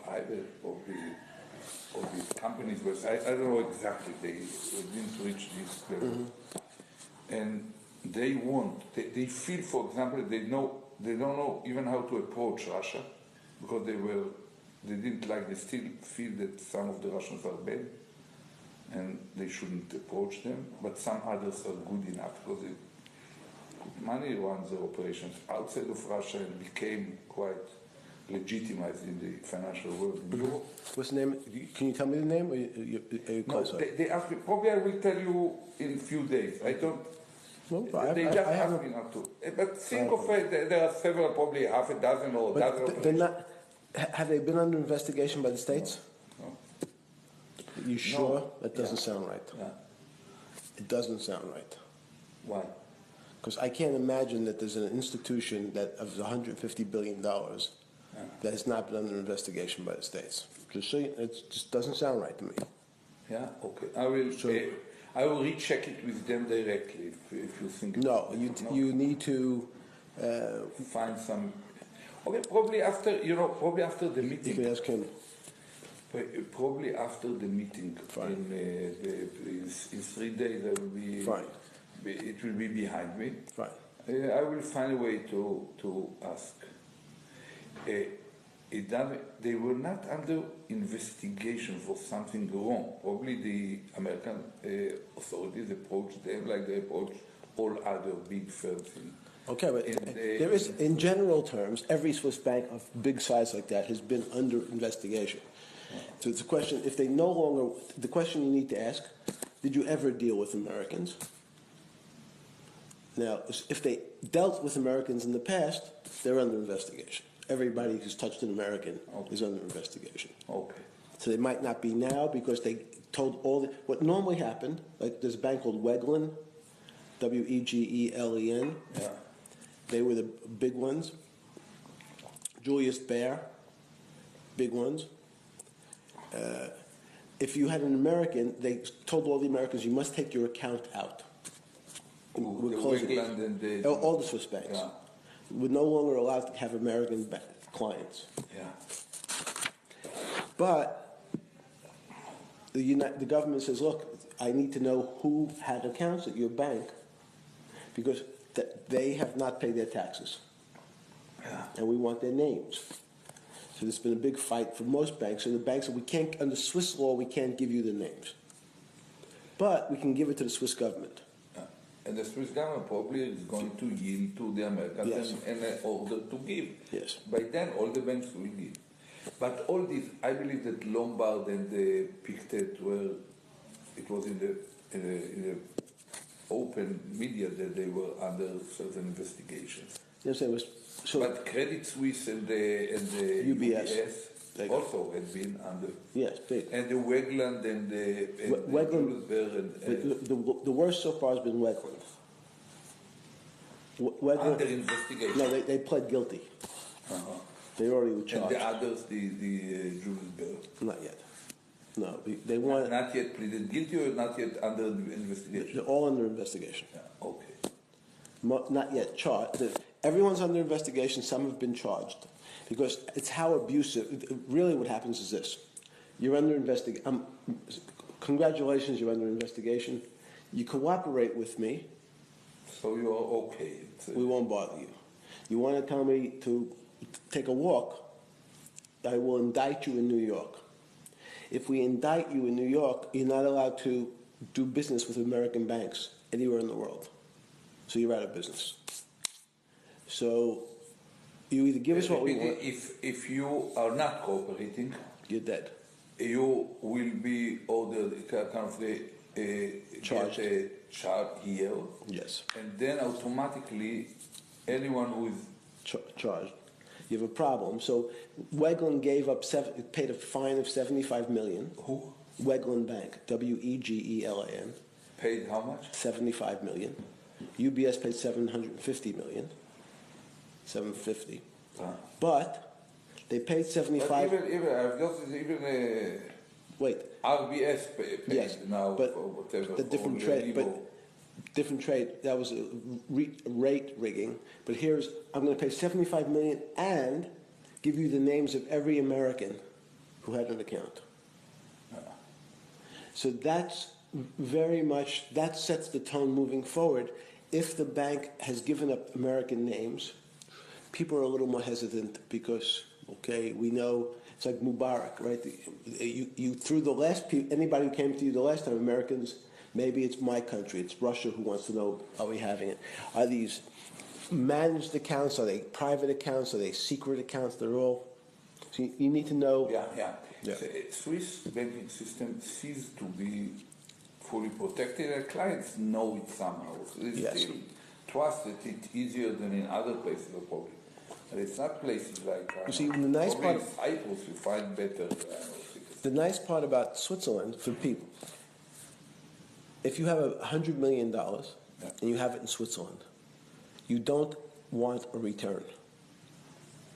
private or these companies. I don't know exactly. They didn't reach this level. And they feel, for example, they don't know even how to approach Russia because they didn't like. They still feel that some of the Russians are bad and they shouldn't approach them, but some others are good enough because money runs their operations outside of Russia and became quite legitimized in the financial world in Europe. What's the name? Can you tell me the name? Or are you close? No, they asked me. Probably I will tell you in a few days. I don't. No, they just asked me not to. But think of it. There are several, probably half a dozen or a dozen. They're not. Have they been under investigation by the states? No. You sure? That doesn't sound right. Yeah. It doesn't sound right. Why? Because I can't imagine that there's an institution that of $150 billion that has not been under investigation by the states. It just doesn't sound right to me. Yeah. Okay. I will recheck it with them directly if you think. No, you need to find some. Okay, probably after the meeting. You can ask him. Probably after the meeting. Fine. In 3 days, I will be. Fine. It will be behind me. Fine. I will find a way to ask. They were not under investigation for something wrong. Probably the American authorities approached them like they approach all other big firms. Okay, but there is, in general terms, every Swiss bank of big size like that has been under investigation. So it's a question, if they no longer, the question you need to ask, did you ever deal with Americans? Now, if they dealt with Americans in the past, they're under investigation. Everybody who's touched an American is under investigation. Okay. So they might not be now because they told what normally happened, like there's a bank called Wegelen, Wegelen. Yeah. They were the big ones. Julius Baer, big ones. If you had an American, they told all the Americans, you must take your account out. All the Swiss banks. Yeah. We're no longer allowed to have American clients. Yeah. But the government says, look, I need to know who had accounts at your bank because they have not paid their taxes. Yeah. And we want their names. So there's been a big fight for most banks. So the banks said, we can't, under Swiss law, we can't give you the names. But we can give it to the Swiss government. And the Swiss government probably is going to yield to the Americans and order to give. Yes. By then, all the banks will give. But all this, I believe that Lombard and the Pictet it was in the open media that they were under certain investigations. Yes, it was. So but Credit Suisse and the UBS also had been under. Yes, big. And the Wegland and the worst so far has been Wegland. Under investigation. No, they pled guilty. They already were charged. And the others, the Julius Baer. Not yet. No, they want. Not yet pleaded guilty or not yet under investigation. They're all under investigation. Yeah, okay. Not yet charged. Everyone's under investigation. Some have been charged because it's how abusive. Really, what happens is this: You're under investigation. Congratulations, you're under investigation. You cooperate with me. So you're okay. We won't bother you. You want to tell me to take a walk, I will indict you in New York. If we indict you in New York, you're not allowed to do business with American banks anywhere in the world. So you're out of business. So you either give us what we want. If you are not cooperating, you're dead. You will be ordered kind of Charged. Charge here. Yes. And then automatically anyone who is charged. You have a problem. So Wegland paid a fine of $75 million. Who? Wegland Bank, Wegelan. Paid how much? $75 million. UBS paid $750 million. $750. But they paid 75. Wait. RBS paid yes, now but for whatever. The different trade, but different trade. That was a rate rigging. But here's I'm going to pay $75 million and give you the names of every American who had an account. So that's very much that sets the tone moving forward. If the bank has given up American names, people are a little more hesitant because we know. It's like Mubarak, right? You through the last people, anybody who came to you the last time, Americans, maybe it's my country, it's Russia who wants to know, are we having it? Are these managed accounts? Are they private accounts? Are they secret accounts? They're all. So you need to know. Yeah. The Swiss banking system ceases to be fully protected, and clients know it somehow. So they still trust that it's easier than in other places of probably. And it's not places like you see, the nice part of Cyprus you find better. The nice part about Switzerland for people, if you have $100 million and you have it in Switzerland, you don't want a return.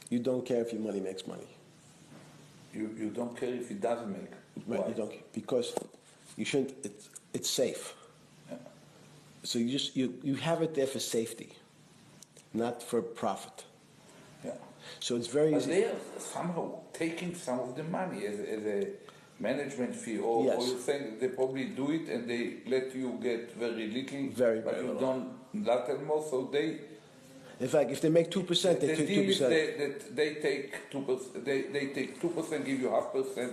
You don't care if your money makes money. You don't care if it doesn't make. Right, Why? you don't care because you shouldn't. It's safe. Yeah. So you have it there for safety, not for profit. Yeah. So it's very easy. But they are somehow taking some of the money as a management fee, or you think they probably do it and they let you get very little, but you don't let them more. So they. In fact, if they make 2%, they take 2%. They take 2%. They take 2%, give you 0.5%,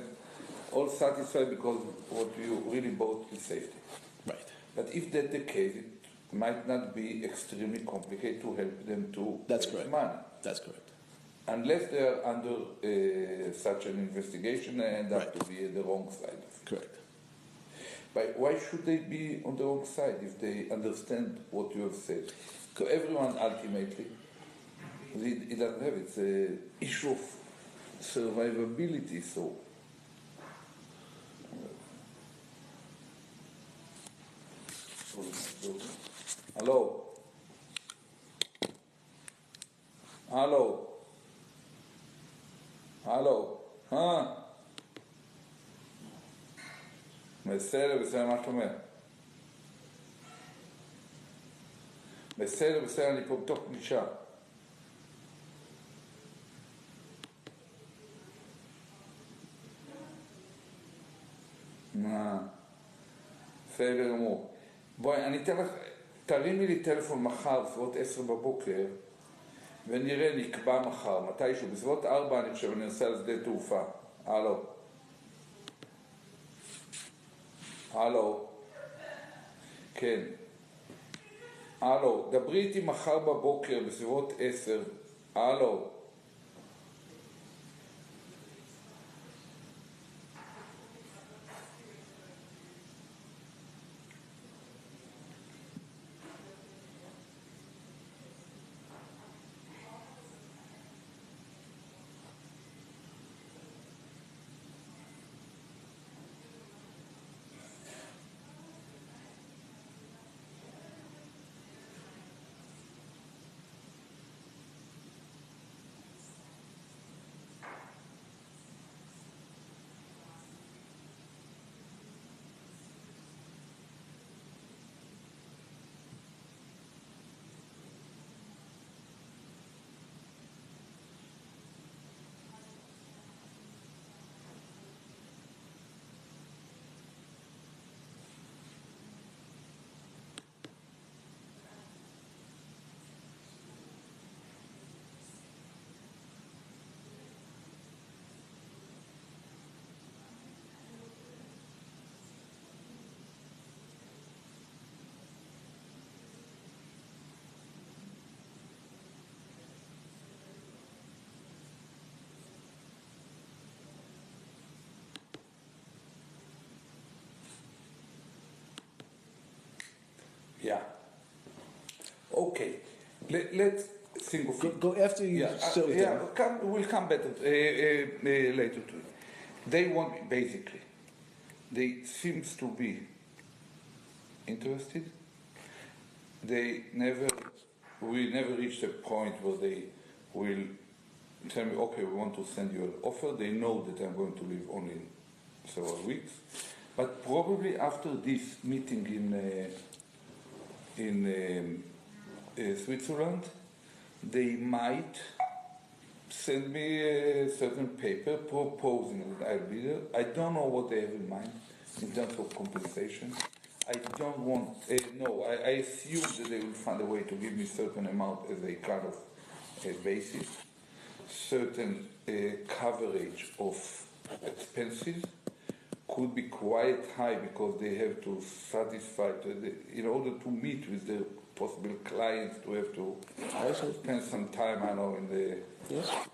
all satisfied because what you really bought is safety. Right. But if that's the case, it might not be extremely complicated to help them to raise money. That's correct. Unless they are under such an investigation and have to be at the wrong side. Correct. But why should they be on the wrong side if they understand what you have said? So everyone ultimately, it doesn't have, it's an issue of survivability, so. Hello? Hello? Hello? בסדר, מה אתה אומר? בסדר, אני פה בתוך פגישה. בסדר גמור. בואי, אני אתן לך, תרימי לי טלפון מחר, בסביבות 10 בבוקר, ונראה, נקבע מחר, מתישהו, בסביבות 4 אני חושב, אני נוסע על שדה תעופה. הלו. הלו. כן. הלו, דברי איתי מחר בבוקר בסביבות 10. הלו. Yeah. Okay. Let's think of it. Go after you. We'll come better later to it. They want, basically, they seems to be interested. We never reached a point where they will tell me, okay, we want to send you an offer. They know that I'm going to leave only in several weeks. But probably after this meeting in Switzerland, they might send me a certain paper proposing that I'll be there. I don't know what they have in mind in terms of compensation. I don't want, I assume that they will find a way to give me a certain amount as a kind of basis, certain coverage of expenses could be quite high because they have to satisfy, in order to meet with the possible clients, to have to spend some time, I know,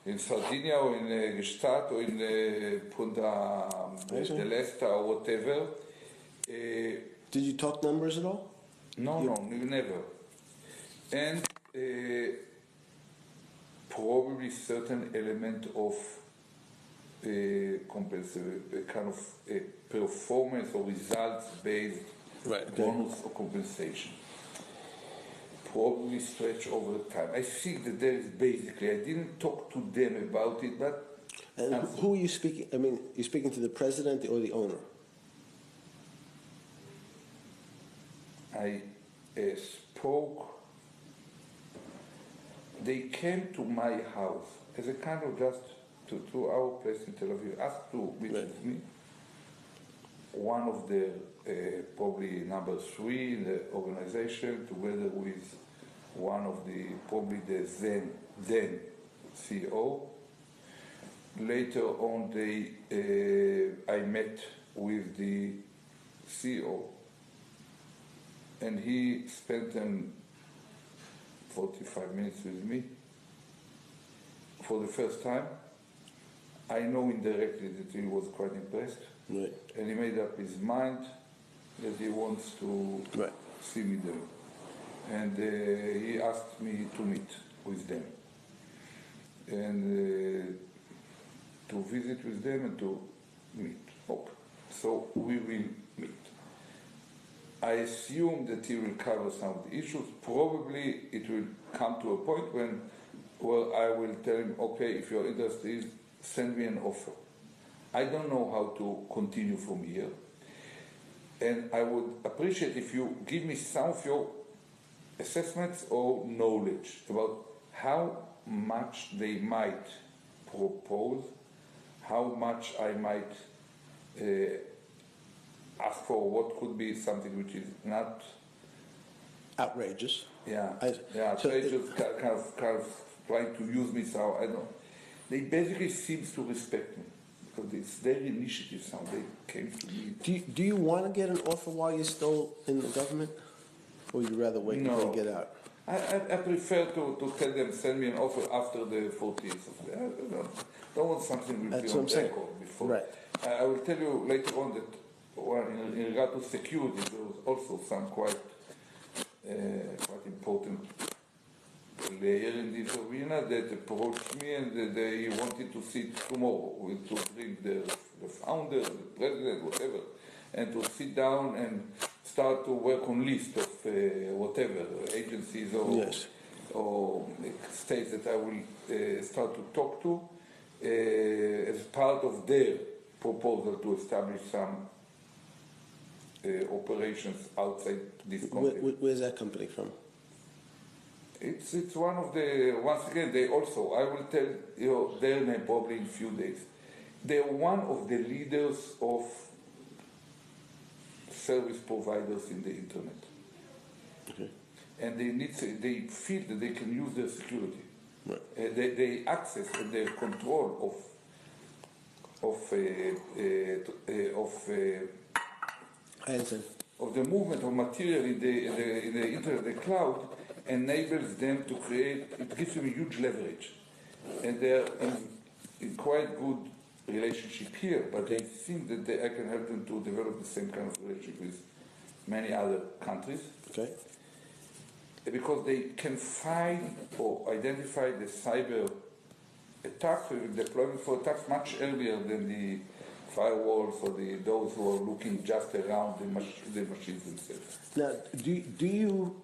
in Sardinia or in Gstaad or in Punta del Este or whatever. Did you talk numbers at all? No, never. And probably certain element of kind of performance or results-based bonus or compensation. Probably stretch over time. I think that there is basically, I didn't talk to them about it, but... And who are you speaking, you're speaking to the president or the owner? I spoke, they came to my house as a kind of just to our place in Tel Aviv, asked to meet with me. One of the, probably number 3 in the organization, together with one of the, probably the then CEO. Later on, I met with the CEO, and he spent 45 minutes with me for the first time. I know indirectly that he was quite impressed, and he made up his mind that he wants to see me there. And he asked me to meet with them, and to visit with them and to meet. Okay. So we will meet. I assume that he will cover some of the issues. Probably it will come to a point when, I will tell him, okay, if you're interested, send me an offer. I don't know how to continue from here. And I would appreciate if you give me some of your assessments or knowledge about how much they might propose, how much I might ask for, what could be something which is not outrageous. Outrageous, kind of trying to use me, so I don't. They basically seems to respect me because it's their initiative. So they came to me. Do you want to get an offer while you're still in the government, or would you rather wait until you get out? I prefer to tell them, send me an offer after the 40th. I don't want something will be on record before. Right. I will tell you later on that in regard to security, there was also some quite important player in this arena that approached me and they wanted to sit tomorrow, to bring the founder, the president, whatever, and to sit down and start to work on list of whatever agencies or states that I will start to talk to as part of their proposal to establish some operations outside this country. Where's that company from? It's one of the, once again, they also, I will tell you their name probably in a few days. They're one of the leaders of service providers in the internet. Okay. And they feel that they can use their security. Right. They access and their control of the movement of material in the internet, the cloud, enables them to create, it gives them a huge leverage. And they're in quite good relationship here, but they think that I can help them to develop the same kind of relationship with many other countries. Okay. because they can find or identify the cyber attacks or deployment for attacks much earlier than the firewalls or those who are looking just around the machines themselves. Now, do you?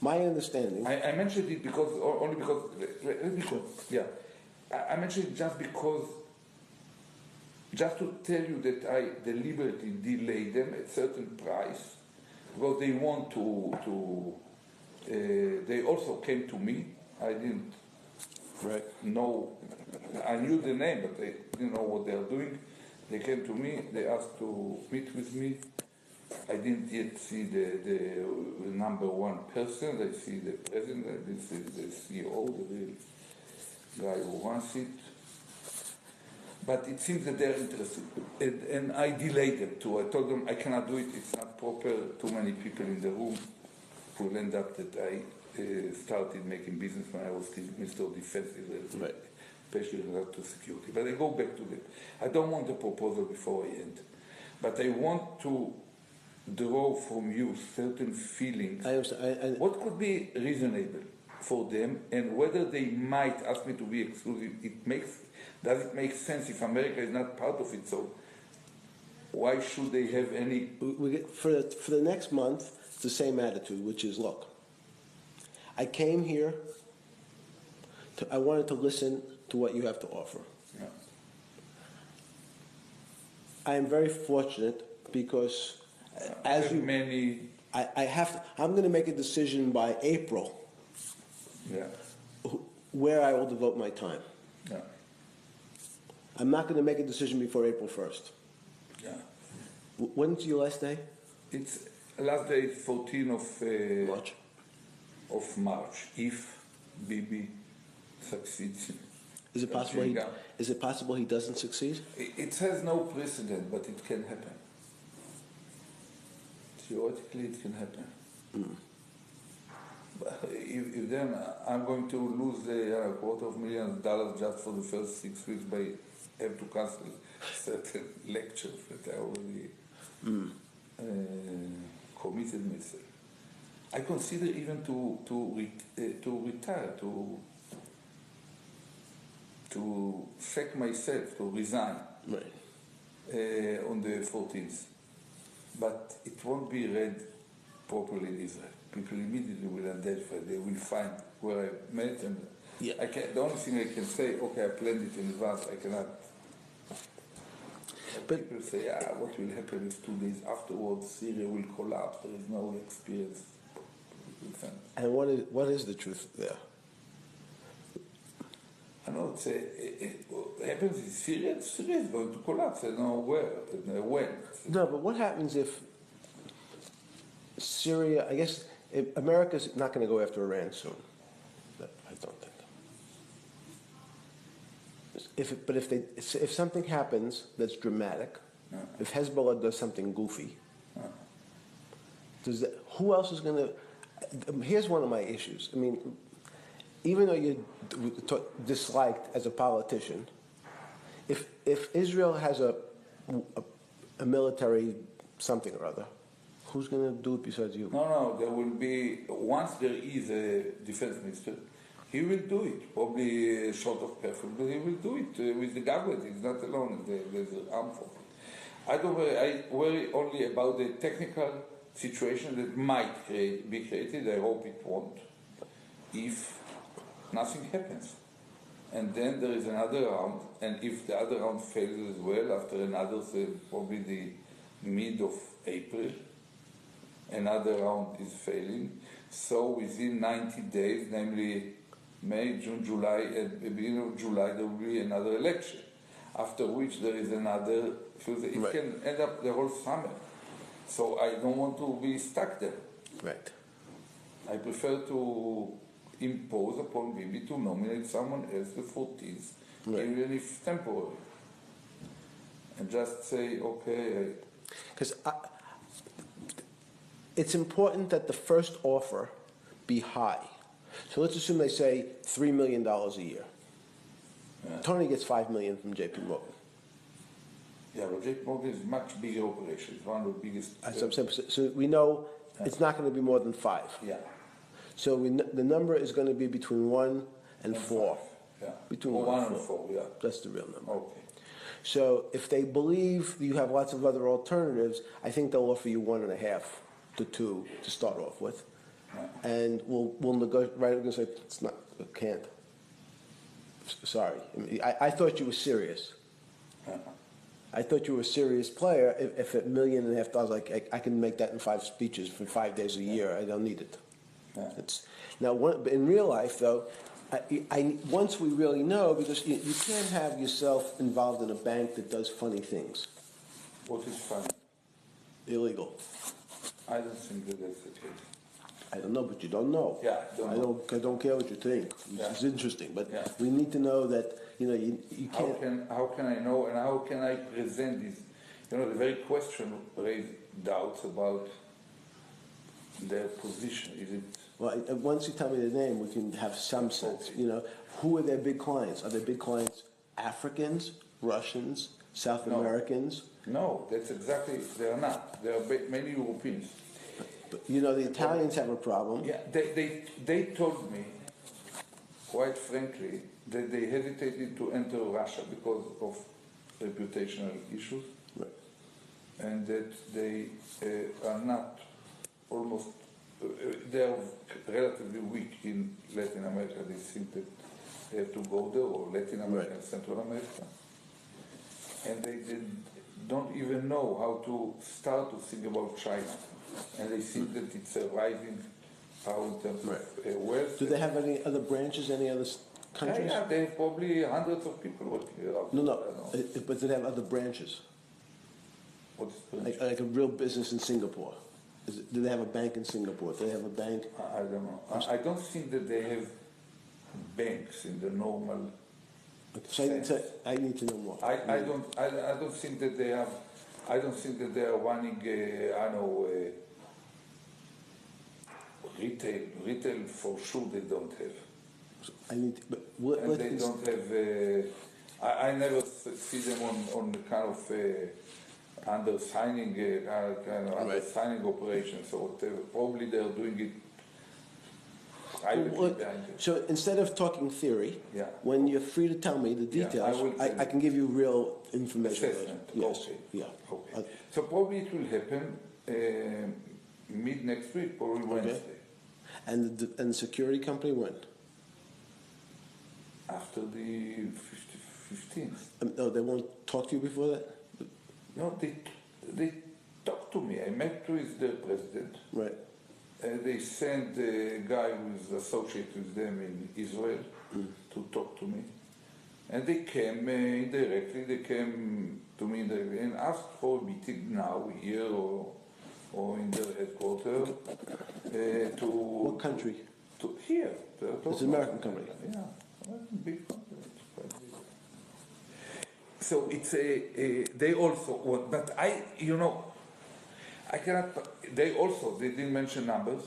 My understanding. I mentioned it only because. Yeah, I mentioned it just to tell you that I deliberately delayed them at certain price because they want to. They also came to me. I didn't know. I knew the name, but they didn't know what they are doing. They came to me. They asked to meet with me. I didn't yet see the number one person. I see the president. This is the CEO, the real guy who runs it. But it seems that they're interested. And I delayed them too. I told them I cannot do it. It's not proper. Too many people in the room. It will end up that I started making business when I was still Minister of Defense, especially related to security. But I go back to that. I don't want the proposal before I end. But I want to draw from you certain feelings. What could be reasonable for them, and whether they might ask me to be exclusive. Does it make sense if America is not part of it? So why should they have any? For the next month, it's the same attitude, which is, look, I came here. I wanted to listen to what you have to offer. Yeah. I am very fortunate because. I'm going to make a decision by April. Yeah. Where I will devote my time. Yeah. I'm not going to make a decision before April 1st. Yeah. When's your last day? It's last day is 14 of March. Of March. If Bibi succeeds. Is it possible he doesn't succeed? It has no precedent, but it can happen. Theoretically, it can happen. But if then I'm going to lose $250,000 just for the first 6 weeks by have to cancel certain lectures that I already committed myself. I consider even to retire, to sack myself, to resign on the 14th. But it won't be read properly in Israel. People immediately will identify. They will find where I met, and the only thing I can say, okay, I planned it in advance. I cannot. But people say, what will happen if 2 days afterwards Syria will collapse? There is no experience. And what is the truth there? I know it happens in Syria. Syria is going to collapse. I don't know where, when. No, but what happens if Syria? I guess America's not going to go after Iran soon. I don't think. If something happens that's dramatic, if Hezbollah does something goofy, who else is going to? Here's one of my issues. I mean, even though you're disliked as a politician, if Israel has a military something or other, who's going to do it besides you? No, there will be, once there is a defense minister, he will do it, probably short of perfect, but he will do it with the government. He's not alone, there's an arm for it. I worry only about the technical situation that might be created. I hope it won't, if nothing happens. And then there is another round, and if the other round fails as well, after another, probably the mid of April, another round is failing. So within 90 days, namely May, June, July, at the beginning of July, there will be another election, after which there is another, it can end up the whole summer. So I don't want to be stuck there. Right. I prefer to impose upon Bibi to nominate someone else the 14th, even if temporary. And just say, okay. Because it's important that the first offer be high. So let's assume they say $3 million a year. Yeah. Tony gets $5 million from JP Morgan. Yeah, but JP Morgan is a much bigger operation. It's one of the biggest. So we know it's not going to be more than 5. Yeah. So the number is going to be between 1 and 4. 5. Yeah. Between Or 1 and 4. Yeah. That's the real number. Okay. So if they believe you have lots of other alternatives, I think they'll offer you 1.5 to 2 to start off with. Yeah. And we'll negotiate, right, we're going to say, it's not, can't. Sorry. I thought you were serious. I thought you were a serious player. If $1.5 million, I can make that in 5 speeches for 5 days a year. I don't need it. Yeah. Now, in real life, though, once we really know, because you can't have yourself involved in a bank that does funny things. What is funny? Illegal. I don't think that that's the case. I don't know, but you don't know. Yeah, I don't care what you think. It's interesting, but we need to know that you can't. How can I know, and how can I present this? The very question raised doubts about their position. Is it? Well, once you tell me the name, we can have some sense. Okay. Who are their big clients? Are their big clients Africans, Russians, South Americans? No, that's exactly. They are not. There are many Europeans. But, the Italians have a problem. Yeah, they told me, quite frankly, that they hesitated to enter Russia because of reputational issues, Right. and that they are not almost. They are relatively weak in Latin America. They think that they have to go there, or Latin America and Central America, and they don't even know how to start to think about China. And they think that it's a rising power in terms of wealth. Do they have any other branches, any other countries? Yeah, they have probably hundreds of people working around. No. But do they have other branches? What's the Like a real business in Singapore? Do they have a bank in Singapore? Do they have a bank? I don't know. I don't think that they have banks in the normal. So I need to know more. I don't think that they have. I don't think that they are running. Retail for sure they don't have. I need to, and they don't have. I never see them on the kind of under signing signing operations or whatever. Probably they are doing it privately behind it. So instead of talking theory, when you're free to tell me the details, I can give you real information. Assessment. Yes. Okay. Yeah. Okay. So probably it will happen mid next week, probably Wednesday. And the security company when? After the 15th. No, they won't talk to you before that? No, they talked to me. I met with the president. Right. They sent a guy who is associated with them in Israel to talk to me. And they came indirectly, they came to me and asked for a meeting now, here or in their headquarters. To what country? Here. It's an American company. Yeah, big company. So it's they also want, but I cannot, they didn't mention numbers,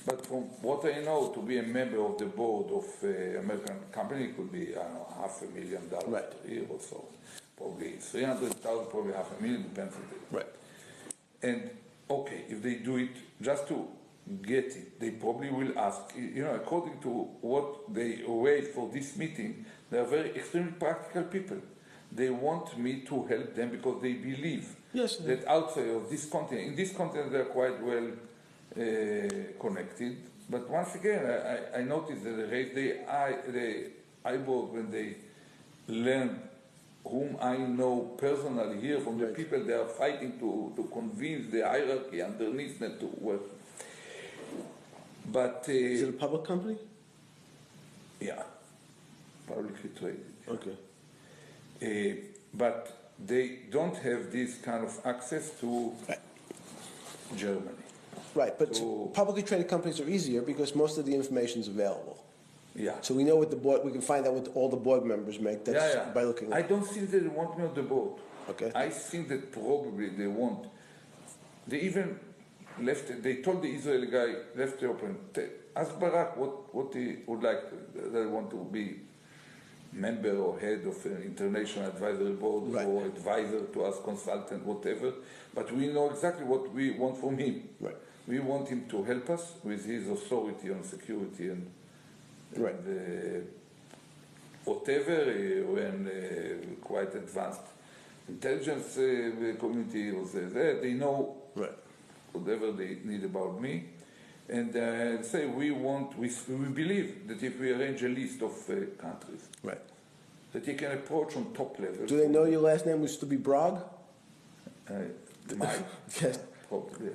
but from what I know, to be a member of the board of American company could be, $500,000 a year or so. Probably 300,000, probably $500,000, depends on it. Right. And okay, if they do it just to get it, they probably will ask, according to what they arranged for this meeting, they are very extremely practical people. They want me to help them because they believe that outside of this continent, in this continent they are quite well connected. But once again, I noticed that they raised the eyebrows when they learn whom I know personally here from the people they are fighting to convince the hierarchy underneath them to work. But is it a public company? Yeah, publicly traded. Okay. But they don't have this kind of access to Germany. Right, but publicly traded companies are easier because most of the information is available. Yeah. So we know what the board, we can find out what all the board members make. That's by looking at I don't think they want me on the board. Okay. I think that probably they want. They even left. They told the Israeli guy, left it open. Ask Barak what he would like. They want to be member or head of an international advisory board or advisor to us, consultant, whatever. But we know exactly what we want from him. Right. we want him to help us with his authority on security and whatever, when quite advanced intelligence community was there, they know whatever they need about me. And say we believe that if we arrange a list of countries, that he can approach on top level. Do they know your last name was to be Brog? Mike, Yes. probably.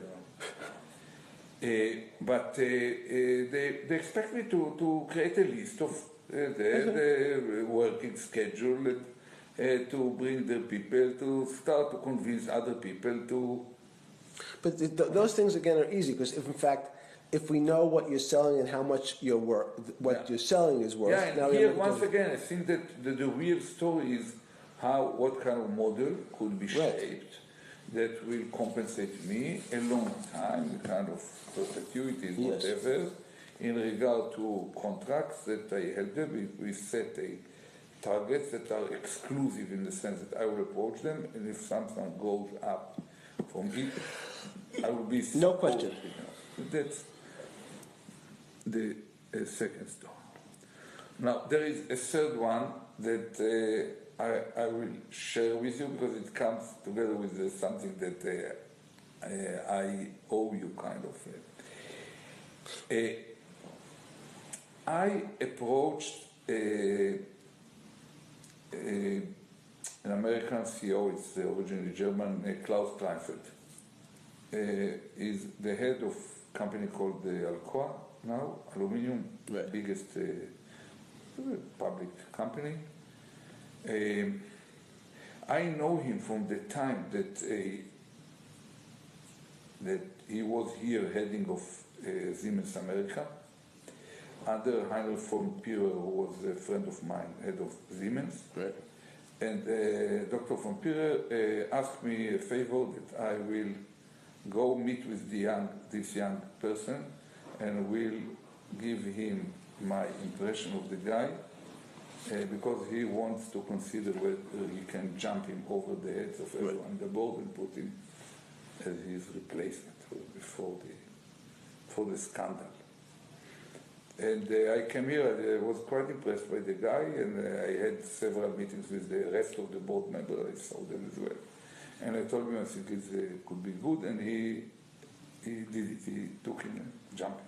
But they expect me to create a list of the working schedule, to bring their people, to start to convince other people to. But those things again are easy because if we know what you're selling and how much you're you're selling is worth. Yeah, and here once again, I think that the real story is what kind of model could be shaped that will compensate me a long time, kind of perpetuities, whatever, in regard to contracts that I help them. We set targets that are exclusive in the sense that I will approach them, and if something goes up from it, I will be no question. That's the second story. Now, there is a third one that I will share with you because it comes together with something that I owe you, kind of. I approached an American CEO, it's originally German, Klaus Kleinfeld. Is the head of a company called Alcoa now, aluminium, biggest public company. I know him from the time that he was here heading of Siemens America, under Heinrich von Pierer, who was a friend of mine, head of Siemens. And Dr. von Pierer asked me a favor that I will go meet with this young person and will give him my impression of the guy because he wants to consider whether he can jump him over the heads of everyone on the board and put him as his replacement for the scandal. And I came here, I was quite impressed by the guy, and I had several meetings with the rest of the board members. I saw them as well. And I told him I think it could be good, and he did it. He took him and jumped him.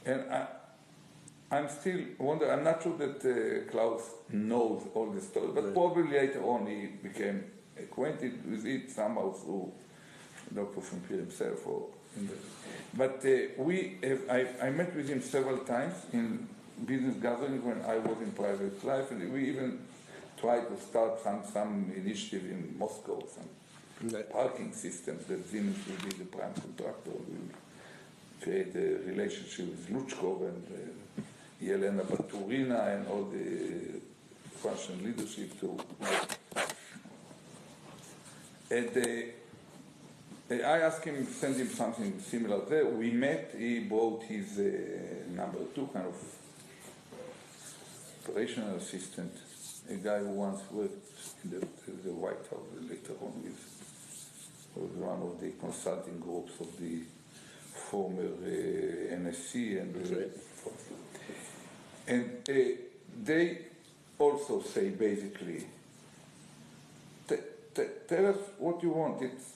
And I'm still wondering, I'm not sure that Klaus knows all the story, but probably later on he became acquainted with it somehow through Dr. von Pierre himself. But I met with him several times in business gatherings when I was in private life, and we even tried to start some initiative in Moscow, some parking systems that Siemens will be the prime contractor. We will create a relationship with Luchkov and Yelena Baturina and all the Russian leadership to. And I asked him to send him something similar there. We met, he brought his number 2 kind of operational assistant, a guy who once worked in the White House, later on was one of the consulting groups of the former NSC and they also say basically, tell us what you want. It's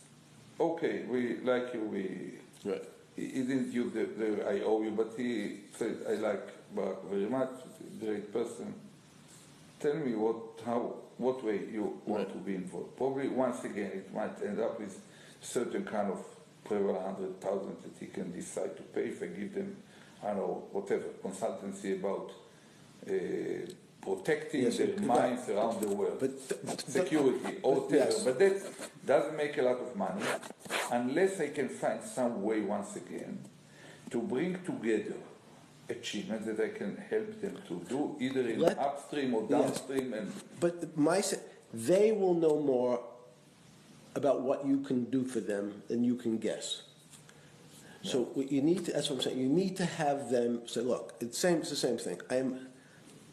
okay, we like you, he didn't use the I owe you, but he said, I like Barak very much, he's a great person. Tell me what way you want to be involved. Probably once again it might end up with certain kind of several 100,000 that he can decide to pay if I give them, I don't know, whatever, consultancy about protecting their minds around the world, security, or whatever. But that doesn't make a lot of money unless I can find some way, once again, to bring together achievements that I can help them to do, either in upstream or downstream. But they will know more about what you can do for them than you can guess. So you need to, that's what I'm saying, you need to have them say, look, it's the same thing.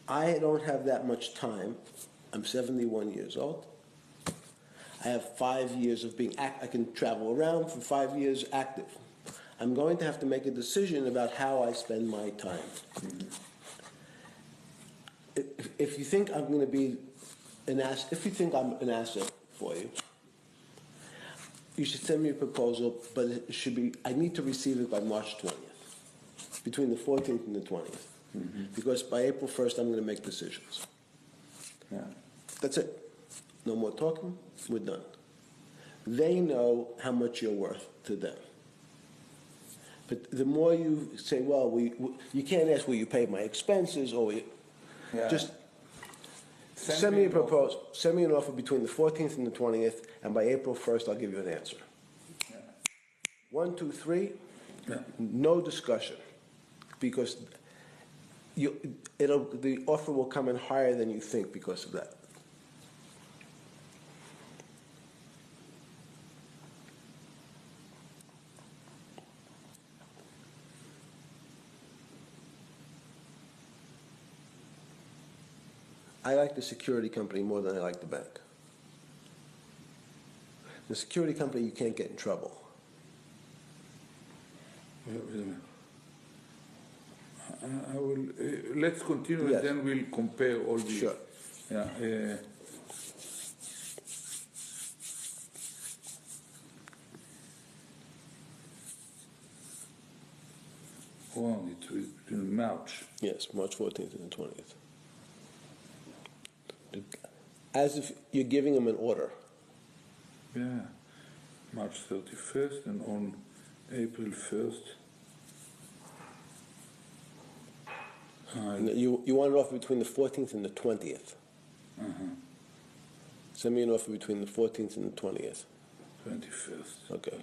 I don't have that much time. I'm 71 years old. I have 5 years of being I can travel around for 5 years active. I'm going to have to make a decision about how I spend my time. If you think I'm going to be an asset, if you think I'm an asset for you, you should send me a proposal, but it should be, I need to receive it by March 20th, between the 14th and the 20th. Because by April 1st, I'm going to make decisions. Yeah. That's it. No more talking, we're done. They know how much you're worth to them. But the more you say, well, you can't ask, will you pay my expenses, or just send me a proposal, send me an offer between the 14th and the 20th, and by April 1st, I'll give you an answer. Yeah. 1, 2, 3, Yeah. no discussion, because the offer will come in higher than you think because of that. I like the security company more than I like the bank. The security company, you can't get in trouble. Wait a minute. I will. Let's continue, Yes. and then we'll compare all these. Sure. Yeah. Oh, it was in March. Yes, March 14th and the 20th. As if you're giving them an order. Yeah, March 31st, and on April 1st. You want an offer between the 14th and the 20th. Send me an offer between the 14th and the 20th. 21st. Okay.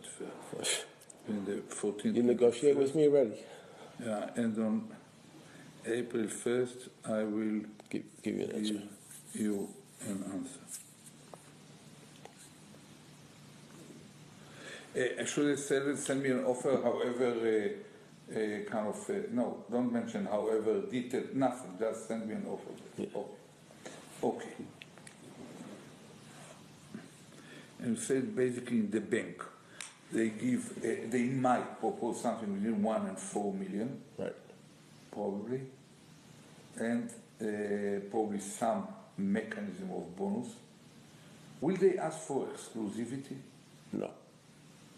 21st. In the 14th. You negotiate with me already. Yeah, and on April 1st, I will Give you an answer. give you an answer. Actually, send me an offer, however, no, don't mention however detailed, nothing, just send me an offer. Yeah. Okay. And said basically in the bank, they might propose something between 1 and 4 million. Right. Probably. And probably some mechanism of bonus. Will they ask for exclusivity? No.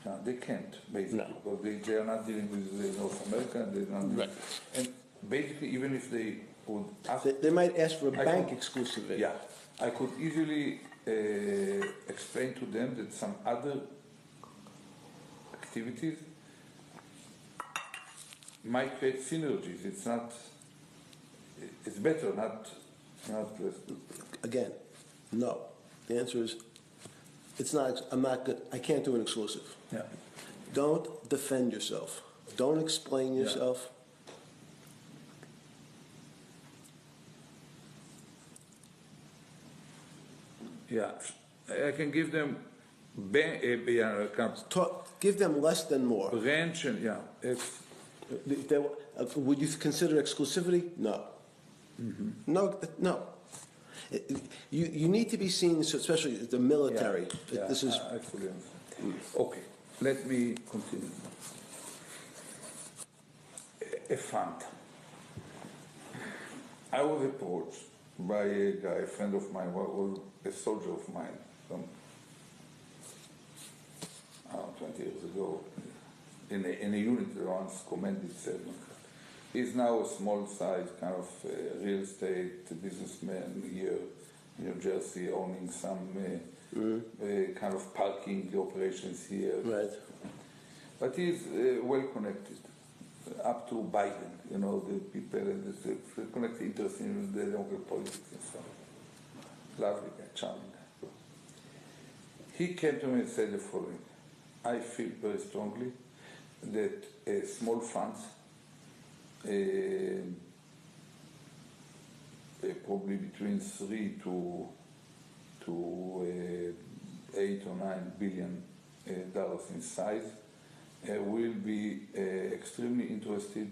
No, they can't, basically, No. because they are not dealing with North America, and they're not Right. And basically, even if they would ask... They might ask for a I bank could- exclusivity. Yeah, I could easily explain to them that some other activities might create synergies. It's not... It's better, not less. Again, no. The answer is, it's not. I'm not good. I can't do an exclusive. Yeah. Don't defend yourself. Don't explain yourself. Yeah, I can give them kind Give them less than more. of range, and Would you consider exclusivity? No. No. You need to be seen, especially the military. This is I fully understand. Okay, let me continue. A fund. I was approached by a guy, a friend of mine, a soldier of mine, some 20 years ago, in a unit that once commanded 7. He's now a small-size kind of real estate businessman here in New Jersey, owning some kind of parking operations here. right. But he's well connected, up to Biden, the people, and the connected interest in the local politics and stuff. Lovely guy, charming guy. He came to me and said the following: I feel very strongly that small funds, probably between 3 to 8 or 9 billion dollars in size, will be extremely interested.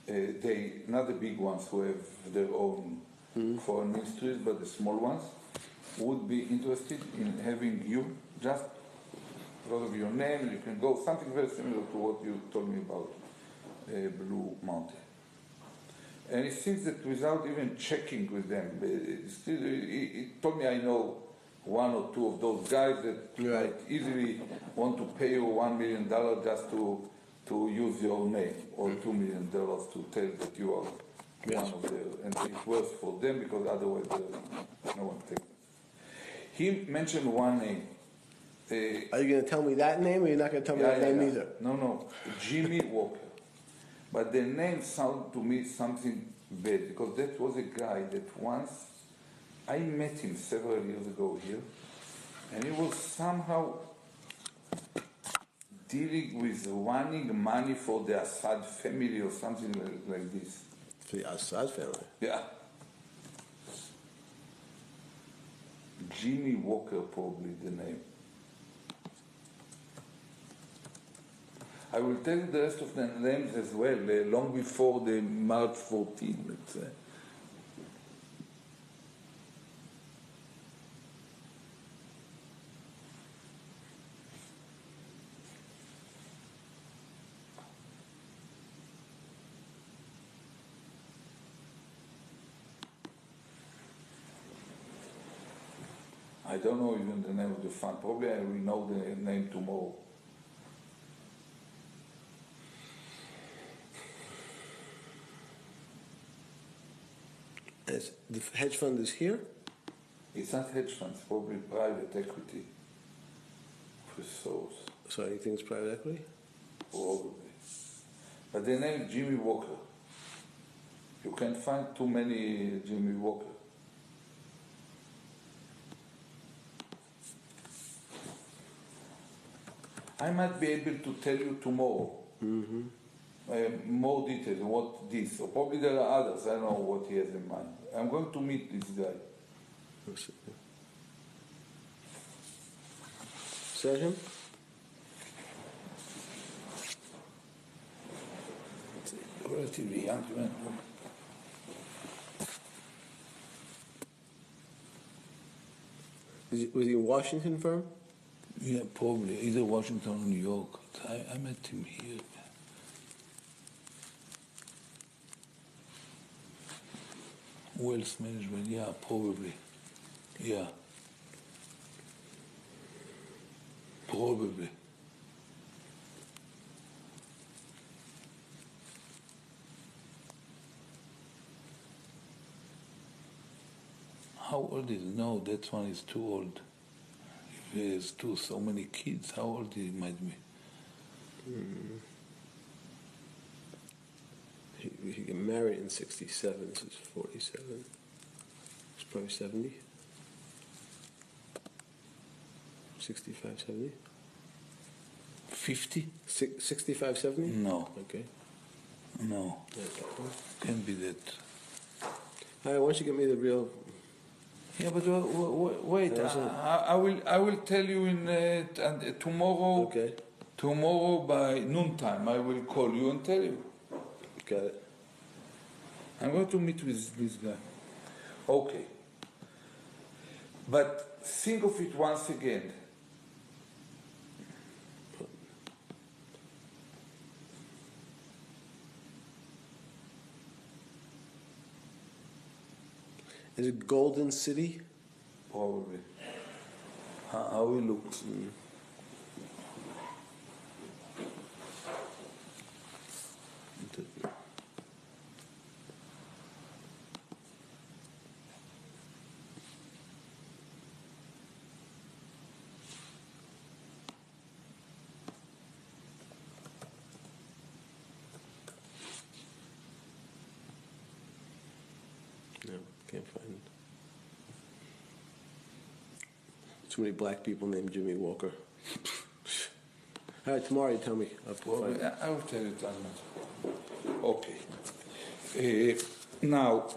They, not the big ones who have their own foreign ministries, but the small ones would be interested in having you just because of your name, you can go, something very similar to what you told me about Blue Mountain. And he thinks that without even checking with them, he told me I know one or two of those guys that might easily want to pay you $1 million just to use your name, or $2 million to tell that you are one of the, and it works for them because otherwise no one takes it. He mentioned one name. Are you going to tell me that name, or you're not going to tell me that name either? No, Jimmy Walker. But the name sounded to me something bad, because that was a guy that once, I met him several years ago here, and he was somehow dealing with running money for the Assad family or something like this. For the Assad family? Yeah. Jimmy Walker, probably the name. I will tell you the rest of the names as well, long before the March 14, let's say. I don't know even the name of the fund. Probably I will know the name tomorrow. As the hedge fund is here? It's not hedge funds, probably private equity resource. So you think it's private equity? Probably. But the name is Jimmy Walker. You can't find too many Jimmy Walker. I might be able to tell you tomorrow more details what this, or probably there are others. I don't know what he has in mind. I'm going to meet this guy. Is that him? Relatively young man. Was he in Washington firm? Yeah, probably. Either Washington or New York. I met him here. Wealth management, yeah, probably. Yeah. Probably. How old is he? No, that one is too old. If he has so many kids, how old he might be? He got married in 67, so he's 47. He's probably 70. 65, 70? 50? 65, 70? No. Okay. No. Can't be that. All right, why don't you give me the real... Yeah, but wait. I will tell you in tomorrow. Okay. Tomorrow by noontime, I will call you and tell you. Got it. I'm going to meet with this guy. Okay. But think of it once again. Is it Golden City? Probably. How it looks. No, can't find it. Too many black people named Jimmy Walker. All right, tomorrow you tell me. Probably, I will tell you that. Okay. Now,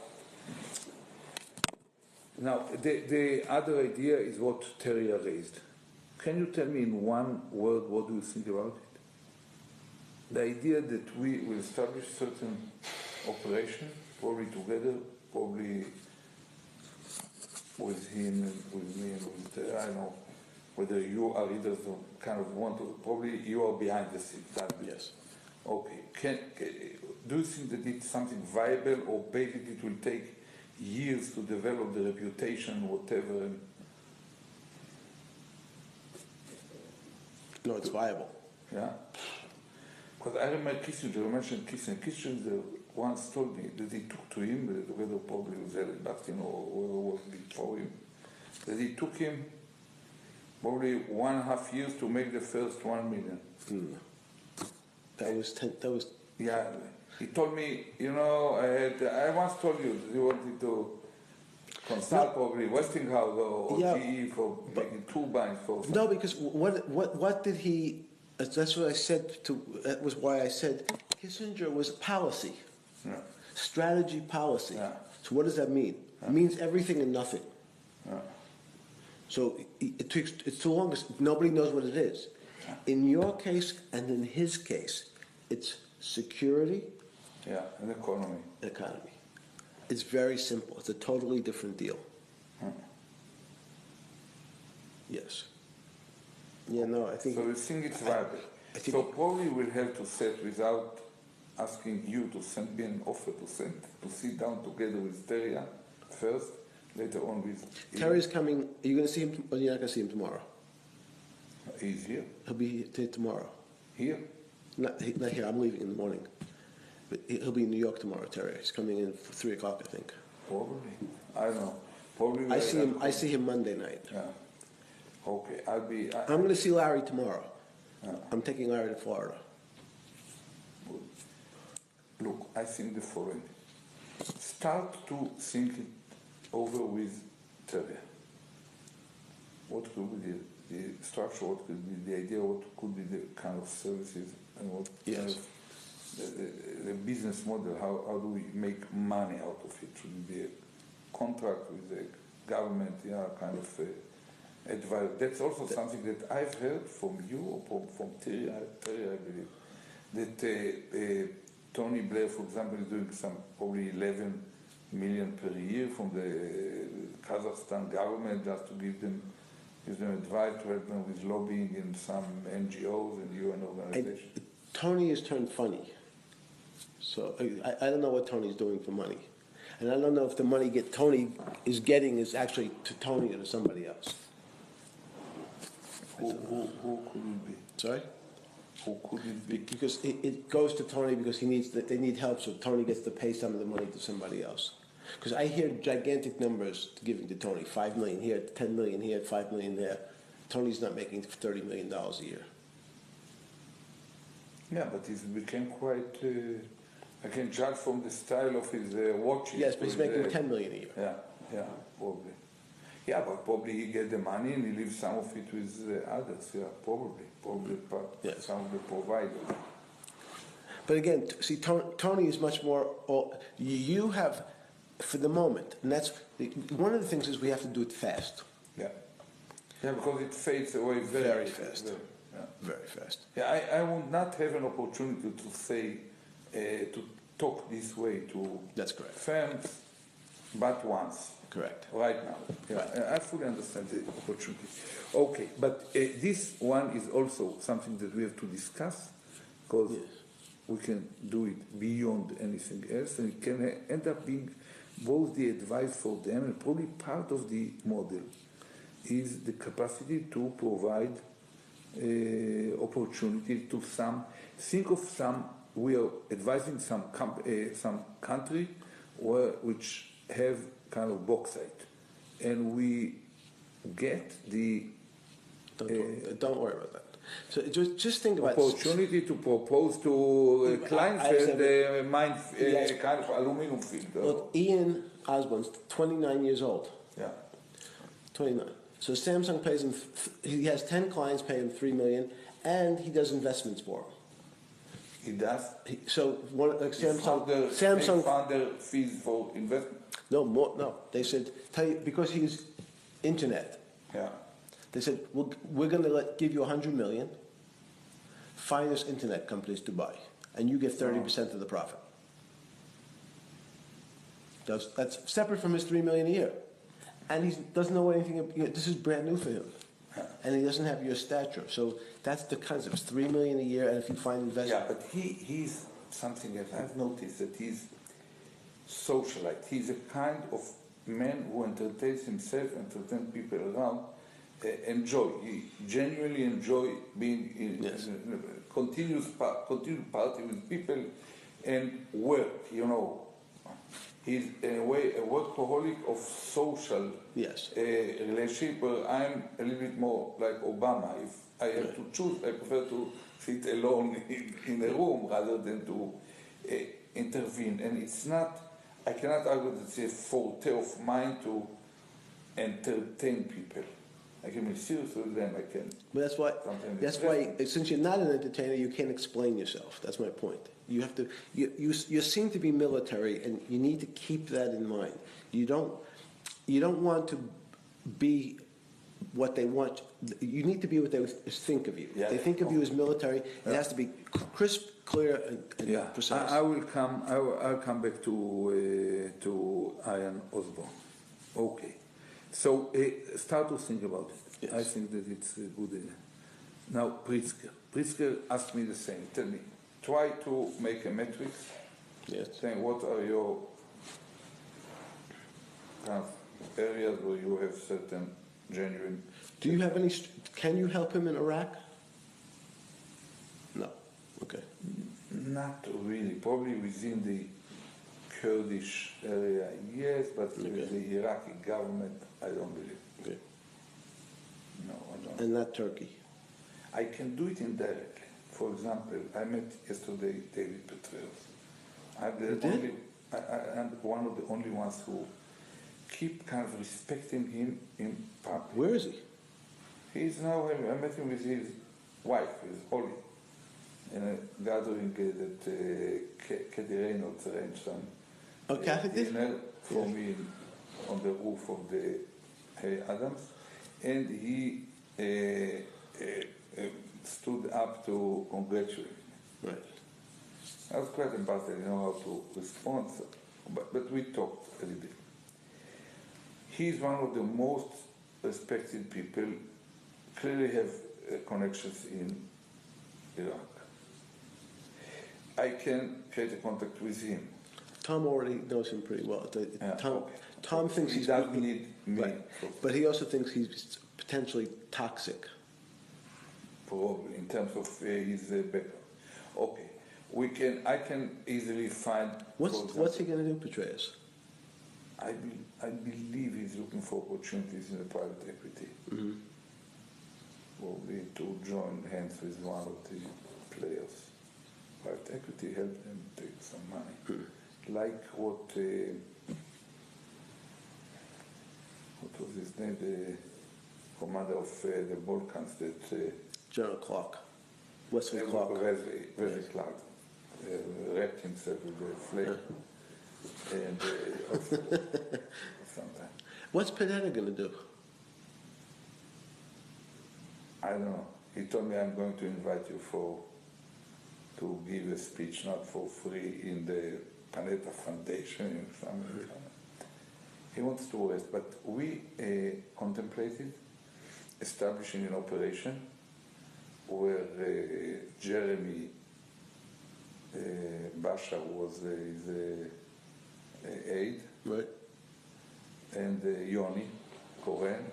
the other idea is what Terry raised. Can you tell me in one word what do you think about it? The idea that we will establish certain operation, probably together, probably with him and with me and with Terry, I don't know, whether you are either the kind of want to, probably you are behind the scenes. Yes. Okay. Do you think that it's something viable, or basically it will take years to develop the reputation, whatever? No, it's viable. Yeah. Because I remember Kissinger, you mentioned Kissinger. Kissinger once told me that he took to him, whether probably with Epstein or whoever was before him, that he took him probably 1.5 years to make the first 1 million. That was. Yeah. He told me, I once told you that you wanted to consult probably Westinghouse or GE for making turbines for. No, because what did he? That's what I said. That was why I said Kissinger was policy, strategy policy. Yeah. So what does that mean? It means everything and nothing. Yeah. So it's too long as nobody knows what it is. In your case and in his case, it's security. Yeah, and economy. Economy. It's very simple. It's a totally different deal. Yes. Yeah, no, I think. So you think it's viable? So probably we'll have to set, without asking you to send me an offer to sit down together with Terry first, later on with. Terry's coming. Are you going to see him, or you're not going to see him tomorrow? He's here. He'll be here tomorrow. Here? Not here. I'm leaving in the morning. But he'll be in New York tomorrow, Terry. He's coming in for 3 o'clock, I think. Probably. I don't know. Probably. I see him Monday night. Yeah. Okay. I'm going to see Larry tomorrow. I'm taking Larry to Florida. Good. Look, I think the following. Start to think it over with Terry. What could be the structure? What could be the idea? What could be the kind of services and what? Yes. The business model, how do we make money out of it? Should it be a contract with the government, kind of advice? That's also something that I've heard from you or from Terry, I believe, that Tony Blair, for example, is doing some probably 11 million per year from the Kazakhstan government just to give them advice, to help them with lobbying in some NGOs and UN organizations. Tony has turned funny. So I don't know what Tony's doing for money. And I don't know if the money Tony is getting is actually to Tony or to somebody else. Who could it be? Sorry? Who could it be? Because it goes to Tony because they need help, so Tony gets to pay some of the money to somebody else. Because I hear gigantic numbers giving to Tony. 5 million here, 10 million here, 5 million there. Tony's not making $30 million a year. Yeah, but he's became quite. I can judge from the style of his watches. Yes, but he's making $10 million a year. Yeah, probably. Yeah, but probably he get the money and he leaves some of it with others. Yeah, probably some of the providers. But again, see, Tony is much more. You have, for the moment, and that's one of the things is we have to do it fast. Yeah, because it fades away very fast. Very fast. Yeah, I would not have an opportunity to say, to talk this way to firms, but once. Correct. Right now. Yeah, I fully understand the opportunity. Okay, but this one is also something that we have to discuss, because we can do it beyond anything else, and it can end up being both the advice for them and probably part of the model is the capacity to provide opportunity to we are advising some country which have kind of bauxite, and we get the don't worry about that. So just think about opportunity to propose to clients and mine kind of aluminum field. Look, Ian Osborne's 29 years old. Yeah, 29. So Samsung pays him. He has 10 clients, pay him $3 million, and he does investments for them. He does. So Samsung founder fees for investment. No. They said because he's internet. Yeah. They said we're going to give you $100 million. Find us internet companies to buy, and you get 30% of the profit. That's separate from his $3 million a year. And he doesn't know anything. This is brand new for him. and he doesn't have your stature. So that's the concept. It's $3 million a year, and if you find investment. Yeah, but he's something else. I've noticed that he's socialite. He's a kind of man who entertains himself, entertains people around, he genuinely enjoy being in continuous party with people and work, He's in a way a workaholic of social relationship, where I'm a little bit more like Obama. If I have to choose, I prefer to sit alone in a room rather than to intervene. And it's not, I cannot argue that it's a forte of mine to entertain people. I can be serious with them. I can. But that's why. Since you're not an entertainer, you can't explain yourself. That's my point. You have to. You seem to be military, and you need to keep that in mind. You don't want to be what they want. You need to be what they think of you. Yeah, they think of you as military. It has to be crisp, clear, and precise. I'll come back to Ian Osborne. Okay. So start to think about it. Yes. I think that it's a good idea. Now, Pritzker asked me the same. Tell me, try to make a matrix saying what are your kind of areas where you have certain genuine... Do you have any... Can you help him in Iraq? No. Okay. Not really. Probably within the Kurdish area, yes, but with the Iraqi government, I don't believe. Okay. No, I don't. And not Turkey? I can do it indirectly. For example, I met yesterday David Petraeus. I'm one of the only ones who keep kind of respecting him in public. Where is he? He's now, I met him with his wife, his Holly, in a gathering that Katie Reynolds arranged some dinner for me on the roof of the Adams, and he stood up to congratulate me. Right. I was quite embarrassed. I didn't know how to respond, but we talked a little bit. He's one of the most respected people, clearly have connections in Iraq. I can create a contact with him. Tom already knows him pretty well. Tom thinks he doesn't need me. Right. But he also thinks he's potentially toxic. Probably, in terms of his background. Okay. I can easily find... What's he going to do, Petraeus? I believe he's looking for opportunities in the private equity. Mm-hmm. Probably to join hands with one of the players. Private equity help them take some money. Mm-hmm. Like what was his name? The commander of the Balkans that... General Clark. Wesley Clark. Wesley Clark. Wrapped himself with the flag. And sometimes. What's Panetta going to do? I don't know. He told me I'm going to invite you to give a speech, not for free, in the Panetta Foundation in something. He wants to rest, but we contemplated establishing an operation where Jeremy Basha was his aide, right, and Yoni Koren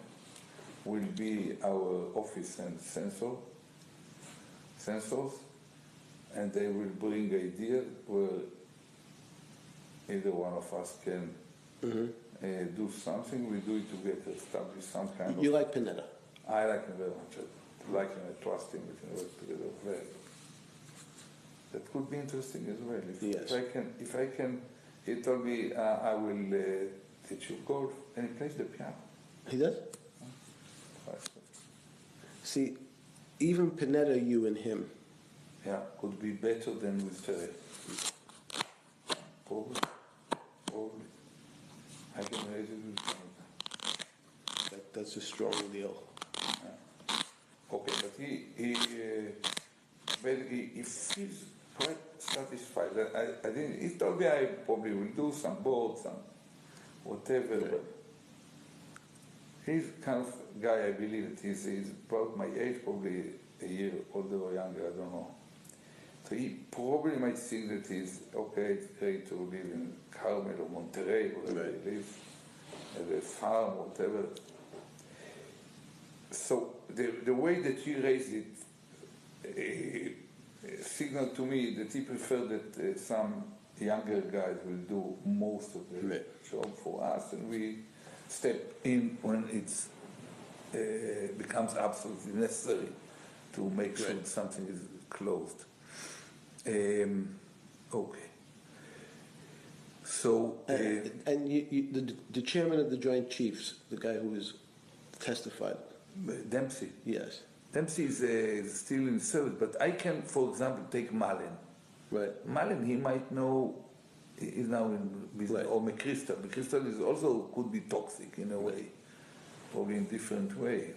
will be our office and censors, and they will bring ideas where either one of us can do something. We do it together, establish some kind of... You like Panetta? I like him very much. I like him, I trust him, we can work together well. That could be interesting as well. If I can, he told me I will teach you golf, and he plays the piano. He does? See, even Panetta, you and him. Yeah, could be better than with Ferrer. Probably. I can raise it with Panetta. That's a strong deal. Yeah. Okay, but he basically he feels quite satisfied. I think he told me I probably will do some boards, some whatever. Right. He's kind of guy, I believe that he's about my age, probably a year older or younger, I don't know. So he probably might think that he's okay, it's great to live in Carmel or Monterey, wherever he lives, at a farm, whatever. So the way that he raised it signaled to me that he preferred that some younger guys will do most of the job for us, and we step in when it's becomes absolutely necessary to make sure that something is closed. Okay. So and the chairman of the Joint Chiefs, the guy who was testified, Dempsey. yes, Dempsey is still in service, but I can, for example, take Mullen. right, Mullen, he might know, is now in business, or McChrystal. McChrystal is also could be toxic in a way, probably in a different way.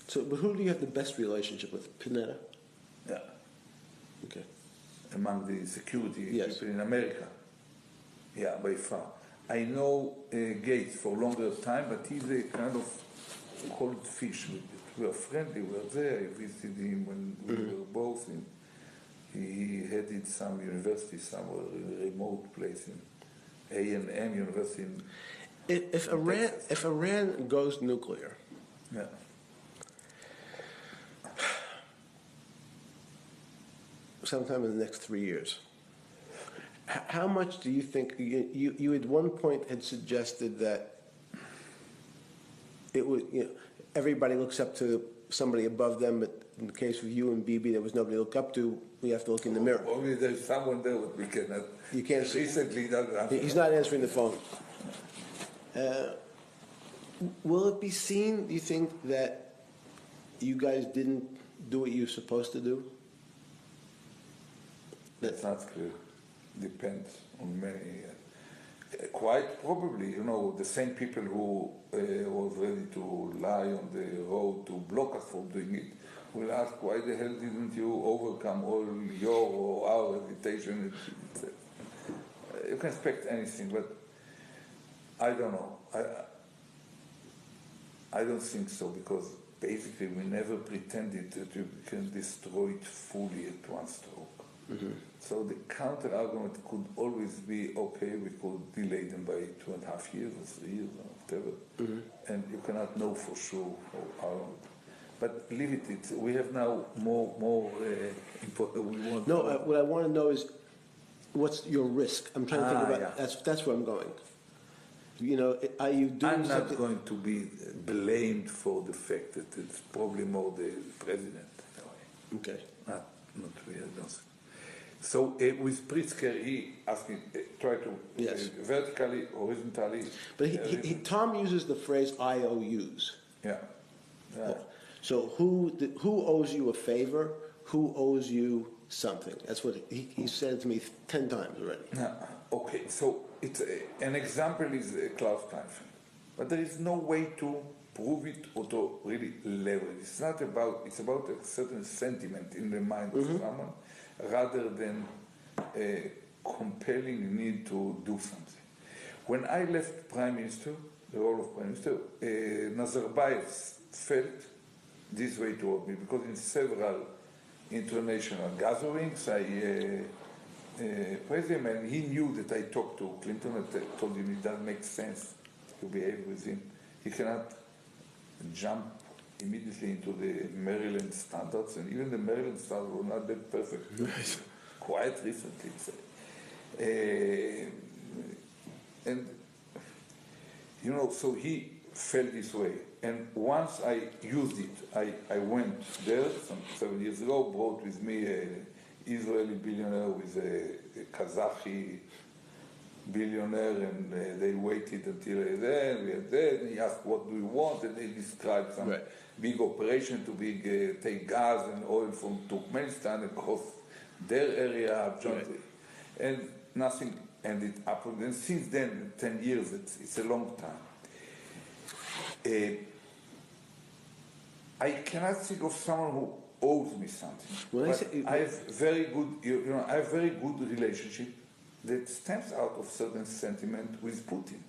So, but who do you have the best relationship with? Pineda? Yeah, Okay. among the security Yes. people in America. Yeah, by far. I know Gates for a longer time, but he's a kind of cold fish. We were friendly, we were there. I visited him when we were both in. He headed some university somewhere in a remote place in A&M University in If Iran goes nuclear, yeah. sometime in the next 3 years, how much do you think, you at one point had suggested that it would, everybody looks up to somebody above them, but in the case of you and Bibi, there was nobody to look up to, we have to look in the mirror. Only there's someone there that we cannot. You can't see. Recently, He's not answering the phone. Will it be seen, do you think, that you guys didn't do what you were supposed to do? That's not clear. Depends on many. Quite probably, the same people who was ready to lie on the road to block us from doing it will ask, why the hell didn't you overcome all your or our hesitation? You can expect anything, but I don't know. I don't think so, because basically we never pretended that you can destroy it fully at one stroke. Mm-hmm. So the counter argument could always be, okay, we could delay them by 2.5 years or 3 years or whatever, and you cannot know for sure how long. But leave it. We have now more important. What I want to know is, what's your risk? I'm trying to think about. Yeah. That's where I'm going. Are you doing I'm not something? going to be blamed for the fact that it's probably more the president. Okay. Not really. I don't think. So with Pritzker, he asked me, try to vertically, horizontally. But Tom uses the phrase IOUs. Yeah. So who owes you a favor? Who owes you something? That's what he said to me 10 times already. Okay, so it's an example is Klaus Kleinfeld, but there is no way to prove it or to really leverage. It's about a certain sentiment in the mind of someone, rather than a compelling need to do something. When I left Prime Minister, the role of Prime Minister, Nazarbayev felt this way toward me, because in several international gatherings I praised him, and he knew that I talked to Clinton and told him it doesn't make sense to behave with him. He cannot jump immediately into the Maryland standards, and even the Maryland standards were not that perfect. Nice. Quite recently. And, so he felt this way. And once I used it, I went there some 7 years ago, brought with me an Israeli billionaire with a Kazakhstan billionaire, and they waited until then, we had that, and he asked, what do you want? And they described some big operation to take gas and oil from Turkmenistan across their area jointly. And nothing ended up. And since then, 10 years, it's a long time. I cannot think of someone who owes me something. I have very good, I have very good relationship that stems out of certain sentiment with Putin.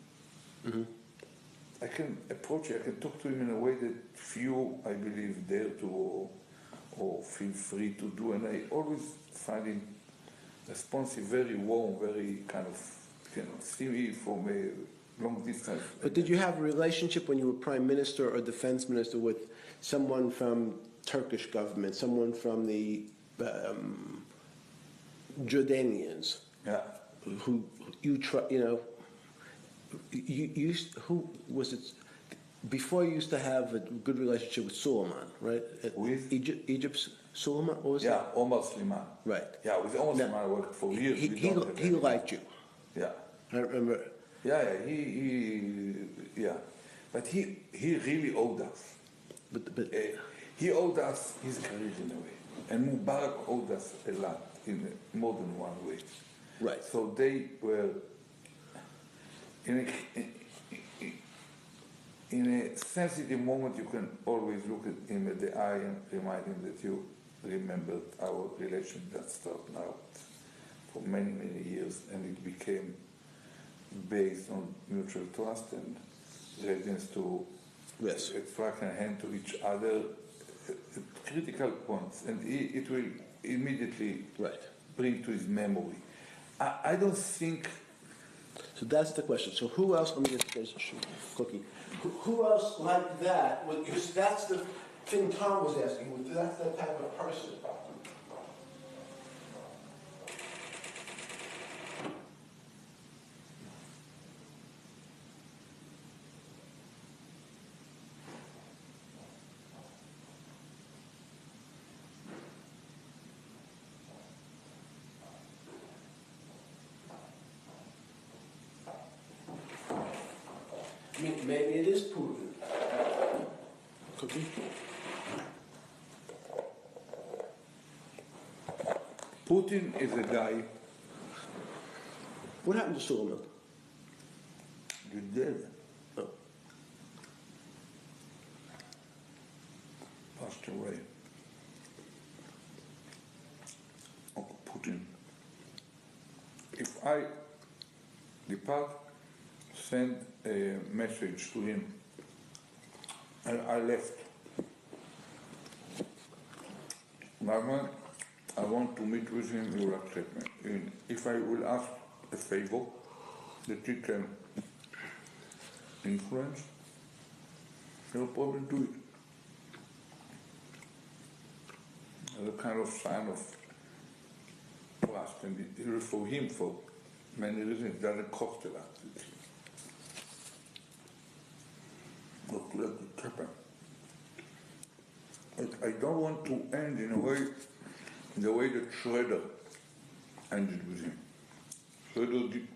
I can approach it, I can talk to him in a way that few, I believe, dare to or feel free to do, and I always find him responsive, very warm, very kind of, you can see me from a long distance. But did you have a relationship when you were prime minister or defense minister with someone from Turkish government, someone from the Jordanians? Yeah. Who you who was it? Before you used to have a good relationship with Suleiman, right? With Egypt's Suleiman, what was yeah, that? Omar Sliman. Right. Yeah, with Omar Sliman I worked for years. He liked you. Yeah. I remember. Yeah, but he really owed us. But he owed us his career in a way, and Mubarak owed us a lot in more than one way. right. So they were in a sensitive moment. You can always look at him at the eye and remind him that you remembered our relation that started now for many, many years, and it became based on mutual trust and readiness to Yes. extract a hand to each other at critical points, and it will immediately Right. bring to his memory. I don't think. So that's the question. So who else? Let me just finish the cookie. Who else like that? Because that's the thing Tom was asking. That's that type of person. I mean, maybe it is Putin. Cookie? Putin is a guy. What happened to Suleiman? You did. Oh. Passed away. Oh, Putin. If I depart, send a message to him, and I left. Mama, I want to meet with him, he will accept me. And if I will ask a favor that he can influence, he'll probably do it. As a kind of sign of trust, and it for him, for many reasons, it doesn't cost a lot. Not let it happen. I don't want to end in the way that Schroeder ended with him. Schroeder did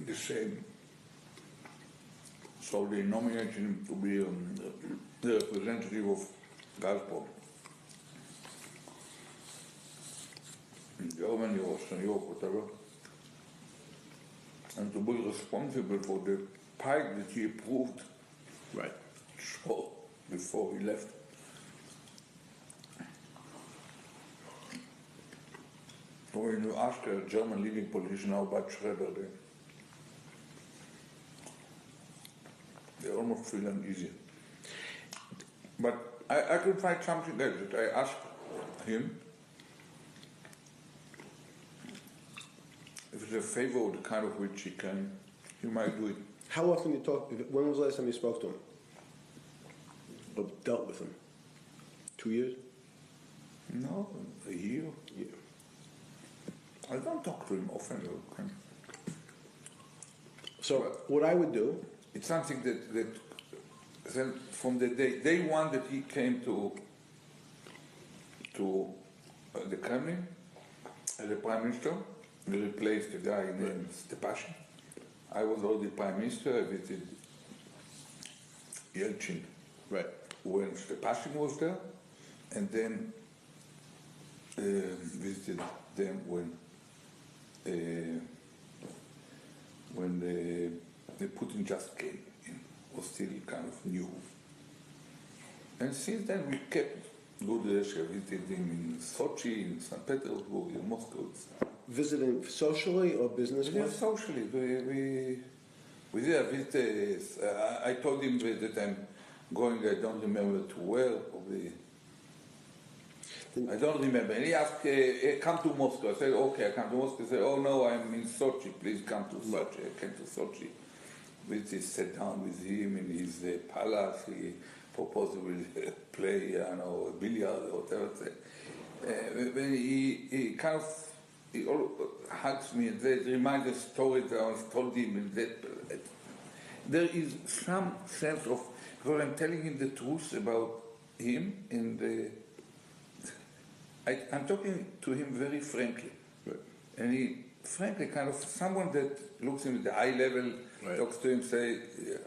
the same. So they nominated him to be the representative of Gazprom in Germany or New York, whatever, and to be responsible for the pipe that he approved. Right. So, before he left. So when you ask a German leading politician now about Schroeder, they almost feel uneasy. But I could find something else that I asked him if it's a favor of the kind of which he might do it. How often you talk? When was the last time you spoke to him? Or dealt with him? 2 years? No, a year. Yeah. I don't talk to him often. So what I would do? It's something that then from the day one that he came to the Kremlin as a prime minister, he replaced a guy named Stepashin. I was already prime minister. I visited Yeltsin when Stepashin was there, and then visited them when the Putin just came in, was still kind of new. And since then we kept good relations. We visited him in Sochi, in St. Petersburg, in Moscow. Visiting socially or business-wise? Socially. with I told him that I'm going, I don't remember to where, probably. I don't remember. And he asked, come to Moscow. I said, okay, I come to Moscow. He said, oh no, I'm in Sochi. Please come to Sochi. I came to Sochi. We just sat down with him in his palace. He proposed we will play, billiard or whatever. When he kind of he hugs me and that reminds a story that I told him. And that there is some sense of, because I'm telling him the truth about him, and I'm talking to him very frankly. Right. And he, frankly, kind of someone that looks him at the eye level, right, talks to him, say,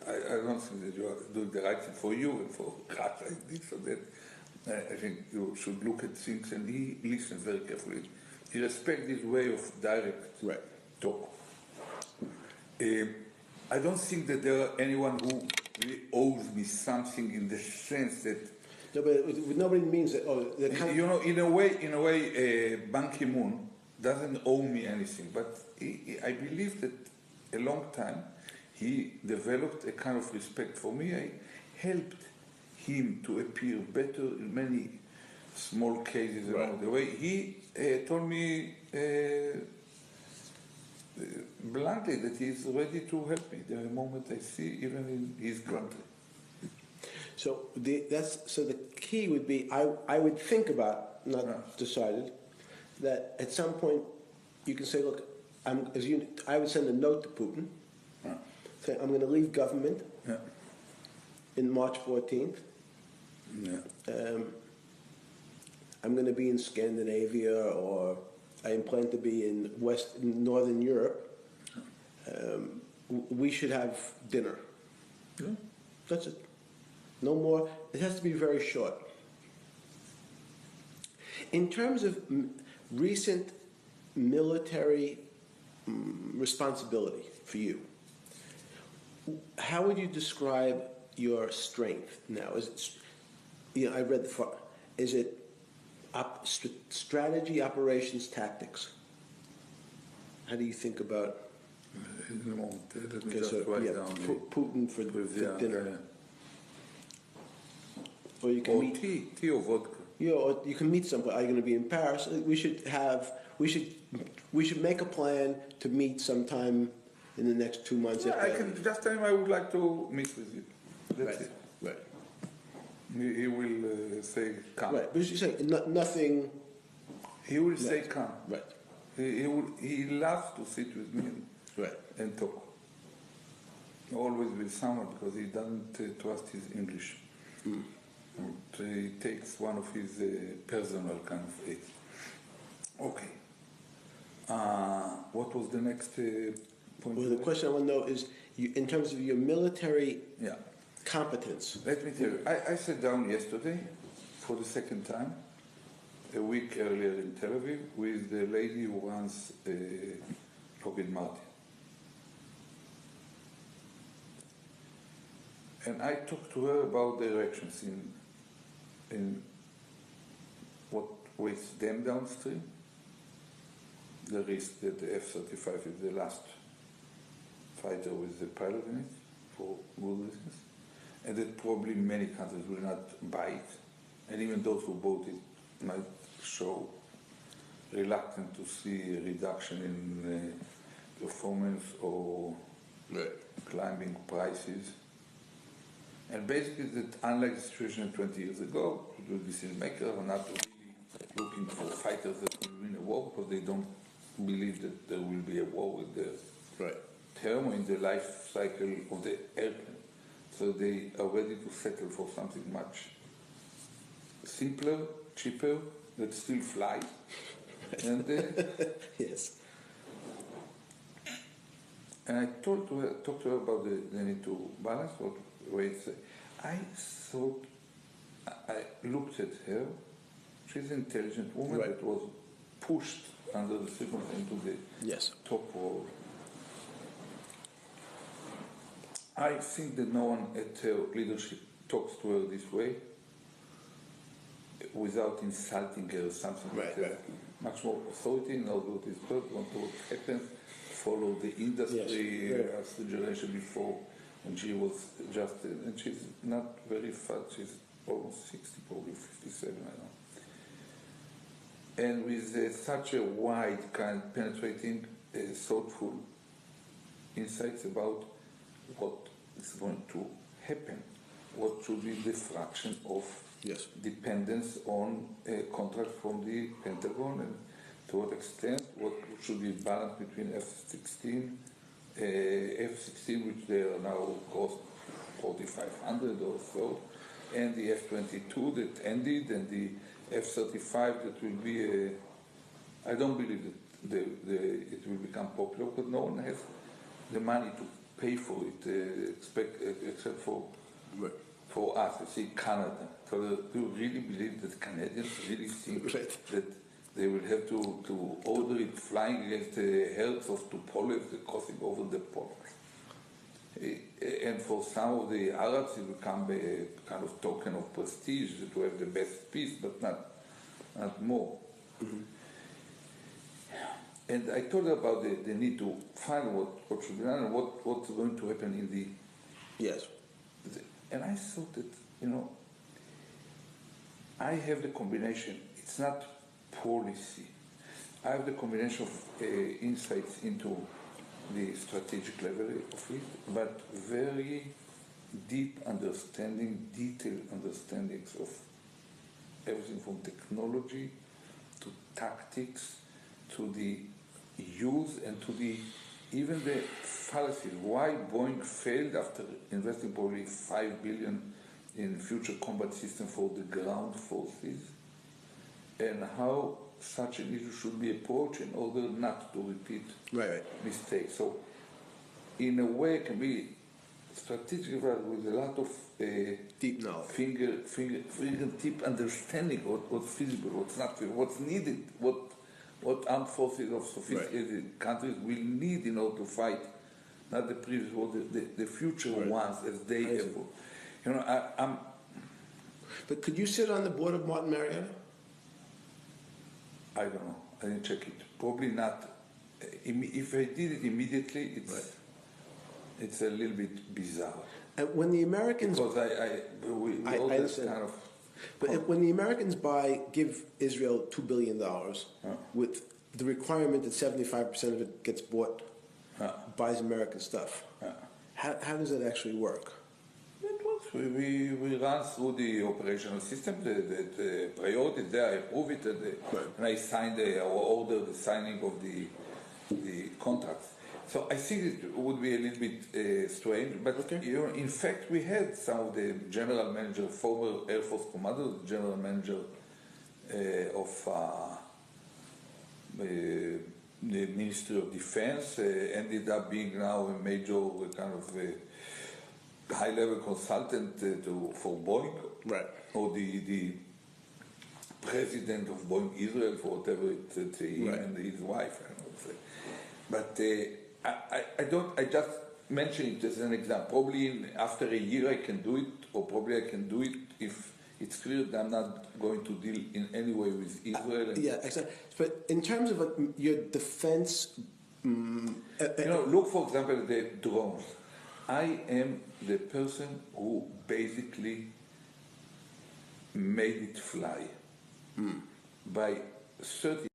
I don't think that you are doing the right thing for you and for Russia and this or that. I think you should look at things, and he listens very carefully. He respects this way of direct talk. I don't think that there are anyone who really owes me something in the sense that. No, but nobody means that. Oh, in a way, Ban Ki-moon doesn't owe me anything. But I believe that a long time he developed a kind of respect for me. I helped him to appear better in many small cases along the way. He told me bluntly that he's ready to help me the moment I see, even in his country. So the key would be I would think about, not decided, that at some point you can say, look, I would send a note to Putin, say I'm going to leave government in March 14th. I'm going to be in Scandinavia, or I plan to be in Northern Europe. We should have dinner. That's it. No more. It has to be very short. In terms of recent military responsibility for you, how would you describe your strength now? Is it, I read is it strategy, operations, tactics? How do you think about? Putin for dinner. Or you can meet tea or vodka. Or you can meet somebody. Are you going to be in Paris? We should make a plan to meet sometime in the next 2 months. Yeah, I can just tell him I would like to meet with you. That's it. Right. He will say come. Right, but you say nothing. He will say come. Right. He loves to sit with me and talk. Always with someone, because he doesn't trust his English. He takes one of his personal kind of aids. Okay. What was the next point? Well, the question I want to know is, in terms of your military competence. Let me tell you, I sat down yesterday for the second time, a week earlier in Tel Aviv, with the lady who runs Lockheed Martin. And I talked to her about the elections in what weighs them downstream, the risk that the F-35 is the last fighter with the pilot in it, for good reasons, and that probably many countries will not buy it, and even those who bought it might show reluctant to see a reduction in performance or climbing prices. And basically that, unlike the situation 20 years ago, the decision makers are not really looking for fighters that will win a war, because they don't believe that there will be a war with the term in the life cycle of the airplane. So they are ready to settle for something much simpler, cheaper, that still flies. And yes. And I talked to her about the need to balance what weights. I thought, I looked at her. She's an intelligent woman that was pushed under the circumstances into the top role. I think that no one at her leadership talks to her this way without insulting her or something like that. Much more authority, knows what is good, what happens, followed the industry Yes. as the generation before, and she was just, and she's not very fat, she's almost 60, probably 57, I don't know. And with such a wide, kind of penetrating, thoughtful insights about what is going to happen, what should be the fraction of dependence on a contract from the Pentagon, and to what extent, what should be balanced between F-16, which they are now cost 4,500 or so, and the F-22 that ended, and the F-35 that will be, I don't believe that it will become popular, because no one has the money to pay for it, except for us, I see Canada. So do you really believe that Canadians really think that they will have to order it flying against the herds of Tupolev crossing over the pole? And for some of the Arabs, it will become a kind of token of prestige to have the best peace, but not more. Mm-hmm. And I told her about the need to find what should be done and what's going to happen in the... Yes. And I thought that, I have the combination. It's not policy. I have the combination of insights into the strategic level of it, but very deep understanding, detailed understandings of everything from technology to tactics to the use and to even the fallacies. Why Boeing failed after investing probably $5 billion in future combat system for the ground forces, and how such an issue should be approached in order not to repeat mistakes. So, in a way, it can be strategic with a lot of deep knowledge, fingertip understanding what's feasible, what's not feasible, what's needed, what armed forces of sophisticated countries will need in order to fight, not the previous war, the future ones as they evolve. I'm. But could you sit on the board of Martin Marietta? I don't know. I didn't check it. Probably not. If I did it immediately, it's a little bit bizarre. And when the Americans, because we all that kind of. But when the Americans give Israel $2 billion with the requirement that 75% of it gets bought, buys American stuff, how does that actually work? It works. We run through the operational system, the priorities there, I approve it, and I sign or order the signing of the contracts. So I think it would be a little bit strange, but in fact we had some of the general manager, former Air Force commander, general manager of the Ministry of Defense, ended up being now a major kind of high-level consultant for Boeing, or the president of Boeing Israel, for whatever it's him and his wife, I would say. But I just mentioned it as an example. Probably after a year I can do it, or probably I can do it if it's clear that I'm not going to deal in any way with Israel. Yeah, exactly. But in terms of your defense... look, for example, at the drones. I am the person who basically made it fly by 30